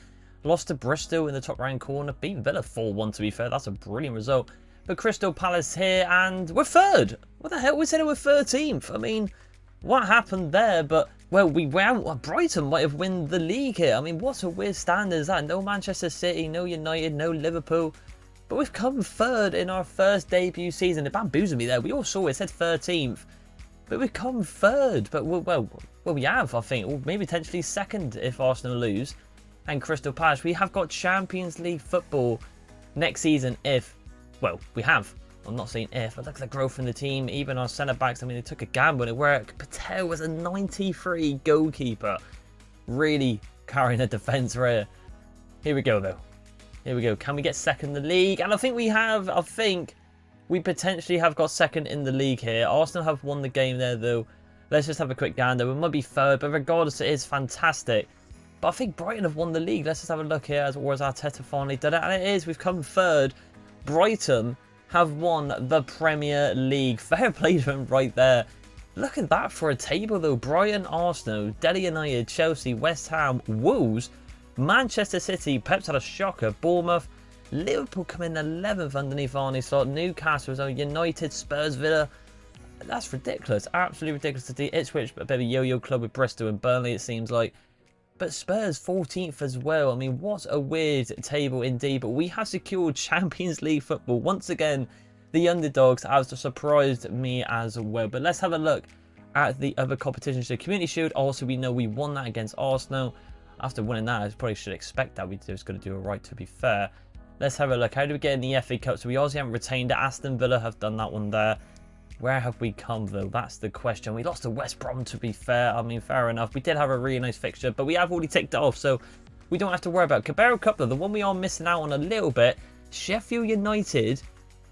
Lost to Bristol in the top right corner. Beat Villa 4-1 to be fair. That's a brilliant result. But Crystal Palace here, and we're third. What the hell? We said we're 13th. I mean, what happened there? But, well, Brighton might have won the league here. I mean, what a weird standard is that? No Manchester City, no United, no Liverpool. But we've come third in our first debut season. It bamboozled me there. We all saw it said 13th. But we've come third. But, well, we have, I think. Or maybe potentially second if Arsenal lose. And Crystal Palace. We have got Champions League football next season if... Well, we have. I'm not saying if, but look at the growth in the team. Even our centre-backs, I mean, they took a gamble and it worked. Patel was a 93 goalkeeper. Really carrying a defence rare. Here we go, though. Here we go. Can we get second in the league? And I think we have. I think we potentially have got second in the league here. Arsenal have won the game there, though. Let's just have a quick gander. We might be third, but regardless, it is fantastic. But I think Brighton have won the league. Let's just have a look here as Arteta finally did it. And it is. We've come third. Brighton have won the Premier League. Fair play to them right there. Look at that for a table though. Brighton, Arsenal, Delhi United, Chelsea, West Ham, Wolves, Manchester City, Pep's had a shocker, Bournemouth, Liverpool come in 11th underneath Arnie's slot, Newcastle, United, Spurs, Villa. That's ridiculous, absolutely ridiculous to see. Ipswich, a bit of a yo-yo club with Bristol and Burnley it seems like. But Spurs 14th as well. I mean, what a weird table indeed. But we have secured Champions League football. Once again, the underdogs have surprised me as well. But let's have a look at the other competitions. The Community Shield, also we know we won that against Arsenal. After winning that, I probably should expect that we're just going to do alright, to be fair. Let's have a look. How do we get in the FA Cup? So we obviously haven't retained it. Aston Villa have done that one there. Where have we come though? That's the question. We lost to West Brom, to be fair. I mean, fair enough. We did have a really nice fixture, but we have already ticked it off, so we don't have to worry about it. Carabao Cup though, the one we are missing out on a little bit. Sheffield United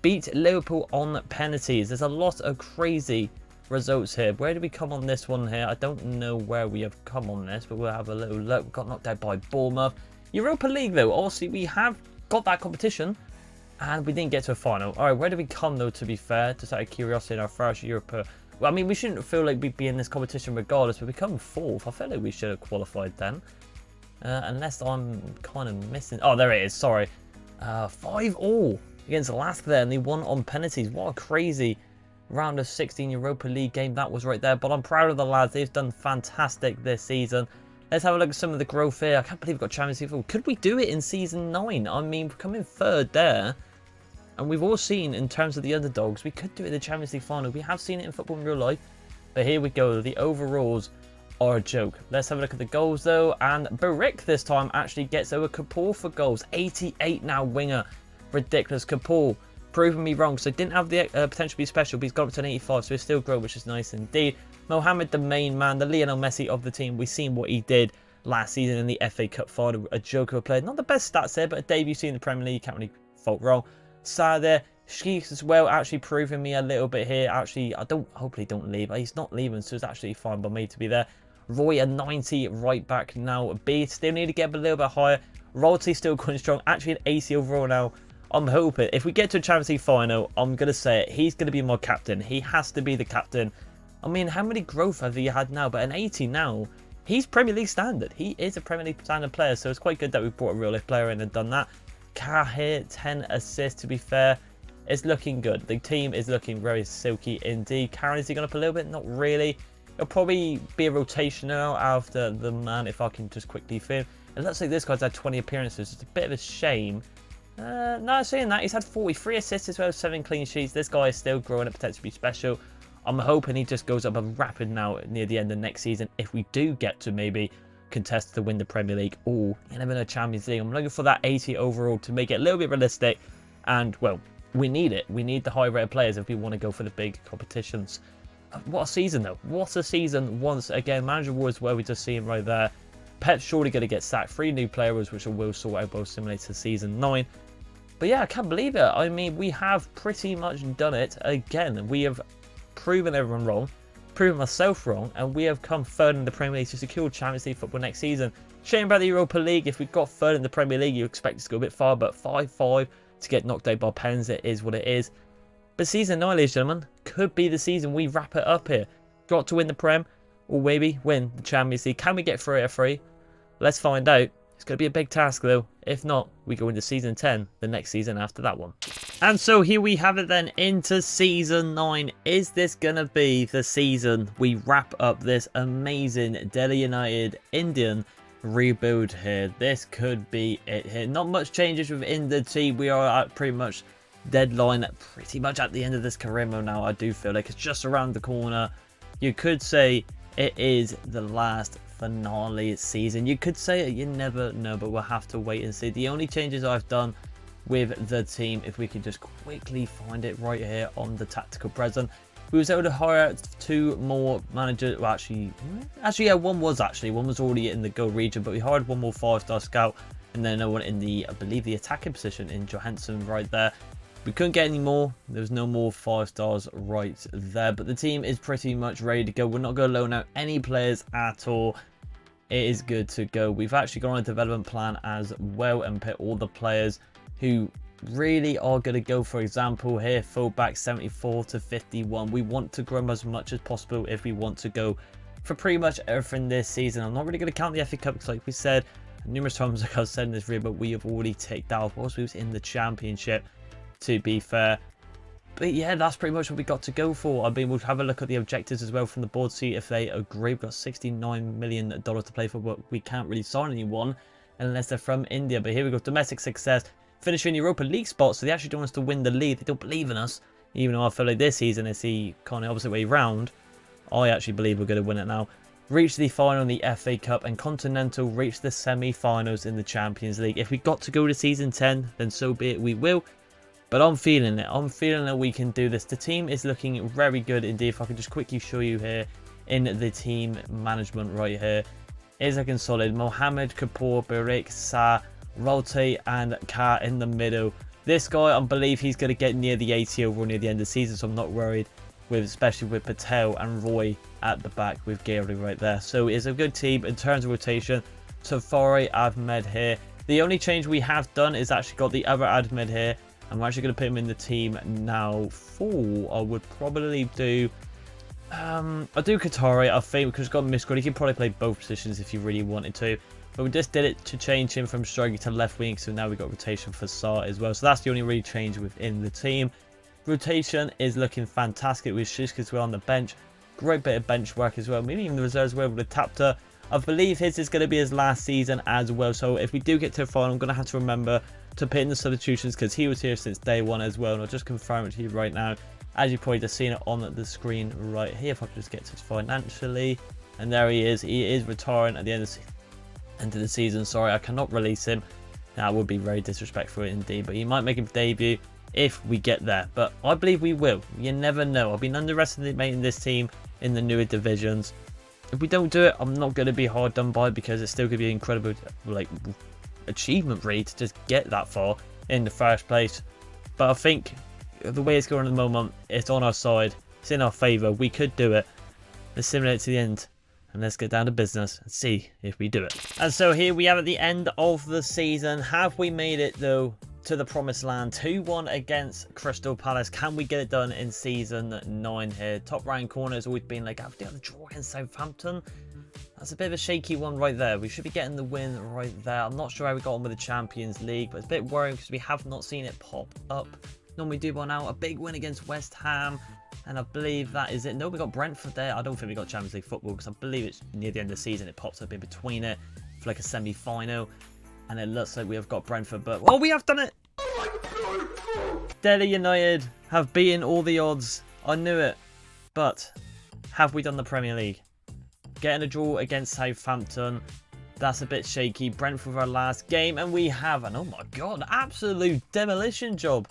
beat Liverpool on penalties. There's a lot of crazy results here. Where do we come on this one here? I don't know where we have come on this, but we'll have a little look. We got knocked out by Bournemouth. Europa League though, obviously we have got that competition. And we didn't get to a final. Alright, where do we come though, to be fair? Just out of curiosity, in our first Europa. Well, I mean, we shouldn't feel like we'd be in this competition regardless, but we come 4th. I feel like we should have qualified then. Unless I'm kind of missing... Oh, there it is, sorry. 5-all against Alaska there, and they won on penalties. What a crazy round of 16 Europa League game that was right there. But I'm proud of the lads. They've done fantastic this season. Let's have a look at some of the growth here. I can't believe we've got Champions League football. Could we do it in Season 9? I mean, we're coming 3rd there. And we've all seen, in terms of the underdogs, we could do it in the Champions League final. We have seen it in football in real life. But here we go. The overalls are a joke. Let's have a look at the goals, though. And Barik this time actually gets over Kapoor for goals. 88 now, winger. Ridiculous. Kapoor proving me wrong. So didn't have the potential to be special, but he's got up to an 85. So he's still growing, which is nice indeed. Mohamed, the main man, the Lionel Messi of the team. We've seen what he did last season in the FA Cup final. A joke of a player. Not the best stats here, but a debut in the Premier League. Can't really fault wrong. Sada, Sheeks as well, actually proving me a little bit here. Actually, hopefully don't leave. He's not leaving, so it's actually fine by me to be there. Roy, a 90 right back now. B, still need to get a little bit higher. Royalty still going strong. Actually an 80 overall now. I'm hoping, if we get to a Champions League final, I'm going to say it, he's going to be my captain. He has to be the captain. I mean, how many growth have he had now? But an 80 now, he's Premier League standard. He is a Premier League standard player, so it's quite good that we brought a real life player in and done that. Car here, 10 assists to be fair. It's looking good. The team is looking very silky indeed. Karen, is he going up a little bit? Not really. It'll probably be a rotation now after the man, if I can just quickly film. It looks like this guy's had 20 appearances. It's a bit of a shame. No, saying that, he's had 43 assists as well, 7 clean sheets. This guy is still growing and potentially be special. I'm hoping he just goes up a rapid now near the end of next season. If we do get to maybe contest to win the Premier League or even a Champions League, I'm looking for that 80 overall to make it a little bit realistic. And well, we need it. We need the high rated players if we want to go for the big competitions. What a season though. What a season once again. Manager Wars, where we just see him right there. Pep's surely going to get sacked. 3 new players, which will sort out both Simulator Season 9. But yeah, I can't believe it. I mean, we have pretty much done it again. We have proven everyone wrong, proven myself wrong, and we have come 3rd in the Premier League to secure Champions League football next season. Shame about the Europa League. If we got 3rd in the Premier League, you expect us to go a bit far, but 5-5 to get knocked out by pens, it is what it is. But Season 9, ladies and gentlemen, could be the season we wrap it up here. Got to win the Prem, or maybe win the Champions League. Can we get 3 out of 3? Let's find out. It's going to be a big task though. If not, we go into Season 10, the next season after that one. And so here we have it then, into Season 9. Is this going to be the season we wrap up this amazing Delhi United Indian rebuild here? This could be it here. Not much changes within the team. We are at pretty much deadline, pretty much at the end of this career mode now. I do feel like it's just around the corner. You could say it is the last finale season. You could say it, you never know, but we'll have to wait and see. The only changes I've done with the team, if we can just quickly find it right here on the tactical present, we was able to hire 2 more managers. Well, actually yeah, one was already in the gold region, but we hired 1 more 5-star scout and then another one in the, I believe, the attacking position in Johansson right there. We couldn't get any more. There was no more 5 stars right there, but the team is pretty much ready to go. We're not going to loan out any players at all. It is good to go. We've actually gone on a development plan as well and put all the players who really are going to go, for example, here, fullback 74 to 51. We want to grow as much as possible if we want to go for pretty much everything this season. I'm not really going to count the FA Cup because, like we said numerous times, like I said in this video, but we have already ticked that off whilst we was in the Championship, to be fair. But yeah, that's pretty much what we got to go for. I mean, we'll have a look at the objectives as well from the board, see if they agree. We've got $69 million to play for, but we can't really sign anyone unless they're from India. But here we go, domestic success, finishing Europa League spots. So they actually don't want us to win the league. They don't believe in us, even though I feel like this season is the kind of opposite way round. I actually believe we're going to win it now. Reach the final in the FA Cup, and Continental reach the semi-finals in the Champions League. If we got to go to season 10, then so be it, we will. But I'm feeling it. I'm feeling that we can do this. The team is looking very good indeed. If I can just quickly show you here in the team management right here. Is looking solid. Mohamed, Kapoor, Barik, Sa, Rolte and Ka in the middle. This guy, I believe he's going to get near the 80 overall near the end of the season, so I'm not worried, especially with Patel and Roy at the back with Gary right there. So it's a good team in terms of rotation. Safari, Ahmed here. The only change we have done is actually got the other Ahmed here. I'm actually going to put him in the team now. I would probably do... I'll do Qatari, I think, because he's got Miscod. He can probably play both positions if you really wanted to. But we just did it to change him from striker to left wing, so now we've got rotation for Saar as well. So that's the only really change within the team. Rotation is looking fantastic with Shishka as well on the bench. Great bit of bench work as well. Maybe even the reserves were able to Tapta. I believe his is going to be his last season as well. So if we do get to the final, I'm going to have to remember to put in the substitutions because he was here since day one as well. And I'll just confirm it to you right now. As you've probably just seen it on the screen right here. If I could just get to his financially. And there he is. He is retiring at the end of the season. Sorry, I cannot release him. That would be very disrespectful indeed. But he might make a debut if we get there. But I believe we will. You never know. I've been underestimating this team in the newer divisions. If we don't do it, I'm not going to be hard done by because it's still going to be an incredible achievement really to just get that far in the first place. But I think the way it's going at the moment, it's on our side. It's in our favour. We could do it. Let's simulate to the end. And let's get down to business and see if we do it. And so here we have at the end of the season. Have we made it though to the promised land? 2-1 against Crystal Palace. Can we get it done in season 9 here? Top right corner has always been like, have we got the draw against Southampton? That's a bit of a shaky one right there. We should be getting the win right there. I'm not sure how we got on with the Champions League, but it's a bit worrying because we have not seen it pop up. Normally do by now. A big win against West Ham. And I believe that is it. No, we got Brentford there. I don't think we got Champions League football because I believe it's near the end of the season. It pops up in between it for like a semi-final. And it looks like we have got Brentford. But, oh, we have done it! Delhi United have beaten all the odds. I knew it. But have we done the Premier League? Getting a draw against Southampton. That's a bit shaky. Brentford our last game. And we have an, oh my God, absolute demolition job.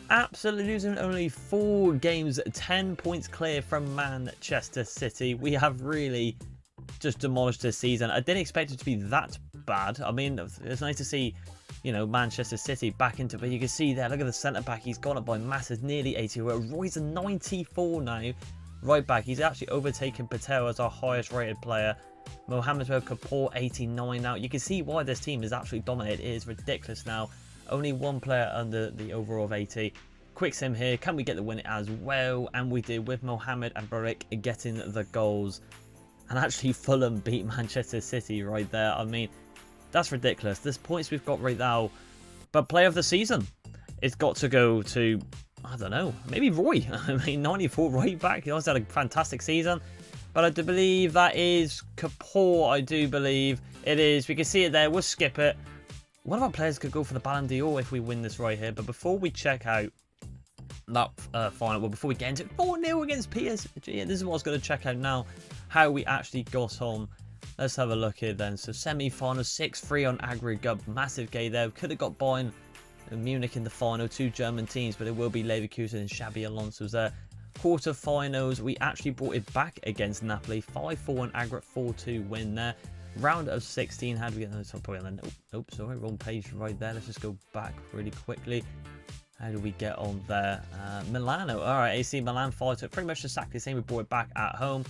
Absolutely losing only 4 games, 10 points clear from Manchester City. We have really just demolished this season. I didn't expect it to be that bad. I mean, it's nice to see, you know, Manchester City back into it. But you can see there, look at the centre-back. He's gone up by masses, nearly 80. Roy's a 94 now. Right back. He's actually overtaken Patel as our highest rated player. Mohamed Kapoor, 89 now. You can see why this team is absolutely dominated. It is ridiculous now. Only 1 player under the overall of 80. Quick sim here. Can we get the win as well? And we did with Mohamed and Barik getting the goals. And actually Fulham beat Manchester City right there. I mean, that's ridiculous. There's points we've got right now. But player of the season, it's got to go to, I don't know, maybe Roy. I mean, 94 right back. He also had a fantastic season. But I do believe that is Kapoor, I do believe it is. We can see it there. We'll skip it. One of our players could go for the Ballon d'Or if we win this right here. But before we check out that final, well, before we get into it, 4-0 against PSG, this is what I was going to check out now, how we actually got on. Let's have a look here then. So semi-final, 6-3 on aggregate. Massive game there. Could have got Bayern and Munich in the final, 2 German teams, but it will be Leverkusen and Xabi Alonso's there. Quarter-finals, we actually brought it back against Napoli. 5-4 on aggregate, 4-2 win there. Round of 16, how do we get those? Probably on the nope, sorry, wrong page right there. Let's just go back really quickly. How do we get on there? Milano, all right, AC Milan 5-2. Pretty much exactly the same. We brought it back at home.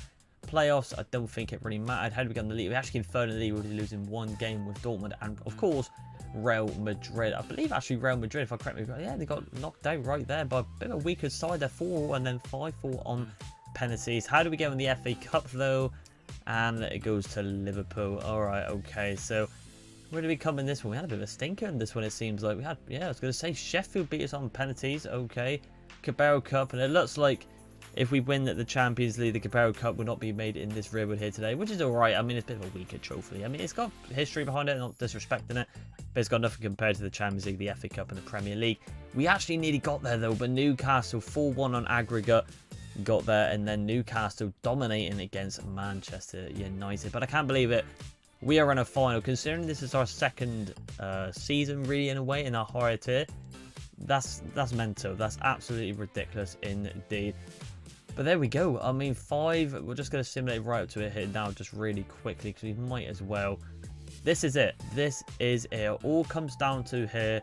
Playoffs, I don't think it really mattered. How do we get on the league? We actually came third in the league. We're losing 1 game with Dortmund, and of course, Real Madrid. I believe actually Real Madrid, if I correct me, yeah, they got knocked out right there by a bit of a weaker side. They're 4-4 and then 5-4 on penalties. How do we get on the FA Cup though? And it goes to Liverpool. All right, okay. So where did we come in this one? We had a bit of a stinker in this one, it seems like. We had, yeah, I was going to say Sheffield beat us on penalties. Okay, Carabao Cup, and it looks like if we win the Champions League, the Carabao Cup will not be made in this rearward here today, which is all right. I mean, it's a bit of a weaker trophy. I mean, it's got history behind it, not disrespecting it, but it's got nothing compared to the Champions League, the FA Cup, and the Premier League. We actually nearly got there, though, but Newcastle 4-1 on aggregate got there, and then Newcastle dominating against Manchester United. But I can't believe it. We are in a final, considering this is our second season, really, in a way, in our higher tier. That's mental. That's absolutely ridiculous indeed. But there we go. I mean, 5. We're just going to simulate right up to it here now, just really quickly, because we might as well. This is it. This is it. It all comes down to here.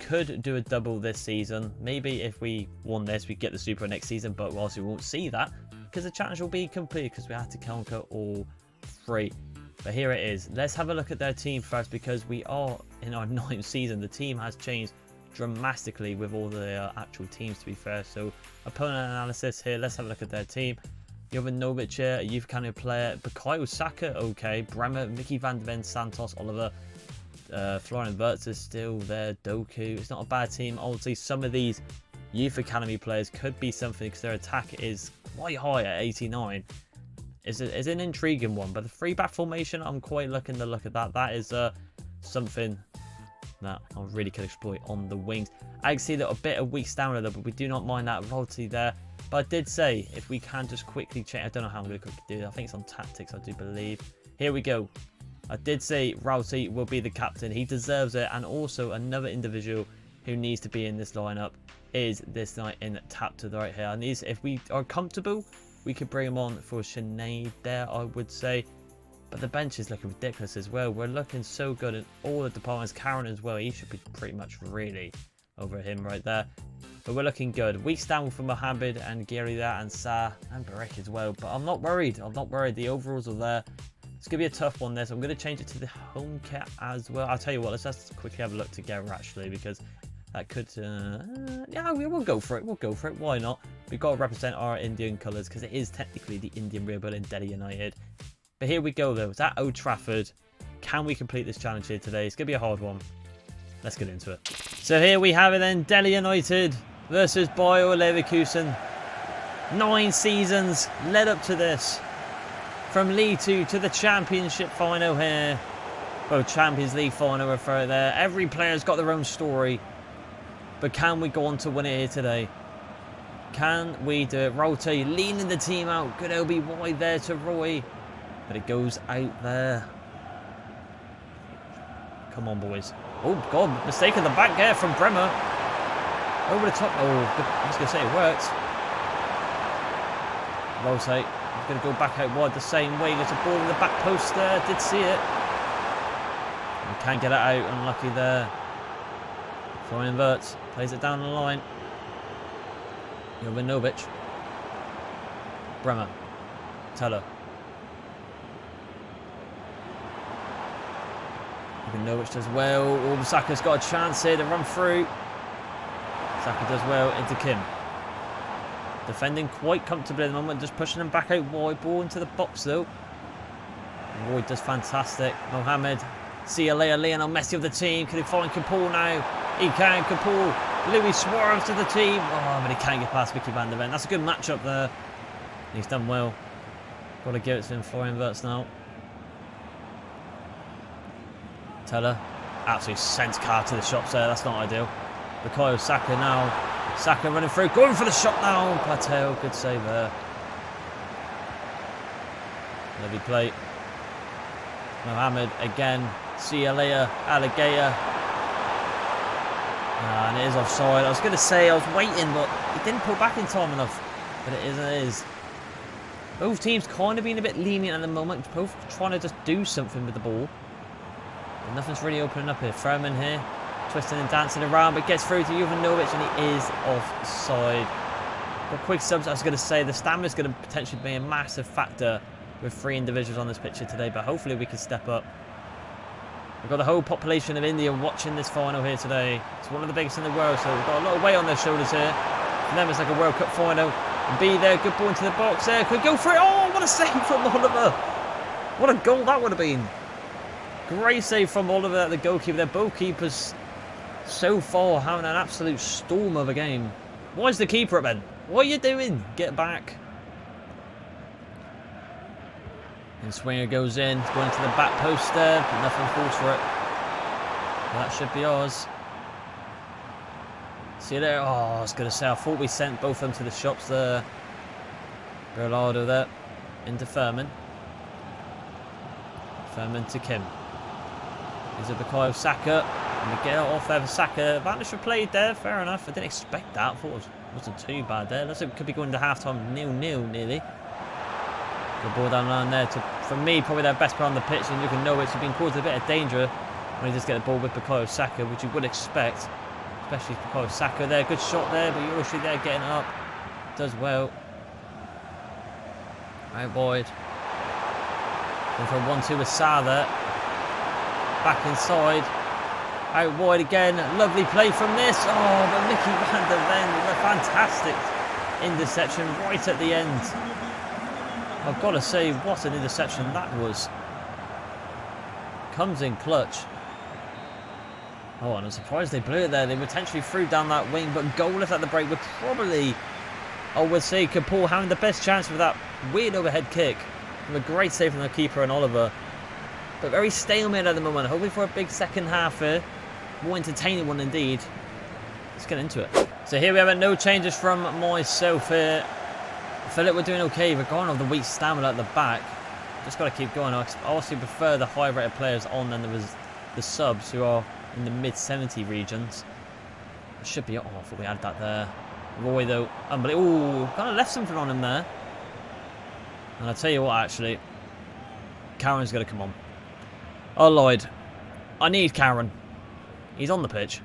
Could do a double this season. Maybe if we won this, we get the Super next season. But obviously, we won't see that because the challenge will be complete because we have to conquer all 3. But here it is. Let's have a look at their team first because we are in our 9th season. The team has changed dramatically with all the actual teams, to be fair. So opponent analysis here. Let's have a look at their team. Jovanovic here, a youth academy player. Bukayo Saka, okay. Bremer, Mickey van der Ven, Santos, Oliver. Florian Wirtz is still there. Doku. It's not a bad team. Obviously, some of these youth academy players could be something because their attack is quite high at 89. It's an intriguing one, but the 3-back formation, I'm quite looking to look at that. That is something that I really could exploit on the wings. I can see that a bit of weak stamina though, but we do not mind that Ralti there. But I did say if we can just quickly check, I don't know how I'm going to quickly do it. I think it's on tactics, I do believe. Here we go. I did say Ralti will be the captain. He deserves it. And also another individual who needs to be in this lineup is this night in tap to the right here. And these, if we are comfortable, we could bring him on for Sinead there, I would say. But the bench is looking ridiculous as well. We're looking so good in all the departments. Karen as well. He should be pretty much really over him right there. But we're looking good. Weak stand for Mohammed and Gary there and Sa and Barek as well. But I'm not worried. I'm not worried. The overalls are there. It's going to be a tough one this. I'm going to change it to the home kit as well. I'll tell you what. Let's just quickly have a look together actually because that could... yeah, we'll go for it. We'll go for it. Why not? We've got to represent our Indian colours because it is technically the Indian Rebel in Delhi United. But here we go though, it's at Old Trafford. Can we complete this challenge here today? It's going to be a hard one. Let's get into it. So here we have it then, Delhi United versus Bayer Leverkusen. 9 seasons led up to this. From League 2 to the Championship final here. Well, Champions League final refer there. Every player's got their own story. But can we go on to win it here today? Can we do it? Rolte leaning the team out. Good LB wide there to Roy. But it goes out there. Come on, boys. Oh, God. Mistake in the back there from Bremer. Over the top. Oh, I was going to say it worked. Rotate. He's going to go back out wide the same way. There's a ball in the back post there. Did see it. And can't get it out. Unlucky there. Florian Wirtz plays it down the line. Jovanovic. Bremer. Teller. Jovanovic does well. Oh, Saka's got a chance here to run through. Saka does well into Kim. Defending quite comfortably at the moment, just pushing him back out wide. Ball into the box though. Roy does fantastic. Mohammed. See you later, Lionel Messi of the team. Can he find Kapoor now? He can. Kapoor. Louis Suarez to the team. Oh, but he can't get past Mickey van der Ven. That's a good matchup there. He's done well. Got to give it to him. Florian Wirtz now. Teller. Absolutely sent car to the shops there. That's not ideal. Bukayo Saka now. Saka running through. Going for the shot now. Patel. Good save there. Lovely play. Mohammed again. See you later. Alligator. And it is offside. I was going to say I was waiting, but it didn't pull back in time enough. But it is. Both teams kind of being a bit lenient at the moment. Both trying to just do something with the ball. But nothing's really opening up here. Furman here. Twisting and dancing around, but gets through to Jovanovic and he is offside. Got quick subs. I was going to say the stamina's going to potentially be a massive factor with 3 individuals on this picture today, but hopefully we can step up. We've got the whole population of India watching this final here today. It's one of the biggest in the world, so we've got a lot of weight on their shoulders here. For them, it's like a World Cup final. And B there, good ball into the box there. Could go for it. Oh, what a save from Oliver. What a goal that would have been. Great save from Oliver, the goalkeeper. Their goalkeepers so far having an absolute storm of a game. Why is the keeper up then? What are you doing? Get back. And Swinger goes in. It's going to the back post there, but nothing falls for it. That should be ours. See you there. Oh, I was going to say, I thought we sent both of them to the shops there. Ronaldo there. Into Furman. Furman to Kim. Is it Bukayo Saka? And we get it off there for Saka. Advantage for play there. Fair enough. I didn't expect that. I thought it wasn't too bad there. Looks like it could be going to half-time 0-0 nearly. Good ball down the line there to, for me, probably their best player on the pitch. And you can know it's been caused a bit of danger when you just get the ball with Bukayo Saka, which you would expect. Especially Bukayo Saka there. Good shot there, but Yoshi there getting up. Does well. Out wide. Going for a 1-2 with Sa there. Back inside. Out wide again. Lovely play from this. Oh, but Mickey van der Ven with a fantastic interception right at the end. I've got to say, what an interception that was. Comes in clutch. Oh, and I'm surprised they blew it there. They potentially threw down that wing, but goalless at the break would probably, I would say, Kapoor having the best chance with that weird overhead kick. With a great save from the keeper and Oliver. But very stalemate at the moment. Hoping for a big second half here. More entertaining one indeed. Let's get into it. So here we have it. No changes from myself here. I feel like we're doing okay regarding of the weak stamina at the back. Just got to keep going. I obviously prefer the high rated players on than the subs who are in the mid 70 regions. It should be. Oh, I thought we had that there. Roy though, unbelievable. Ooh, kind of left something on him there. And I'll tell you what, actually, Karen's going to come on. Oh, Lloyd, I need Karen. He's on the pitch.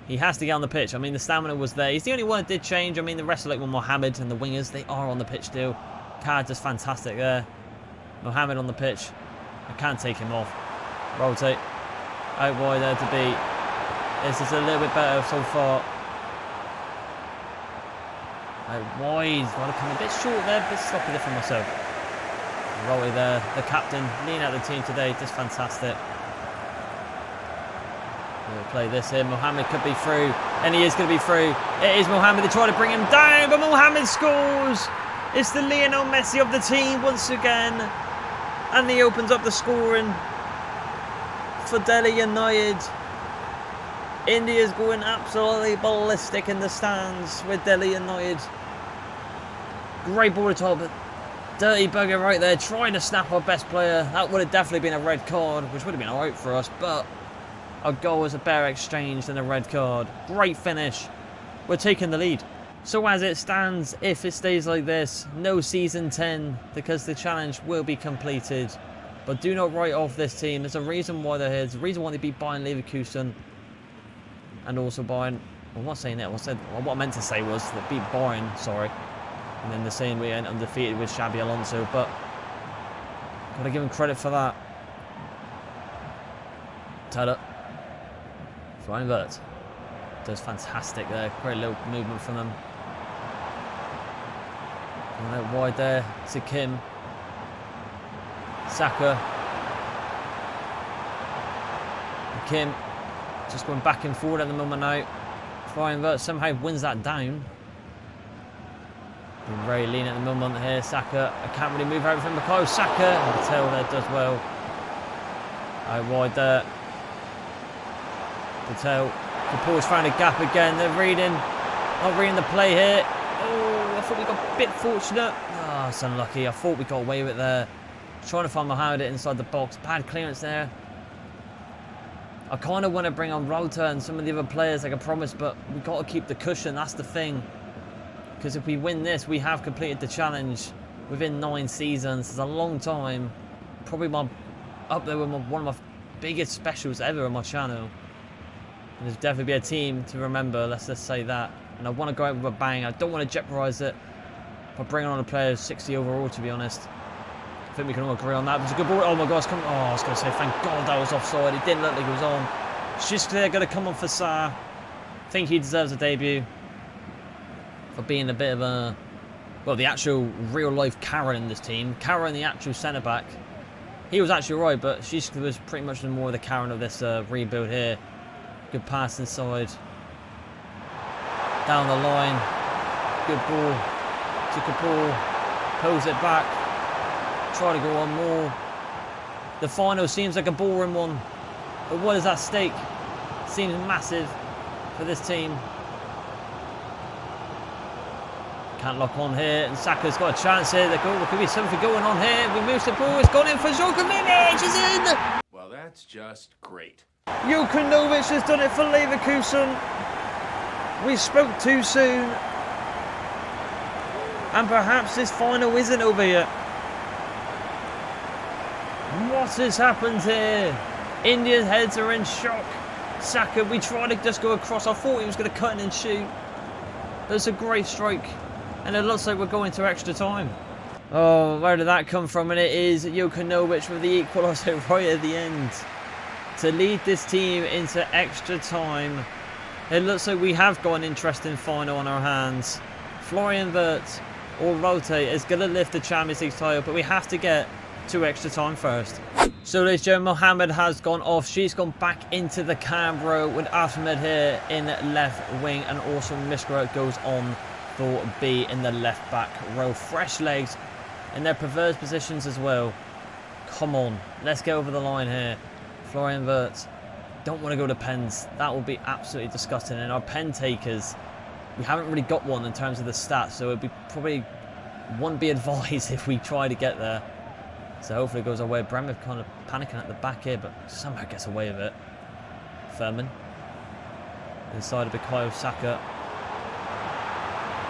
He has to get on the pitch. I mean, the stamina was there. He's the only one that did change. I mean, the rest of like Mohammed and the wingers, they are on the pitch still. Karen just fantastic there. Mohammed on the pitch. I can't take him off. Rotate. Out wide there to be. This is a little bit better so far. Out wide. Want to come a bit short there, a bit sloppy there for myself. Rolly there, the captain, leading out the team today, just fantastic. We'll play this here. Mohammed could be through, and he is going to be through. It is Mohammed. They try to bring him down, but Mohammed scores. It's the Lionel Messi of the team once again, and he opens up the scoring for Delhi United. India's going absolutely ballistic in the stands with Delhi United. Great ball to top, but dirty bugger right there, trying to snap our best player. That would have definitely been a red card, which would have been alright for us, but our goal was a better exchange than a red card. Great finish. We're taking the lead. So as it stands, if it stays like this, no season 10, because the challenge will be completed. But do not write off this team. There's a reason why they're here. There's a reason why they beat Bayern Leverkusen. And also Bayern, well, I'm not saying that. What I meant to say was that beat Bayern, sorry. And then the same we went undefeated with Xabi Alonso, but gotta give him credit for that. Tada. Flying vert. Does fantastic there. Great little movement from them. And out wide there to Kim. Saka. And Kim just going back and forward at the moment now. Flying vert somehow wins that down. Been very lean at the moment here. Saka, I can't really move over from Bukayo Saka. And Patel there does well. Out wide there. Patel. Kapoor's found a gap again. They're not reading the play here. Oh, I thought we got a bit fortunate. Oh, it's unlucky. I thought we got away with it there. Trying to find Mohammed inside the box. Bad clearance there. I kind of want to bring on Rota and some of the other players like I promised, but we've got to keep the cushion. That's the thing. Because if we win this, we have completed the challenge within 9 seasons. It's a long time. Probably up there with one of my biggest specials ever on my channel. And there's definitely be a team to remember, let's just say that. And I want to go out with a bang. I don't want to jeopardise it by bringing on a player 60 overall, to be honest. think we can all agree on that. It was a good ball. Oh my gosh, come on. Oh, I was going to say, thank God that was offside. It didn't look like it was on. Shishka there going to come on for Sa. I think he deserves a debut for being a bit of a, well, the actual real-life Karen in this team. Karen, the actual centre-back. He was actually right, but Shishka was pretty much more the Karen of this rebuild here. Good pass inside. Down the line. Good ball. Took a ball. Pulls it back. Try to go on more. The final seems like a boring one. But what is at stake? Seems massive for this team. Can't lock on here. And Saka's got a chance here. There could be something going on here. We move the ball. It's gone in for Djokovic. It's in. Well, that's just great. Jokanovic has done it for Leverkusen. We spoke too soon. And perhaps this final isn't over yet. What has happened here? India's heads are in shock. Saka, we tried to just go across. I thought he was going to cut in and shoot. That's a great strike. And it looks like we're going to extra time. Oh, where did that come from? And it is Jokanovic with the equaliser right at the end to lead this team into extra time. It looks like we have got an interesting final on our hands. Florian Wirtz or Rote is going to lift the Champions League title, but we have to get to extra time first. So ladies and gentlemen, Mohamed has gone off. She's gone back into the cam row with Ahmed here in left wing, and also Mishra goes on for B in the left back row. Fresh legs in their preferred positions as well. Come on, let's get over the line here. Florian Wirtz. Don't want to go to pens. That will be absolutely disgusting. And our pen takers, we haven't really got one in terms of the stats, so it'd be probably wouldn't be advised if we try to get there. So hopefully it goes our way. Bremer kind of panicking at the back here, but somehow gets away with it. Furman. Inside of Bukayo Saka.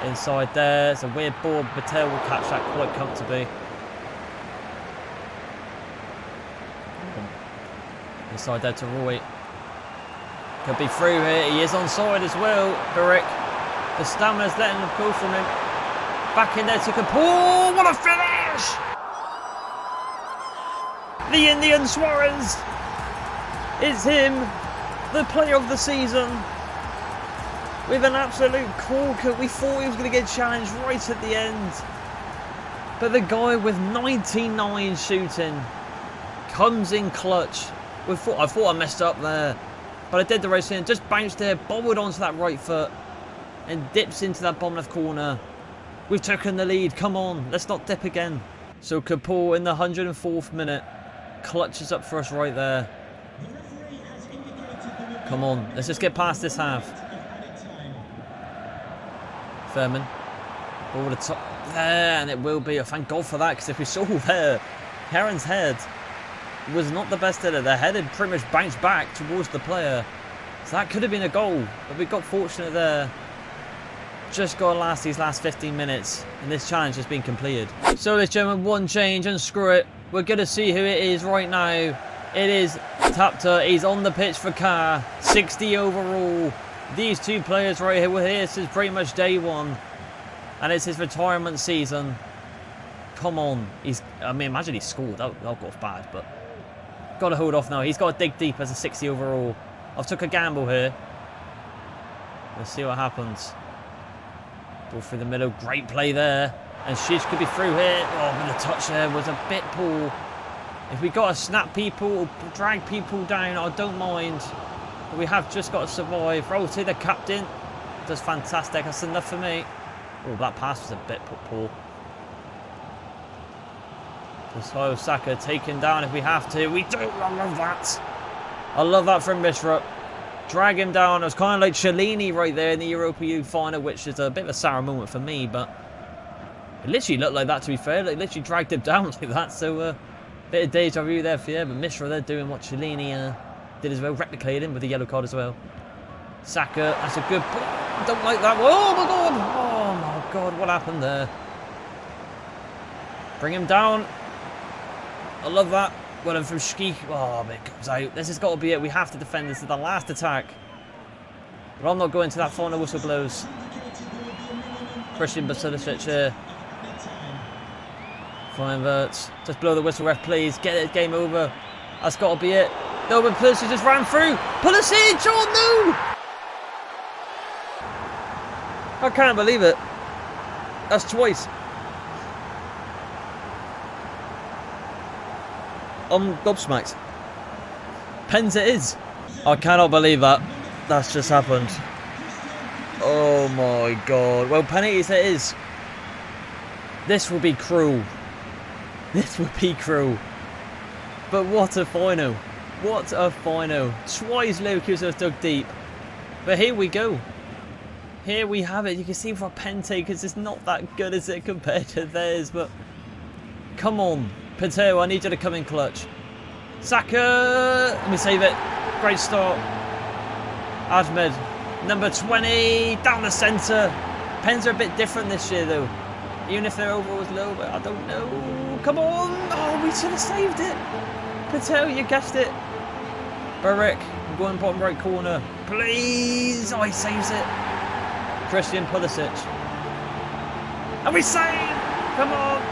Inside there. It's a weird ball. Patel will catch that quite comfortably. Inside there to Roy. Could be through here. He is onside as well. Barik. The stamina's letting him go from him. Back in there to Kapoor. What a finish! The Indian Suarez. It's him. The player of the season. With an absolute corker. We thought he was going to get challenged right at the end. But the guy with 99 shooting comes in clutch. I thought I messed up there. But I did the right thing. Just bounced there, bobbled onto that right foot. And dips into that bottom left corner. We've taken the lead. Come on, let's not dip again. So Kapoor in the 104th minute. Clutches up for us right there. Come on, let's just get past this half. Furman. Over the top there, and it will be. Thank God for that, because if we saw there, Karen's head was not the best header. The head had pretty much bounced back towards the player. So that could have been a goal, but we got fortunate there. Just got to last these last 15 minutes, and this challenge has been completed. So this gentleman, one change, and screw it. We're going to see who it is right now. It is Tapta. He's on the pitch for Car. 60 overall. These two players right here, well, this is pretty much day one. And it's his retirement season. Come on. I mean, imagine he scored. That'll go off bad, but got to hold off now. He's got to dig deep as a 60 overall. I've took a gamble here. Let's see what happens. Ball through the middle. Great play there. And Shish could be through here. Oh, but the touch there was a bit poor. If we got to snap people or drag people down, I don't mind. But we have just got to survive. Rolte, the captain, does fantastic. That's enough for me. Oh, that pass was a bit poor. Bukayo Saka taken down if we have to. We do. I love that. I love that from Mishra. Drag him down. It was kind of like Cellini right there in the Europa League final, which is a bit of a sour moment for me, but it literally looked like that, to be fair. Like, literally dragged him down like that. So, bit of deja vu there for you. But Mishra, they're doing what Cellini did as well, replicating with the yellow card as well. Saka, that's a good ball. Don't like that. Oh my god! Oh my god, what happened there? Bring him down. I love that. Well, and from Shki. Oh, man, it comes out. This has got to be it. We have to defend this to the last attack. But I'm not going to that final whistle blows. Christian Basilicic here. Flying verts. Just blow the whistle, ref, please. Get it. Game over. That's got to be it. No, but Pulisic just ran through. Pulisic! Oh, no! I can't believe it. That's twice. I'm gobsmacked. Pens it is. I cannot believe that. That's just happened. Oh, my God. Well, penalties it is. This will be cruel. This would be cruel. But what a final. What a final. Twice Lucas has dug deep. But here we go. Here we have it. You can see for pen takers, it's not that good, is it, compared to theirs? But come on. Patel, I need you to come in clutch. Saka. Let me save it. Great start. Ahmed. Number 20. Down the centre. Pens are a bit different this year, though. Even if their overall was low, but I don't know. Come on! Oh, we should have saved it. Patel, you guessed it. Barrick, going bottom right corner. Please! Oh, he saves it. Christian Pulisic. And we save! Come on!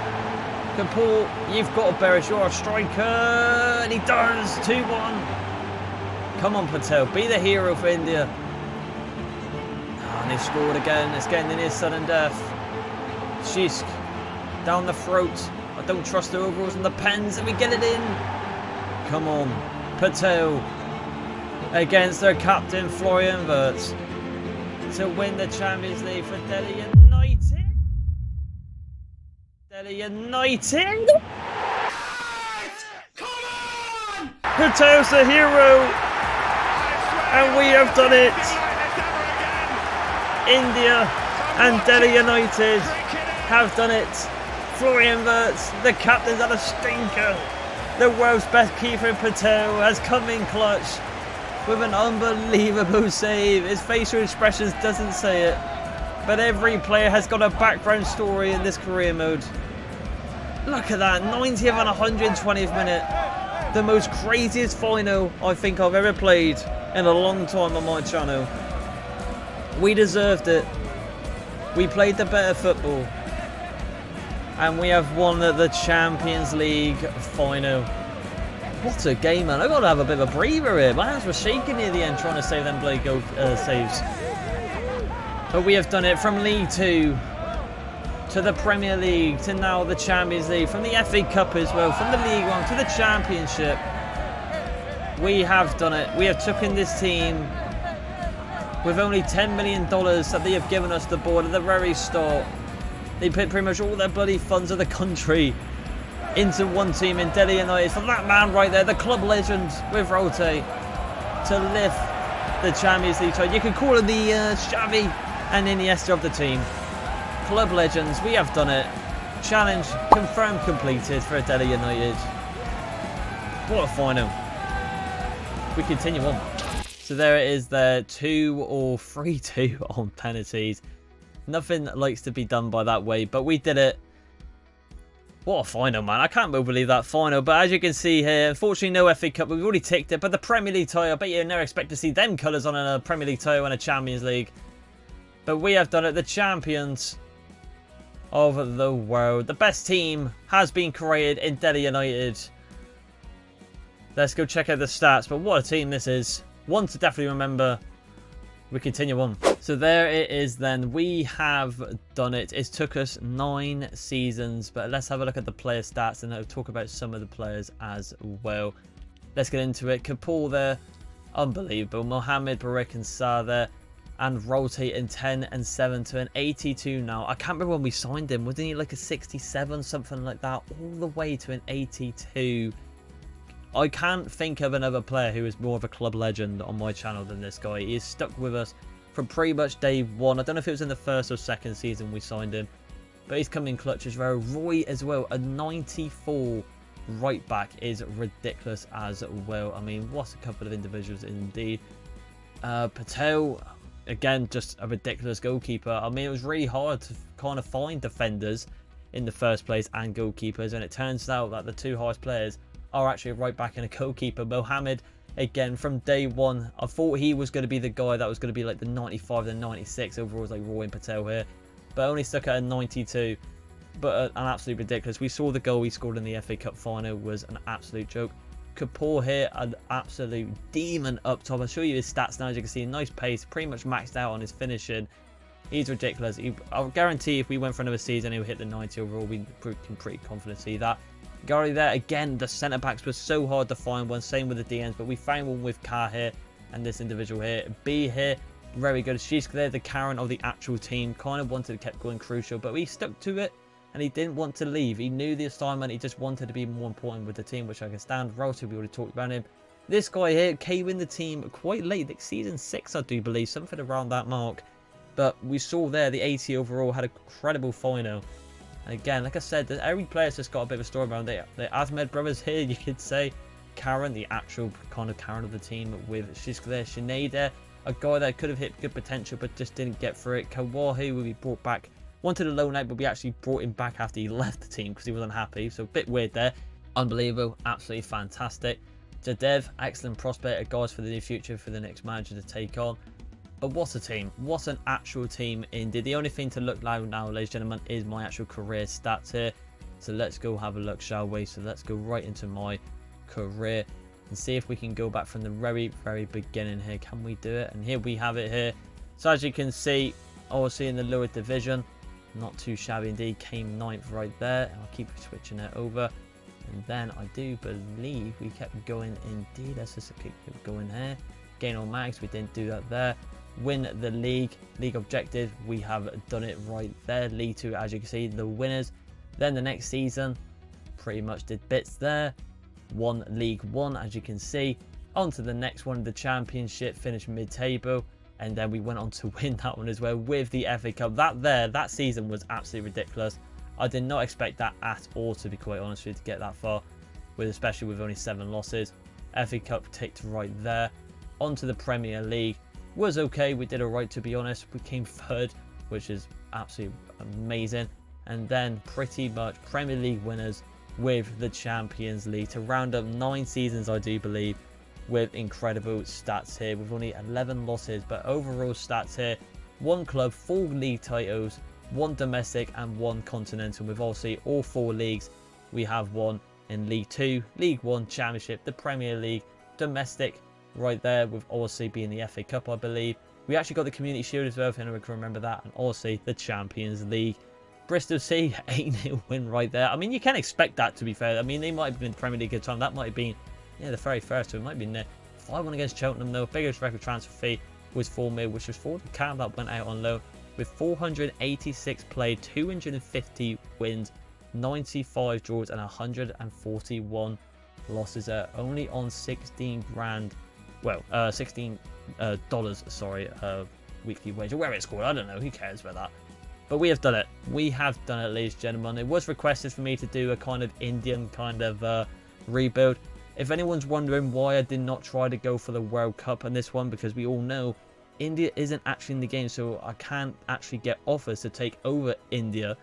Kapoor, you've got to bear it. You're a striker. And he does. 2-1. Come on, Patel. Be the hero for India. Oh, and they've scored again. It's getting near sudden death. Shisk down the throat. I don't trust the overalls and the pens, and we get it in. Come on, Patel against their captain Florian Wirtz to win the Champions League for Delhi United. Delhi United. Come on! Patel's the hero, and we have done it. India and Delhi United have done it. Florian Wirtz, the captain's had a stinker. The world's best keeper in Patel has come in clutch with an unbelievable save. His facial expressions doesn't say it, but every player has got a background story in this career mode. Look at that, 90th and 120th minute. The most craziest final I think I've ever played in a long time on my channel. We deserved it. We played the better football. And we have won the Champions League final. What a game, man. I've got to have a bit of a breather here. My hands were shaking near the end trying to save them blade goal saves. But we have done it from League 2 to the Premier League to now the Champions League. From the FA Cup as well. From the League 1 to the Championship. We have done it. We have taken this team with only $10 million that they have given us the board at the very start. They put pretty much all their bloody funds of the country into one team in Delhi United. For that man right there, the club legend with Rote, to lift the Champions League title. You could call him the Xavi and Iniesta of the team. Club legends, we have done it. Challenge confirmed, completed for Delhi United. What a final. We continue on. So there it is there, 2 or 3-2 on penalties. Nothing likes to be done by that way, but we did it. What a final, man. I can't believe that final. But as you can see here, unfortunately no FA Cup, but we've already ticked it. But the Premier League title, I bet you never expect to see them colours on a Premier League title and a Champions League. But we have done it. The champions of the world. The best team has been created in Delhi United. Let's go check out the stats. But what a team this is. One to definitely remember. We continue on. So there it is then. We have done it. It took us 9 seasons, but let's have a look at the player stats and I'll talk about some of the players as well. Let's get into it. Kapoor there, unbelievable. Mohammed, Barik and Sa there, and rotate in 10 and 7 to an 82 now. I can't remember when we signed him. Wasn't he like a 67, something like that, all the way to an 82. I can't think of another player who is more of a club legend on my channel than this guy. He is stuck with us from pretty much day one. I don't know if it was in the first or second season we signed him, but he's coming in clutch as well. Roy as well, a 94 right back is ridiculous as well. I mean, what a couple of individuals indeed. Patel, again, just a ridiculous goalkeeper. I mean, it was really hard to kind of find defenders in the first place and goalkeepers, and it turns out that the two highest players are actually a right back and a goalkeeper. Mohammed, again, from day one, I thought he was going to be the guy that was going to be like the 95, the 96 overall, like Roy and Patel here, but only stuck at a 92. but an absolute ridiculous. We saw the goal he scored in the FA Cup final was an absolute joke. Kapoor here, an absolute demon up top. I'll show you his stats now. As you can see, nice pace, pretty much maxed out on his finishing. He's ridiculous. I'll guarantee if we went for another season, he'll hit the 90 overall. We can pretty confidently see that. Gary there, again, the centre-backs were so hard to find one. Same with the DMs, but we found one with K here and this individual here. B here, very good. She's there, the Karen of the actual team. Kind of wanted to keep going crucial, but he stuck to it. And he didn't want to leave. He knew the assignment. He just wanted to be more important with the team, which I can stand. Relative, we already talked about him. This guy here came in the team quite late, like season 6, I do believe, something around that mark. But we saw there the 80 overall had a credible final. And again, like I said, every player's just got a bit of a story around it. The Ahmed brothers here, you could say. Karen, the actual kind of Karen of the team with Shizka Sinead there. A guy that could have hit good potential, but just didn't get through it. Kawahi will be brought back. Wanted a loan out, but we actually brought him back after he left the team because he was unhappy. So a bit weird there. Unbelievable. Absolutely fantastic. Jadev, excellent prospect. Guys for the near future for the next manager to take on. But what a team. What an actual team indeed. The only thing to look like now, ladies and gentlemen, is my actual career stats here. So let's go have a look, shall we? So let's go right into my career and see if we can go back from the very, very beginning here. Can we do it? And here we have it here. So as you can see, obviously in the lower division, not too shabby indeed. Came 9th right there. I'll keep switching it over. And then I do believe we kept going indeed. Let's just keep going here. Gain all mags. We didn't do that there. Win the league. League objective. We have done it right there. League 2, as you can see, the winners. Then the next season, pretty much did bits there. Won League 1, as you can see. On to the next one, the championship. Finished mid-table. And then we went on to win that one as well with the FA Cup. That season was absolutely ridiculous. I did not expect that at all, to be quite honest with you, to get that far, especially with only 7 losses. FA Cup ticked right there. On to the Premier League. Was okay. We did alright, to be honest. We came 3rd, which is absolutely amazing. And then pretty much Premier League winners with the Champions League to round up 9 seasons, I do believe. With incredible stats here with only 11 losses, but overall stats here: 1 club, 4 league titles, 1 domestic and 1 continental. With obviously all 4 leagues we have won in League 2, League 1, Championship, the Premier League, domestic right there, with obviously being the FA Cup, I believe. We actually got the Community Shield as well, if anyone can remember that, and obviously the Champions League. Bristol City, 8-0 win right there. I mean, you can expect that, to be fair. I mean, they might have been in the Premier League at the time. That might have been, yeah, the very first, so it might have been there. 5-1 against Cheltenham, though. Biggest record transfer fee was 4 mil, which was for the Cam that went out on loan. With 486 played, 250 wins, 95 draws, and 141 losses. Only on 16 grand, well, $16, sorry, weekly wage, or where it's called. I don't know. Who cares about that? But we have done it. We have done it, ladies and gentlemen. It was requested for me to do a kind of Indian kind of rebuild. If anyone's wondering why I did not try to go for the World Cup on this one, because we all know India isn't actually in the game, so I can't actually get offers to take over India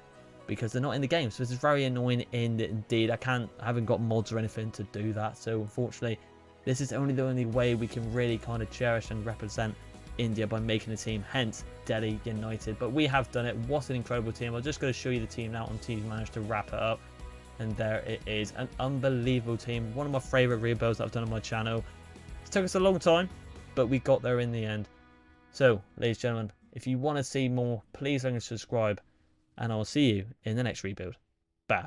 because they're not in the game. So this is very annoying indeed. I haven't got mods or anything to do that. So unfortunately, this is the only way we can really kind of cherish and represent India, by making a team, hence Delhi United. But we have done it. What an incredible team. I'm just going to show you the team now on Team Managed to wrap it up. And there it is, an unbelievable team. One of my favourite rebuilds that I've done on my channel. It took us a long time, but we got there in the end. So, ladies and gentlemen, if you want to see more, please like and subscribe. And I'll see you in the next rebuild. Bye.